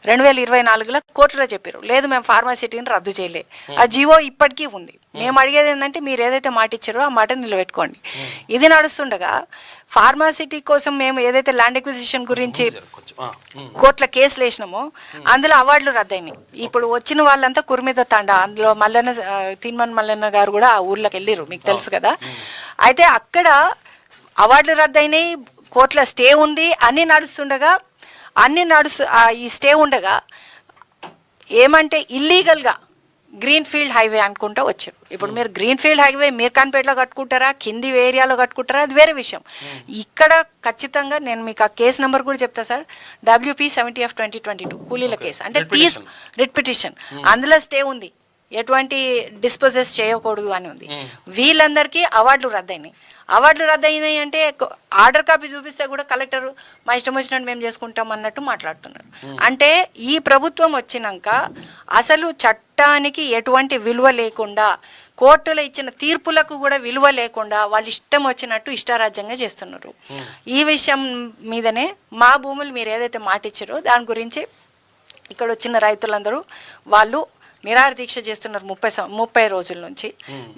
2024లో కోర్టులో చెప్పారు, లేదు మేము ఫార్మాసిటీని రద్దు చేయలే. ఆ జీవో ఇప్పటికీ ఉంది. మేము అడిగేది ఏంటంటే మీరు ఏదైతే మాట ఇచ్చారో ఆ మాట నిలబెట్టుకోండి. ఇది నడుస్తుండగా ఫార్మాసిటీ కోసం మేము ఏదైతే ల్యాండ్ ఎక్విజిషన్ గురించి కోర్టులో కేసులు వేసినామో అందులో అవార్డులు రద్దయినాయి. ఇప్పుడు వచ్చిన వాళ్ళంతా కుర్మిద తండా, అందులో తీర్మాన్ మల్లన్న గారు కూడా ఆ ఊర్లోకి వెళ్ళిరు, మీకు తెలుసు కదా. అయితే అక్కడ అవార్డులు రద్దయినాయి, కోర్టులో స్టే ఉంది, అన్నీ నడుస్తుండగా ఈ స్టే ఉండగా ఏమంటే ఇల్లీగల్గా గ్రీన్ఫీల్డ్ హైవే అనుకుంటూ వచ్చారు. ఇప్పుడు మీరు గ్రీన్ఫీల్డ్ హైవే మీర్ఖాన్పేటలో కట్టుకుంటారా, కింది ఏరియాలో కట్టుకుంటారా, అది వేరే విషయం. ఇక్కడ ఖచ్చితంగా నేను మీకు ఆ కేసు నెంబర్ కూడా చెప్తా సార్, WP 70/2022 కూలీల కేసు, అంటే రిట్ పిటిషన్, అందులో స్టే ఉంది. ఎటువంటి డిస్పోజెస్ చేయకూడదు అని ఉంది. వీళ్ళందరికీ అవార్డులు రద్దయినాయి. అవార్డులు రద్దయినాయి అంటే ఆర్డర్ కాపీ చూపిస్తే కూడా కలెక్టర్ మా ఇష్టం వచ్చినట్టు మేము చేసుకుంటాం అన్నట్టు మాట్లాడుతున్నారు. అంటే ఈ ప్రభుత్వం వచ్చినాక అసలు చట్టానికి ఎటువంటి విలువ లేకుండా, కోర్టులో ఇచ్చిన తీర్పులకు కూడా విలువ లేకుండా వాళ్ళు ఇష్టం వచ్చినట్టు ఇష్టారాజ్యంగా చేస్తున్నారు. ఈ విషయం మీదనే మా భూములు మీరు ఏదైతే మాట ఇచ్చారో దాని గురించి ఇక్కడ వచ్చిన రైతులందరూ వాళ్ళు నిరాహార దీక్ష చేస్తున్నారు 30 రోజుల నుంచి.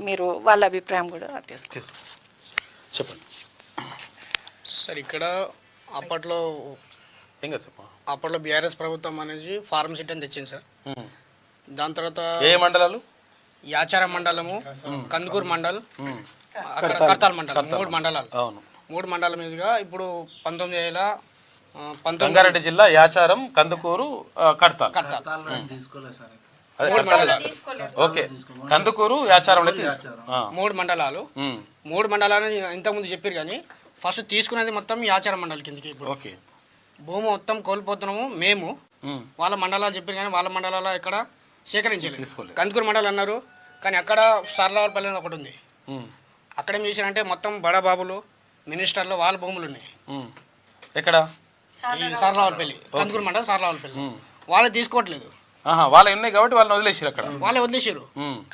మీరు వాళ్ళ అభిప్రాయం కూడా తీసుకోండి. చెప్పండి సార్. ఇక్కడ అప్పట్లో బీఆర్ఎస్ ప్రభుత్వం అనేది ఫార్మ్ సిటీ అని తెచ్చింది సార్. దాని తర్వాత ఏ మండలాలు? యాచారం మండలము, కందుకూరు మండల్, అక్కడ కర్తాల్ మండలం, 3 మండలాలు. 3 మండలం మీదుగా ఇప్పుడు 1919 రంగారెడ్డి జిల్లా యాచారం, కందుకూరు, కడతాల్. ఓకే, కందుకూరు, యాచారం 3 మండలాలు. 3 మండలాలు ఇంతకుముందు చెప్పారు కానీ ఫస్ట్ తీసుకునేది మొత్తం యాచారం మండలి కిందకి. ఇప్పుడు ఓకే, భూమి మొత్తం కోల్పోతున్నాము మేము. వాళ్ళ మండలాలు చెప్పారు కానీ వాళ్ళ మండలాలు ఇక్కడ సేకరించలేదు. కందుకూరు మండలం అన్నారు కానీ అక్కడ సార్లవాళ్ళపల్లి ఒకటి ఉంది. అక్కడ ఏం చేశారంటే మొత్తం బడాబాబులు, మినిస్టర్లు వాళ్ళ భూములు ఉన్నాయి. ఎక్కడ? సార్లవాళ్ళపల్లి, కందుకూరు మండలం సార్లవాళ్ళపల్లి. వాళ్ళు తీసుకోవట్లేదు. వాళ్ళే ఉన్నాయి కాబట్టి వాళ్ళని వదిలేసారు. అక్కడ వాళ్ళే వదిలేసారు.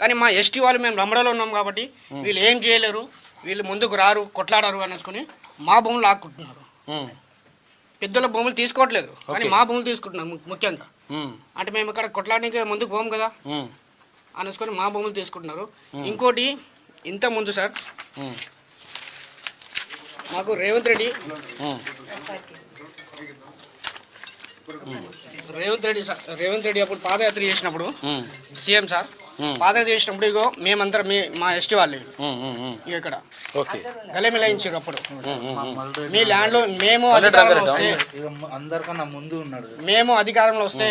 కానీ మా ఎస్టీ వాళ్ళు మేము లంబడలో ఉన్నాం కాబట్టి వీళ్ళు ఏం చేయలేరు, వీళ్ళు ముందుకు రారు, కొట్లాడారు అనేసుకుని మా భూములు ఆక్కుంటున్నారు. పెద్దల భూములు తీసుకోవట్లేదు కానీ మా భూములు తీసుకుంటున్నారు ముఖ్యంగా. అంటే మేము ఇక్కడ కొట్లాడడానికి ముందుకు పోము కదా అనేసుకొని మా భూములు తీసుకుంటున్నారు. ఇంకోటి ఇంత ముందు సార్ మాకు రేవంత్ రెడ్డి అప్పుడు పాదయాత్ర చేసినప్పుడు సీఎం సార్ పాదయాత్ర చేసినప్పుడు ఇగో మేమందరం మా ఎస్టీ వాళ్ళు ఇక్కడ గలమిలాయించారు. అప్పుడు మీ ల్యాండ్ లో మేము అధికారంలో వస్తే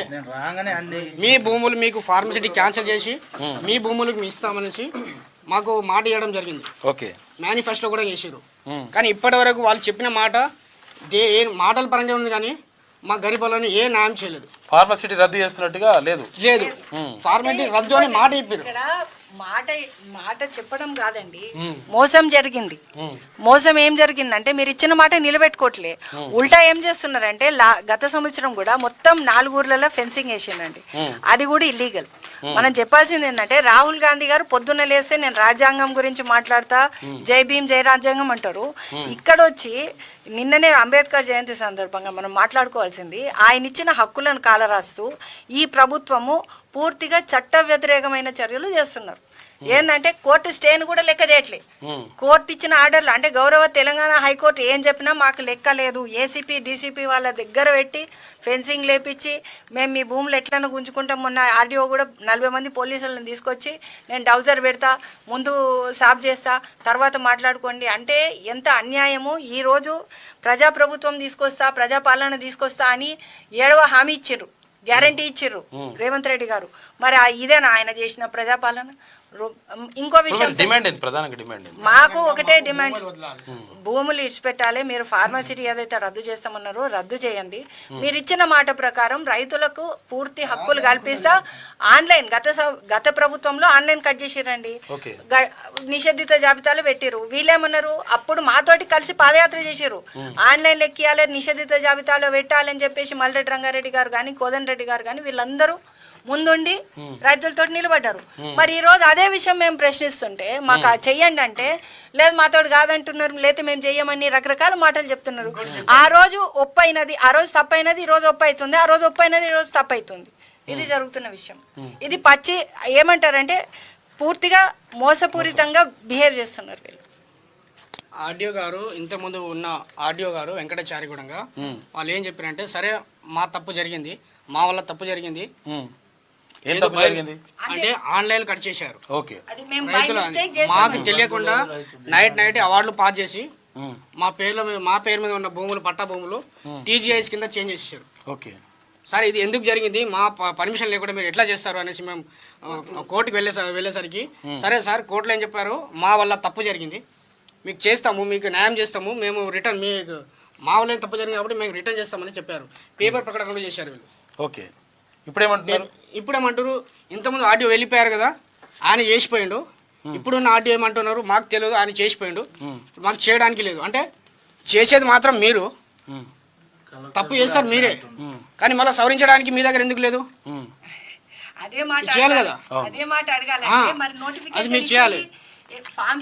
మీ భూములు మీకు ఫార్మసిటీ క్యాన్సిల్ చేసి మీ భూములకు ఇస్తామనేసి మాకు మాట ఇవ్వడం జరిగింది. మేనిఫెస్టో కూడా చేసారు. కానీ ఇప్పటి వరకు వాళ్ళు చెప్పిన మాట మాటల పరంగా ఉంది కానీ మా గరీబులను ఏ న్యాయం చేయలేదు. ఫార్మసిటీ రద్దు చేస్తున్నట్టుగా లేదు. ఫార్మసిటీ రద్దు అని మాట చెప్పారు. మాట చెప్పడం కాదండి, మోసం జరిగింది. మోసం ఏం జరిగిందంటే మీరు ఇచ్చిన మాట నిలబెట్టుకోవట్లే. ఉల్టా ఏం చేస్తున్నారంటే గత సంవత్సరం కూడా మొత్తం 4 ఊర్లలో ఫెన్సింగ్ వేసిందండి. అది కూడా ఇల్లీగల్. మనం చెప్పాల్సింది ఏంటంటే రాహుల్ గాంధీ గారు పొద్దున్న లేస్తే నేను రాజ్యాంగం గురించి మాట్లాడతా, జై భీమ్ జై రాజ్యాంగం అంటారు. ఇక్కడ వచ్చి నిన్ననే అంబేద్కర్ జయంతి సందర్భంగా మనం మాట్లాడుకోవాల్సింది ఆయన ఇచ్చిన హక్కులను కాలరాస్తూ ఈ ప్రభుత్వము పూర్తిగా చట్ట వ్యతిరేకమైన చర్యలు చేస్తున్నారు. ఏంటంటే కోర్టు స్టేను కూడా లెక్క చేయట్లేదు. కోర్టు ఇచ్చిన ఆర్డర్లు అంటే గౌరవ తెలంగాణ హైకోర్టు ఏం చెప్పినా మాకు లెక్క లేదు. ఏసీపీ డీసీపీ వాళ్ళ దగ్గర పెట్టి ఫెన్సింగ్ లేపించి మేము మీ భూములు ఎట్లన్నా గుంజుకుంటాం. మొన్న ఆర్డీఓ కూడా 40 మంది పోలీసులను తీసుకొచ్చి నేను డౌజర్ పెడతా, ముందు సాఫ్ చేస్తా, తర్వాత మాట్లాడుకోండి అంటే ఎంత అన్యాయము. ఈరోజు ప్రజాప్రభుత్వం తీసుకొస్తా, ప్రజాపాలన తీసుకొస్తా అని 7వ హామీ ఇచ్చిర్రు, గ్యారంటీ ఇచ్చిర్రు రేవంత్ రెడ్డి గారు. మరి ఇదేనా ఆయన చేసిన ప్రజాపాలన? ఇంకో విషయం, మాకు ఒకటే డిమాండ్, భూములు ఇచ్చిపెట్టాలి. మీరు ఫార్మసిటీ ఏదైతే రద్దు చేస్తామన్నారో రద్దు చేయండి. మీరు ఇచ్చిన మాట ప్రకారం రైతులకు పూర్తి హక్కులు కల్పిస్తా. ఆన్లైన్ గత ప్రభుత్వంలో ఆన్లైన్ కట్ చేసిరండి, నిషేధిత జాబితాలు పెట్టిరు. వీళ్ళేమన్నారు, అప్పుడు మాతోటి కలిసి పాదయాత్ర చేసిరు, ఆన్లైన్ ఎక్కియాలి, నిషేధిత జాబితాలో పెట్టాలని చెప్పేసి మల్రెడ్డి రంగారెడ్డి గారు కానీ కోదండరెడ్డి గారు కానీ వీళ్ళందరూ ముందుండి రైతులతో నిలబడ్డారు. మరి ఈ రోజు అదే విషయం మేము ప్రశ్నిస్తుంటే మాకు చెయ్యండి అంటే లేదు మాతోడు కాదంటున్నారు, లేకపోతే మేము చెయ్యమని రకరకాల మాటలు చెప్తున్నారు. ఆ రోజు ఒప్పైనది, ఆ రోజు తప్పైనది, ఈ రోజు ఒప్పు అవుతుంది, ఆ రోజు ఒప్పైనది, ఈ రోజు తప్పు అవుతుంది. ఇది జరుగుతున్న విషయం. ఇది పచ్చి ఏమంటారంటే పూర్తిగా మోసపూరితంగా బిహేవ్ చేస్తున్నారు వీళ్ళు. ఆర్డీఓ గారు ఇంతకుముందు ఉన్న ఆర్డీఓ గారు వెంకటాచారిగూడంగా వాళ్ళు ఏం చెప్పారంటే సరే మా తప్పు జరిగింది, మా వల్ల తప్పు జరిగింది అంటే ఆన్లైన్ కట్ చేశారు. రైతులు మాకు తెలియకుండా నైట్ అవార్డులు పాస్ చేసి మా పేరు మీద ఉన్న భూములు పట్టా భూములు టీజీఐస్ కింద చేంజ్ చేసేసారు. సార్ ఇది ఎందుకు జరిగింది, మా పర్మిషన్ లేకుండా మీరు ఎట్లా చేస్తారు అనేసి మేము కోర్టుకు వెళ్ళేసరికి సరే సార్ కోర్టులో ఏం చెప్పారు, మా వల్ల తప్పు జరిగింది, మీకు చేస్తాము, మీకు న్యాయం చేస్తాము, మేము రిటర్న్ మీకు మా వల్ల తప్పు జరిగింది కాబట్టి మేము రిటర్న్ చేస్తామని చెప్పారు. పేపర్ ప్రకటన కూడా చేశారు వీళ్ళు. ఇప్పుడేమంటారు ఇంతకుముందు ఆర్డీఓ వెళ్ళిపోయారు కదా, ఆయన చేసిపోయిండు. ఇప్పుడున్న ఆర్డీఓ ఏమంటున్నారు మాకు తెలియదు, ఆయన చేసిపోయిండు, మాకు చేయడానికి లేదు. అంటే చేసేది మాత్రం మీరు, తప్పు చేస్తారు మీరే, కానీ మళ్ళీ సవరించడానికి మీ దగ్గర ఎందుకు లేదు? అదే మాట చేయాలి కదా, అదే మాట అడగాలంటే మరి అది నోటిఫికేషన్ మీరు చేయాలి.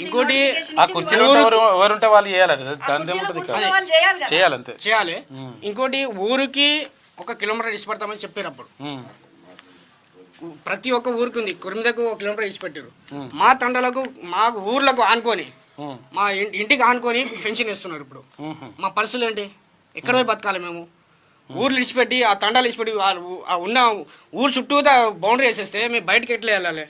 ఇంకోటి ఆ కుర్చీలో ఎవరుంటే వాళ్ళు చేయాలి, చేయాలంతే చేయాలి. ఇంకోటి ఊరికి 1 కిలోమీటర్ ఇష్టపడతామని చెప్పారు అప్పుడు. ప్రతి ఒక్క ఊరికి ఉంది, కురిమిదకు 1 కిలోమీటర్ ఇష్టపెట్టారు. మా తండలకు మా ఊర్లకు ఆనుకొని మా ఇంటికి ఆనుకొని పెన్షన్ ఇస్తున్నారు. ఇప్పుడు మా పరిస్థితులు ఏంటి? ఎక్కడ పోయి బతకాలి మేము? ఊర్లు ఇచ్చిపెట్టి ఆ తండాలు ఇచ్చిపెట్టి వాళ్ళు ఉన్న ఊరు చుట్టూ బౌండరీ వేసేస్తే మేము బయటకి ఎట్లా వెళ్ళాలి?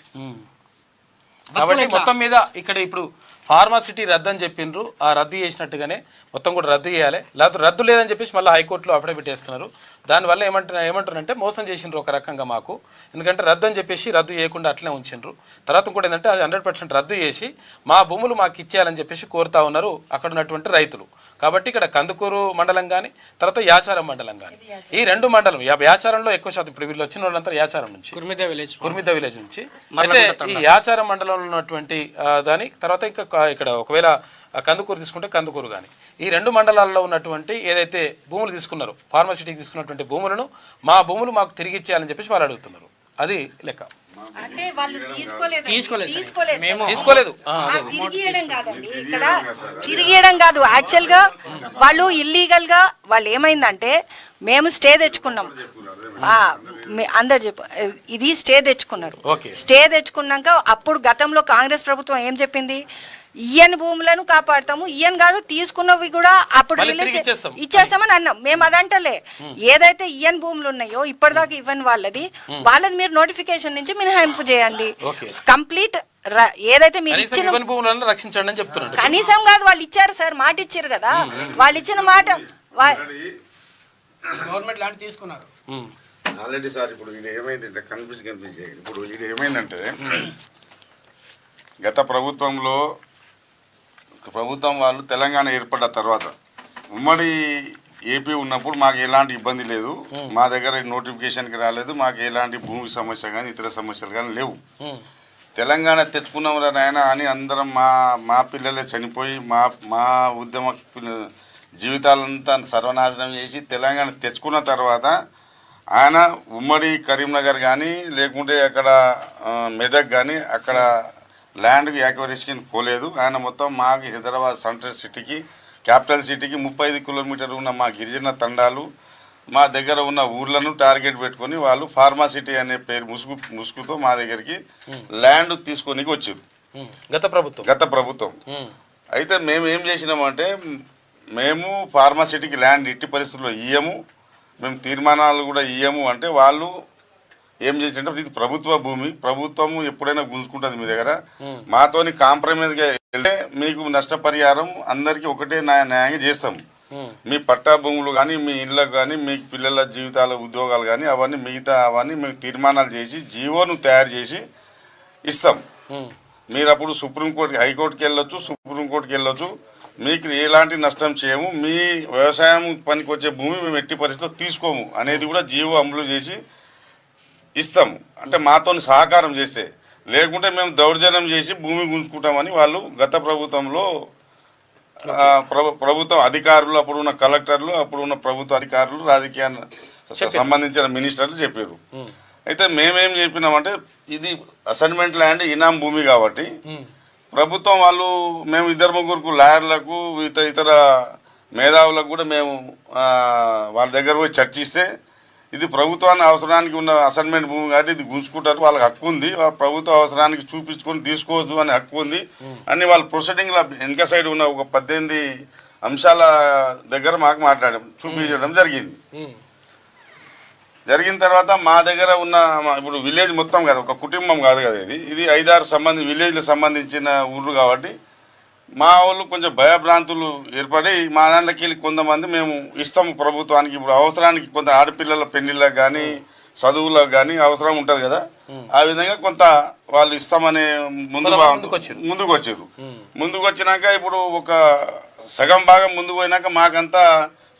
కాబట్టి మొత్తం మీద ఇక్కడ ఇప్పుడు ఫార్మాసిటీ రద్దు అని చెప్పిండ్రు, ఆ రద్దు చేసినట్టుగానే మొత్తం కూడా రద్దు చేయాలి, లేకపోతే రద్దు లేదని చెప్పేసి మళ్ళీ హైకోర్టులో అఫిడవిట్ వేస్తున్నారు. దానివల్ల ఏమంటారంటే మోసం చేసిండ్రు ఒక రకంగా మాకు, ఎందుకంటే రద్దు అని చెప్పేసి రద్దు చేయకుండా అట్లనే ఉంచిండ్రు. తర్వాత కూడా ఏంటంటే అది 100% రద్దు చేసి మా భూములు మాకు ఇచ్చేయాలని చెప్పేసి కోరుతా ఉన్నారు అక్కడ ఉన్నటువంటి రైతులు. కాబట్టి ఇక్కడ కందుకూరు మండలం కానీ తర్వాత యాచారం మండలం కానీ, ఈ 2 మండలం, యాచారంలో ఎక్కువ శాతం ఇప్పుడు వీళ్ళు వచ్చిన వాళ్ళంతా యాచారం నుంచి, కుర్మిద విలేజ్ నుంచి. అయితే ఈ యాచారం మండలంలో ఉన్నటువంటి దాని తర్వాత ఇంకా ఇక్కడ ఒకవేళ కందుకూరు తీసుకుంటే కందుకూరు కానీ, ఈ 2 మండలాల్లో ఉన్నటువంటి ఏదైతే భూములు తీసుకున్నారో ఫార్మాసిటీకి తీసుకున్నటువంటి భూములను మా భూములు మాకు తిరిగి ఇచ్చేయాలని చెప్పేసి వాళ్ళు అడుగుతున్నారు. అది లెక్క. అంటే వాళ్ళు తీసుకోలేదు. తిరిగియడం కాదండి, ఇక్కడ తిరిగియడం కాదు. యాక్చువల్ గా వాళ్ళు ఇల్లీగల్ గా వాళ్ళు ఏమైందంటే మేము స్టే తెచ్చుకున్నాం, అందరు చెప్పు, ఇది స్టే తెచ్చుకున్నారు. స్టే తెచ్చుకున్నాక అప్పుడు గతంలో కాంగ్రెస్ ప్రభుత్వం ఏం చెప్పింది, ఈయన భూములను కాపాడతాము, ఈయన కాదు తీసుకున్నవి కూడా అప్పుడు ఇచ్చేస్తామని అన్నాం. మేము అదంటలే, ఏదైతే ఈయన భూములు ఉన్నాయో ఇప్పటిదాకా ఇవ్వని వాళ్ళది మీరు నోటిఫికేషన్ నుంచి మినహాయింపు చేయండి. కంప్లీట్ ఏదైతే మీరు ఇచ్చిన రక్షించండి అని చెప్తున్నారు. కనీసం కాదు, వాళ్ళు ఇచ్చారు సార్, మాట ఇచ్చారు కదా, వాళ్ళు ఇచ్చిన మాట గవర్నమెంట్ ల్యాండ్ తీసుకున్నారు ఆల్రెడీ సార్. ఇప్పుడు ఇది ఏమైందంటే ఇప్పుడు ఇది ఏమైందంటే గత ప్రభుత్వం వాళ్ళు తెలంగాణ ఏర్పడ్డ తర్వాత ఉమ్మడి ఏపీ ఉన్నప్పుడు మాకు ఎలాంటి ఇబ్బంది లేదు, మా దగ్గర నోటిఫికేషన్కి రాలేదు, మాకు ఎలాంటి భూమి సమస్య కానీ ఇతర సమస్యలు కానీ లేవు. తెలంగాణ తెచ్చుకున్నాం నాయన అని అందరం మా పిల్లలే చనిపోయి మా ఉద్యమ జీవితాలంతా సర్వనాశనం చేసి తెలంగాణ తెచ్చుకున్న తర్వాత ఆయన ఉమ్మడి కరీంనగర్ కానీ లేకుంటే అక్కడ మెదక్ కానీ అక్కడ ల్యాండ్కి యాక్వరేషన్ పోలేదు. ఆయన మొత్తం మాకు హైదరాబాద్ సెంట్రల్ సిటీకి, క్యాపిటల్ సిటీకి 35 కిలోమీటర్లు ఉన్న మా గిరిజన తండాలు, మా దగ్గర ఉన్న ఊర్లను టార్గెట్ పెట్టుకొని వాళ్ళు ఫార్మాసిటీ అనే పేరు ముసుగుతో మా దగ్గరికి ల్యాండ్ తీసుకొని వచ్చారు గత ప్రభుత్వం. అయితే మేము ఏం చేసినామంటే మేము ఫార్మాసిటీకి ల్యాండ్ ఎట్టి పరిస్థితుల్లో ఇయ్యము, మేము తీర్మానాలు కూడా ఇయ్యము అంటే వాళ్ళు ఏం చేసినట్టు ఇది ప్రభుత్వ భూమి, ప్రభుత్వము ఎప్పుడైనా గుంజుకుంటుంది మీ దగ్గర, మాతోని కాంప్రమైజ్గా వెళ్తే మీకు నష్టపరిహారం అందరికీ ఒకటే న్యాయంగా చేస్తాము. మీ పట్టా భూములు కానీ మీ ఇళ్ళకు కానీ మీ పిల్లల జీవితాల ఉద్యోగాలు కానీ అవన్నీ మేము తీర్మానాలు చేసి జీవోను తయారు చేసి ఇస్తాం. మీరు అప్పుడు సుప్రీంకోర్టుకి హైకోర్టుకి వెళ్ళొచ్చు, సుప్రీంకోర్టుకి వెళ్ళొచ్చు, మీకు ఎలాంటి నష్టం చేయము, మీ వ్యవసాయం పనికి వచ్చే భూమి మేము ఎట్టి పరిస్థితిలో తీసుకోము అనేది కూడా జీవో అమలు చేసి ఇస్తాము. అంటే మాతో సహకారం చేస్తే, లేకుంటే మేము దౌర్జన్యం చేసి భూమి గుంజుకుంటామని వాళ్ళు గత ప్రభుత్వంలో ప్రభుత్వ అధికారులు, అప్పుడు ఉన్న కలెక్టర్లు, అప్పుడు ఉన్న ప్రభుత్వ అధికారులు, రాజకీయ సంబంధించిన మినిస్టర్లు చెప్పారు. అయితే మేమేం చెప్పినామంటే ఇది అసైన్మెంట్ ల్యాండ్ ఇనాం భూమి కాబట్టి ప్రభుత్వం వాళ్ళు మేము 2-3 లాయర్లకు ఇతర మేధావులకు కూడా మేము వాళ్ళ దగ్గర పోయి చర్చిస్తే ఇది ప్రభుత్వాన్ని అవసరానికి ఉన్న అసైన్మెంట్ భూమి కాబట్టి ఇది గుంజుకుంటారు, వాళ్ళకి హక్కు ఉంది, ప్రభుత్వ అవసరానికి చూపించుకొని తీసుకోవచ్చు అని హక్కు ఉంది అని వాళ్ళు ప్రొసీడింగ్లో వెనక సైడ్ ఉన్న ఒక 18 అంశాల దగ్గర మాకు చూపించడం జరిగిన తర్వాత మా దగ్గర ఉన్న ఇప్పుడు విలేజ్ మొత్తం కాదు, ఒక కుటుంబం కాదు కదా, ఇది 5-6 విలేజ్లకు సంబంధించిన ఊరు కాబట్టి మా వాళ్ళు కొంచెం భయభ్రాంతులు ఏర్పడి మా దాంట్లోకి కొంతమంది మేము ఇస్తాము ప్రభుత్వానికి. ఇప్పుడు అవసరానికి కొంత ఆడపిల్లల పెళ్లిళ్ళకు కానీ చదువులకు కానీ అవసరం ఉంటుంది కదా, ఆ విధంగా కొంత వాళ్ళు ఇస్తామని ముందుకు వచ్చారు. ముందుకు వచ్చినాక ఇప్పుడు ఒక సగం భాగం ముందుకు పోయినాక మాకంతా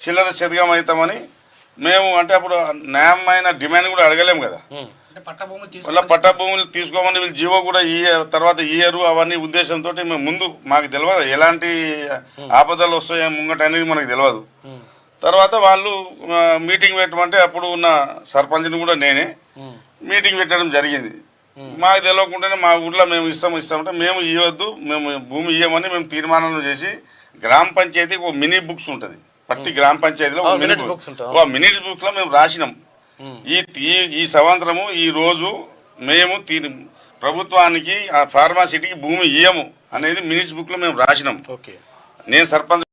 చిల్లర చెదగం అవుతామని మేము అంటే అప్పుడు న్యాయమైన డిమాండ్ కూడా అడగలేము కదా, అంటే పట్ట భూములు మళ్ళీ పట్టా భూములు తీసుకోమని వీళ్ళు జీవో కూడా తర్వాత ఇయ్యరు అవన్నీ ఉద్దేశంతో మేము ముందు మాకు తెలియదు ఎలాంటి ఆపదలు వస్తాయో ముంగట అనేది మనకు తెలియదు. తర్వాత వాళ్ళు మీటింగ్ పెట్టమంటే అప్పుడు ఉన్న సర్పంచ్ని కూడా నేనే మీటింగ్ పెట్టడం జరిగింది. మాకు తెలియకుండానే మా ఊళ్ళో మేము ఇస్తామంటే మేము ఇవ్వద్దు, మేము భూమి ఇవ్వమని మేము తీర్మానం చేసి గ్రామ పంచాయతీకి ఒక మినీ బుక్స్ ఉంటుంది. ప్రతి గ్రామ పంచాయతీలో ఒక మినిట్స్ బుక్స్ లో మేము రాసినాం. ఈ సంవత్సరము ఈ రోజు మేము ప్రభుత్వానికి ఆ ఫార్మాసిటీకి భూమి ఇయ్యము అనేది మినిట్స్ బుక్ లో మేము రాసినాం. నేను సర్పంచ్